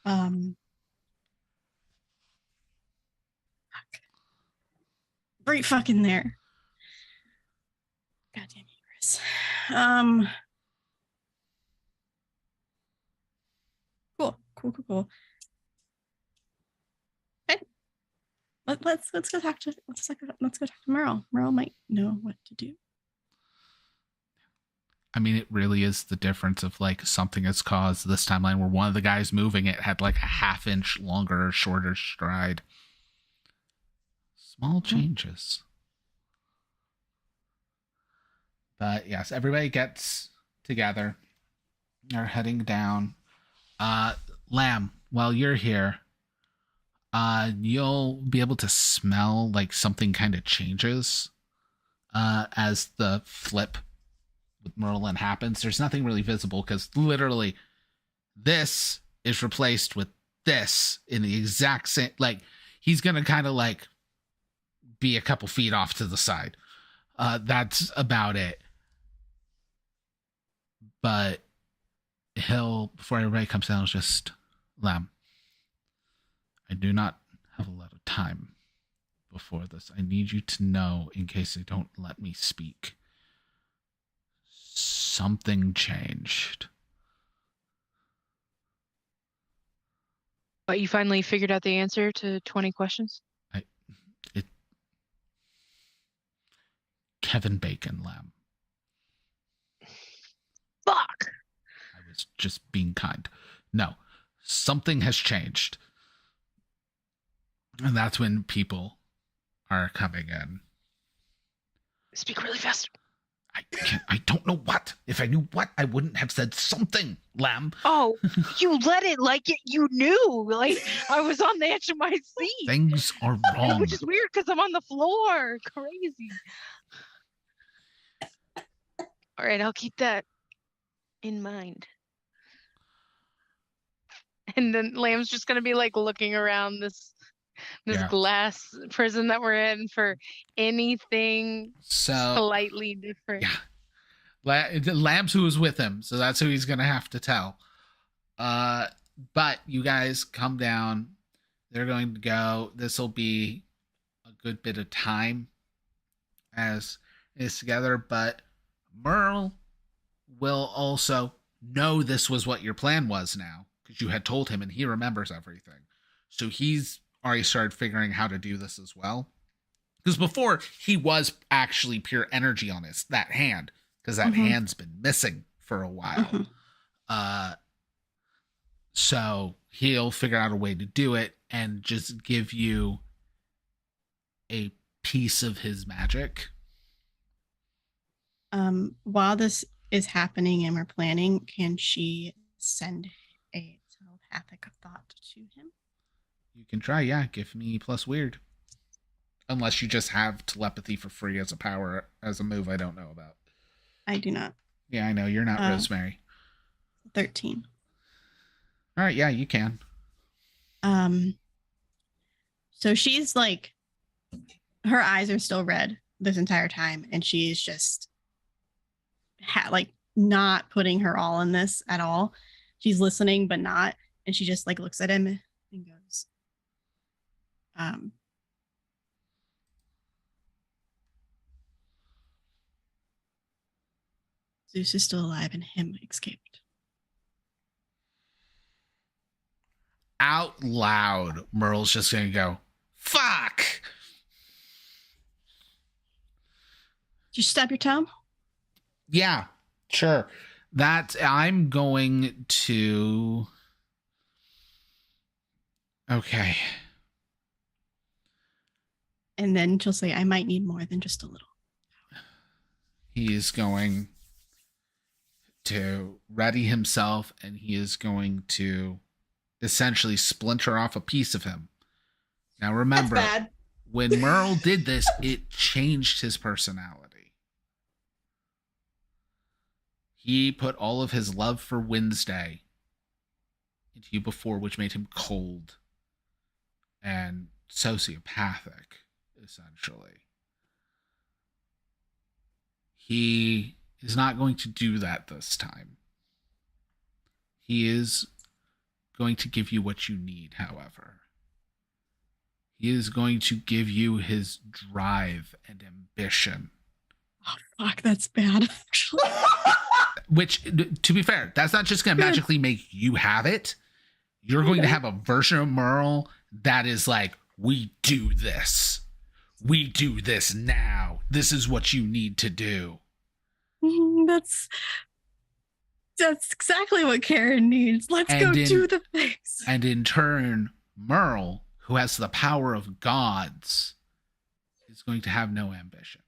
Fuck. Right fucking there. Goddamn you, Chris. Cool. Okay. Let's go talk to Merle. Merle might know what to do. I mean, it really is the difference of like something has caused this timeline where one of the guys moving it had like a half-inch longer or shorter stride. Small changes. But yes, everybody gets together. They're heading down. Lamb, while you're here, you'll be able to smell like something kind of changes as the flip with Merlin happens. There's nothing really visible because literally this is replaced with this in the exact same, like he's gonna kind of like be a couple feet off to the side. That's about it. But he'll, before everybody comes down, just, Lamb, I do not have a lot of time before this. I need you to know, in case they don't let me speak, something changed. But you finally figured out the answer to 20 questions? Kevin Bacon, Lamb. Fuck. I was just being kind. No, something has changed. And that's when people are coming in. Speak really fast. I don't know what. If I knew what, I wouldn't have said something, Lamb. Oh, you let it like it. You knew. Like I was on the edge of my seat. Things are wrong. Which is weird because I'm on the floor. Crazy. All right, I'll keep that in mind. And then Lamb's just gonna be like looking around this glass prison that we're in for anything slightly different. Yeah. Lamb's who was with him, so that's who he's gonna have to tell. But you guys come down. They're going to go. This will be a good bit of time as it's together, but Merle will also know this was what your plan was now, because you had told him and he remembers everything. So he's already started figuring how to do this as well. Because before, he was actually pure energy on that hand, because that hand's been missing for a while. So he'll figure out a way to do it and just give you a piece of his magic. While this is happening and we're planning, can she send a telepathic thought to him? You can try, yeah. Give me plus weird. Unless you just have telepathy for free as a power, as a move I don't know about. I do not. Yeah, I know. You're not Rosemary. 13. All right, yeah, you can. So she's like, her eyes are still red this entire time, and she's just like not putting her all in this at all. She's listening, but not. And she just like looks at him and goes, Zeus is still alive and him escaped. Out loud, Merle's just going to go, fuck! Did you stub your toe? Yeah, sure. I'm going to... Okay. And then she'll say, I might need more than just a little. He is going to ready himself, and he is going to essentially splinter off a piece of him. Now remember, when Merle did this, it changed his personality. He put all of his love for Wednesday into you before, which made him cold and sociopathic, essentially. He is not going to do that this time. He is going to give you what you need, however. He is going to give you his drive and ambition. Oh, fuck, that's bad, actually. Which, to be fair, that's not just going to magically make you have it. You're going to have a version of Merle that is like, we do this. We do this now. This is what you need to do. That's exactly what Karen needs. Let's go do the things. And in turn, Merle, who has the power of gods, is going to have no ambition.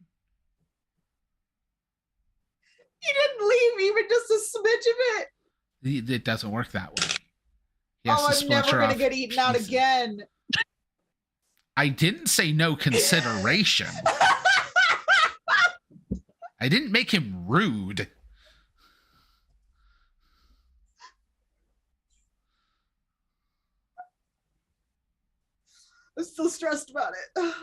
You didn't leave even just a smidge of it. It doesn't work that way. He has to I'm splinter never going off to get eaten out pieces. again. I didn't say no consideration. I didn't make him rude. I'm still stressed about it.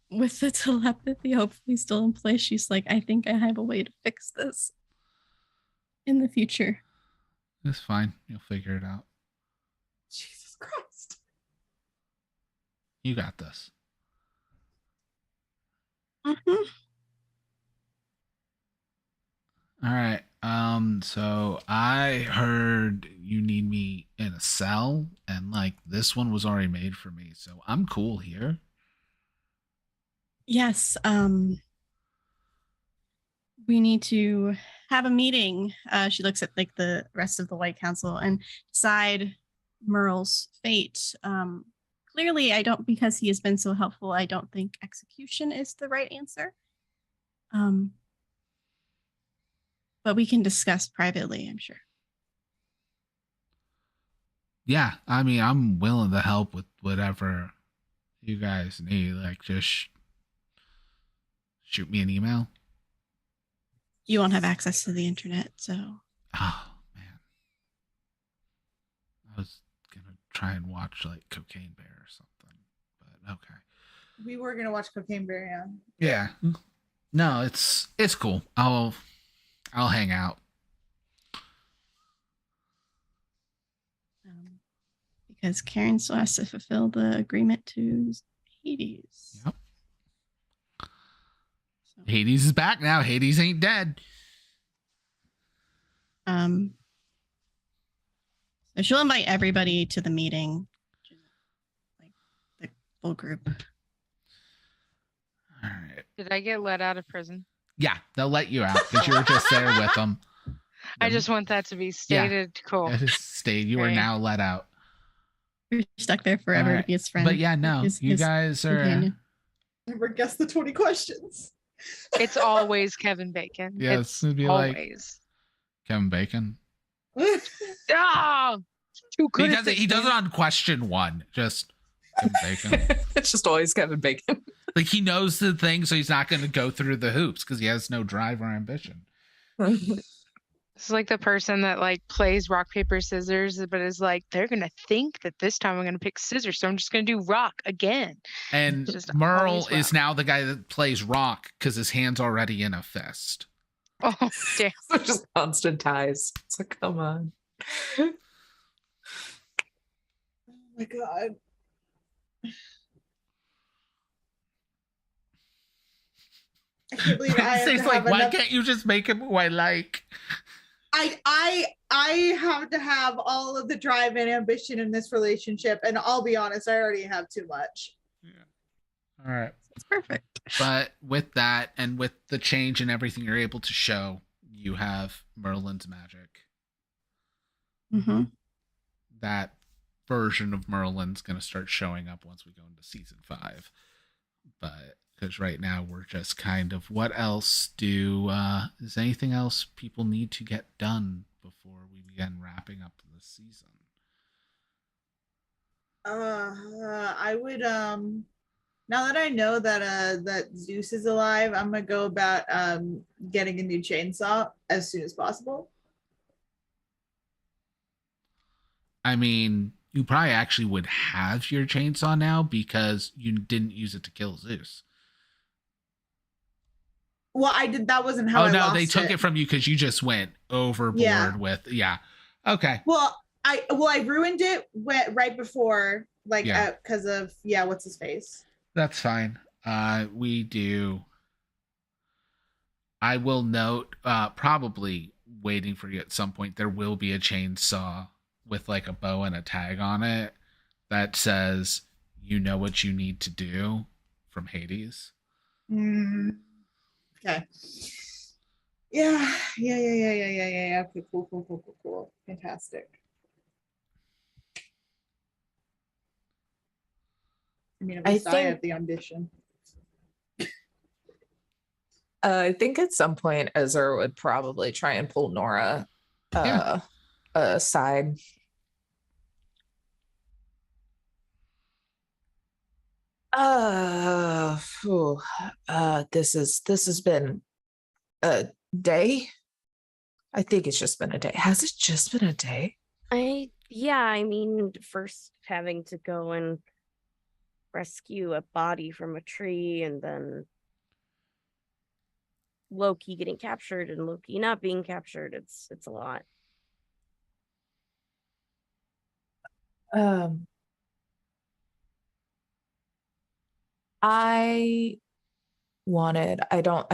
With the telepathy hopefully still in place, she's like, I think I have a way to fix this in the future. It's fine. You'll figure it out. Jesus Christ. You got this. Mm-hmm. All right. So I heard you need me in a cell, and like this one was already made for me, so I'm cool here. Yes. We need to have a meeting. She looks at like the rest of the White Council and decide Merle's fate. Clearly, because he has been so helpful, I don't think execution is the right answer. But we can discuss privately, I'm sure. Yeah, I mean, I'm willing to help with whatever you guys need. Like, just shoot me an email. You won't have access to the internet, so. Oh, man. I was going to try and watch, like, Cocaine Bear or something, but okay. We were going to watch Cocaine Bear, yeah. No, it's cool. I'll hang out. Because Karen still has to fulfill the agreement to Hades. Yep. Hades is back now. Hades ain't dead. So she'll invite everybody to the meeting, like the full group. All right. Did I get let out of prison? Yeah, they'll let you out because you were just there with them. I just want that to be stated. Cool. It is stated. You are Okay. now let out. You're stuck there forever All to be his friend. But yeah, no, you guys are. companion. Never guess the 20 questions. It's always Kevin Bacon. Yes, It's it'd be like always. Kevin Bacon. Ah, too good. He does it on question 1. Just Kevin Bacon. It's just always Kevin Bacon. Like he knows the thing, so he's not going to go through the hoops because he has no drive or ambition. It's like the person that like plays rock, paper, scissors, but is like, they're going to think that this time I'm going to pick scissors. So I'm just going to do rock again. And Just Merle always is rock. now the guy that plays rock because his hand's already in a fist. Oh, damn. They're just constant ties. It's like, come on. Oh my god. I can't believe I have It's to like, have why enough. can't you just make him who I like? I have to have all of the drive and ambition in this relationship, and I'll be honest, I already have too much. All right. It's perfect. But with that and with the change and everything you're able to show, you have Merlin's magic. Mm-hmm. That version of Merlin's going to start showing up once we go into season 5. But because right now we're just kind of, what else is anything else people need to get done before we begin wrapping up the season? I would now that I know that that Zeus is alive, I'm gonna go about getting a new chainsaw as soon as possible. I mean, you probably actually would have your chainsaw now because you didn't use it to kill Zeus. Well, I did. That wasn't how. Oh I no, lost they took it from you because you just went overboard with Okay. Well, I ruined it right before, like, Yeah. because of what's his face. That's fine. We do. I will note, probably waiting for you at some point, there will be a chainsaw with like a bow and a tag on it that says, "You know what you need to do," from Hades. Okay. Yeah. Okay, cool. Fantastic. I mean, at least I have the ambition. I think at some point Ezra would probably try and pull Nora aside. This has been a day. I think it's just been a day. Has it just been a day? I mean, first having to go and rescue a body from a tree, and then Loki getting captured and Loki not being captured. It's a lot. I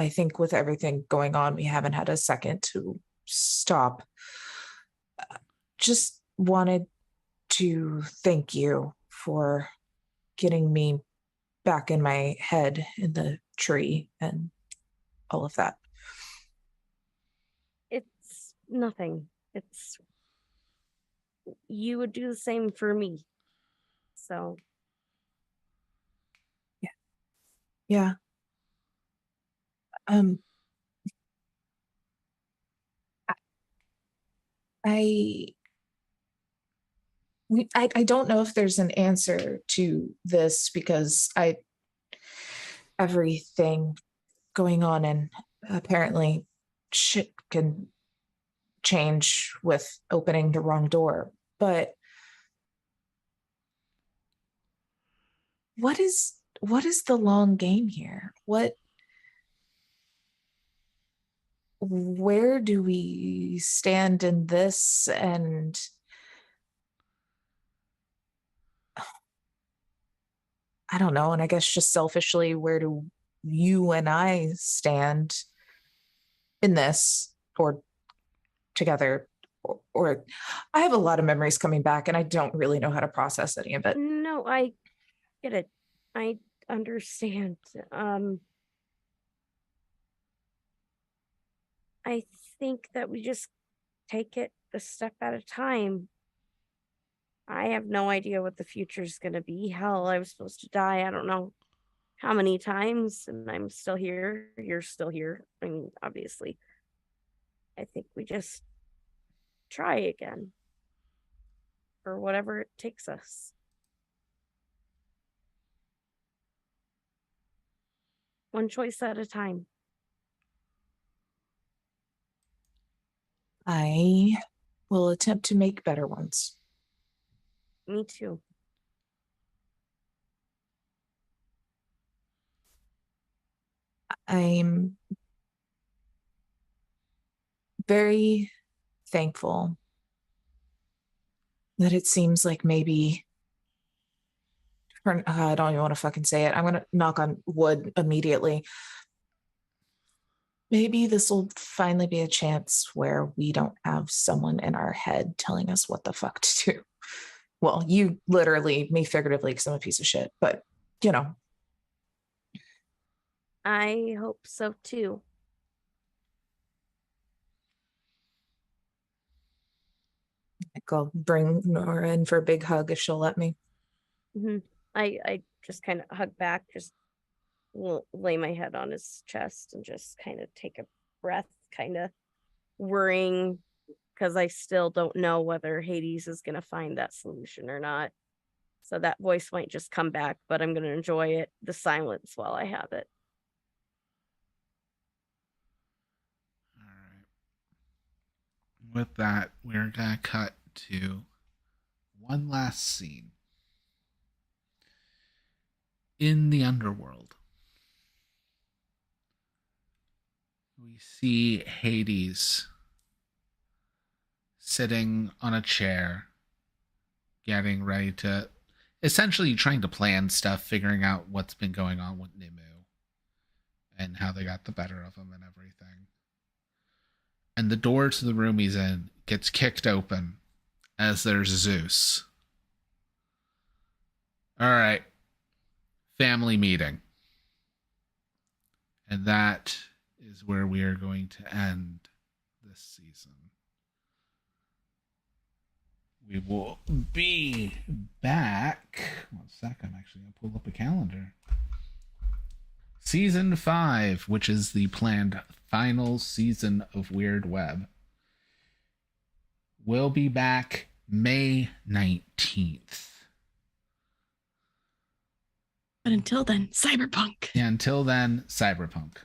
think with everything going on, we haven't had a second to stop. Just wanted to thank you for getting me back in my head in the tree and all of that. It's nothing. You would do the same for me. So Yeah. I don't know if there's an answer to this because everything going on, and apparently shit can change with opening the wrong door. But what is the long game here? Where do we stand in this? And I don't know. And I guess just selfishly, where do you and I stand in this, or together? Or I have a lot of memories coming back and I don't really know how to process any of it. no, I get it. I understand. I think that we just take it a step at a time. I have no idea what the future is going to be. Hell, I was supposed to die. I don't know. how many times, and I'm still here. You're still here. I mean, obviously. I think we just try again. For whatever it takes us. One choice at a time. I will attempt to make better ones. Me too. I'm very thankful that it seems like maybe I don't even want to fucking say it. I'm gonna knock on wood immediately. Maybe this will finally be a chance where we don't have someone in our head telling us what the fuck to do. Well, you literally, me figuratively, because I'm a piece of shit, but you know. I hope so too. I'll bring Nora in for a big hug if she'll let me. I just kind of hug back, just lay my head on his chest and just kind of take a breath, kind of worrying because I still don't know whether Hades is going to find that solution or not. So that voice might just come back, but I'm going to enjoy the silence while I have it. All right. With that, we're going to cut to one last scene. In the underworld, we see Hades sitting on a chair, getting ready to, essentially trying to plan stuff, figuring out what's been going on with Nimue and how they got the better of him and everything. And the door to the room he's in gets kicked open as there's Zeus. All right. Family meeting. And that is where we are going to end this season. We will be back. 1 sec, I'm actually going to pull up a calendar. Season 5, which is the planned final season of Weird Web, will be back May 19th. But until then, Cyberpunk. Yeah, until then, Cyberpunk.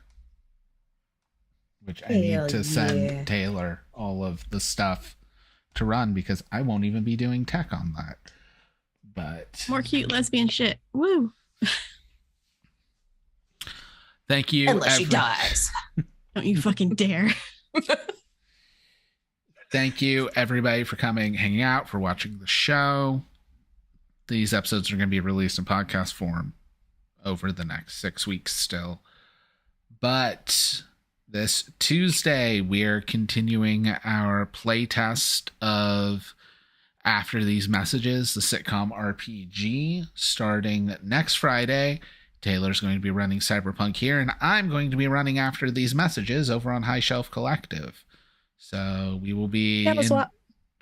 Which I need to send Taylor all of the stuff to run because I won't even be doing tech on that. But more cute lesbian shit. Woo. Thank you. Unless she dies. Don't you fucking dare. Thank you, everybody, for coming, hanging out, for watching the show. These episodes are going to be released in podcast form over the next 6 weeks still. But this Tuesday, we're continuing our playtest of After These Messages, the sitcom RPG, starting next Friday. Taylor's going to be running Cyberpunk here, and I'm going to be running After These Messages over on High Shelf Collective. So we will be in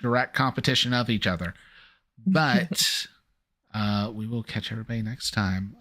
direct competition of each other. But we will catch everybody next time.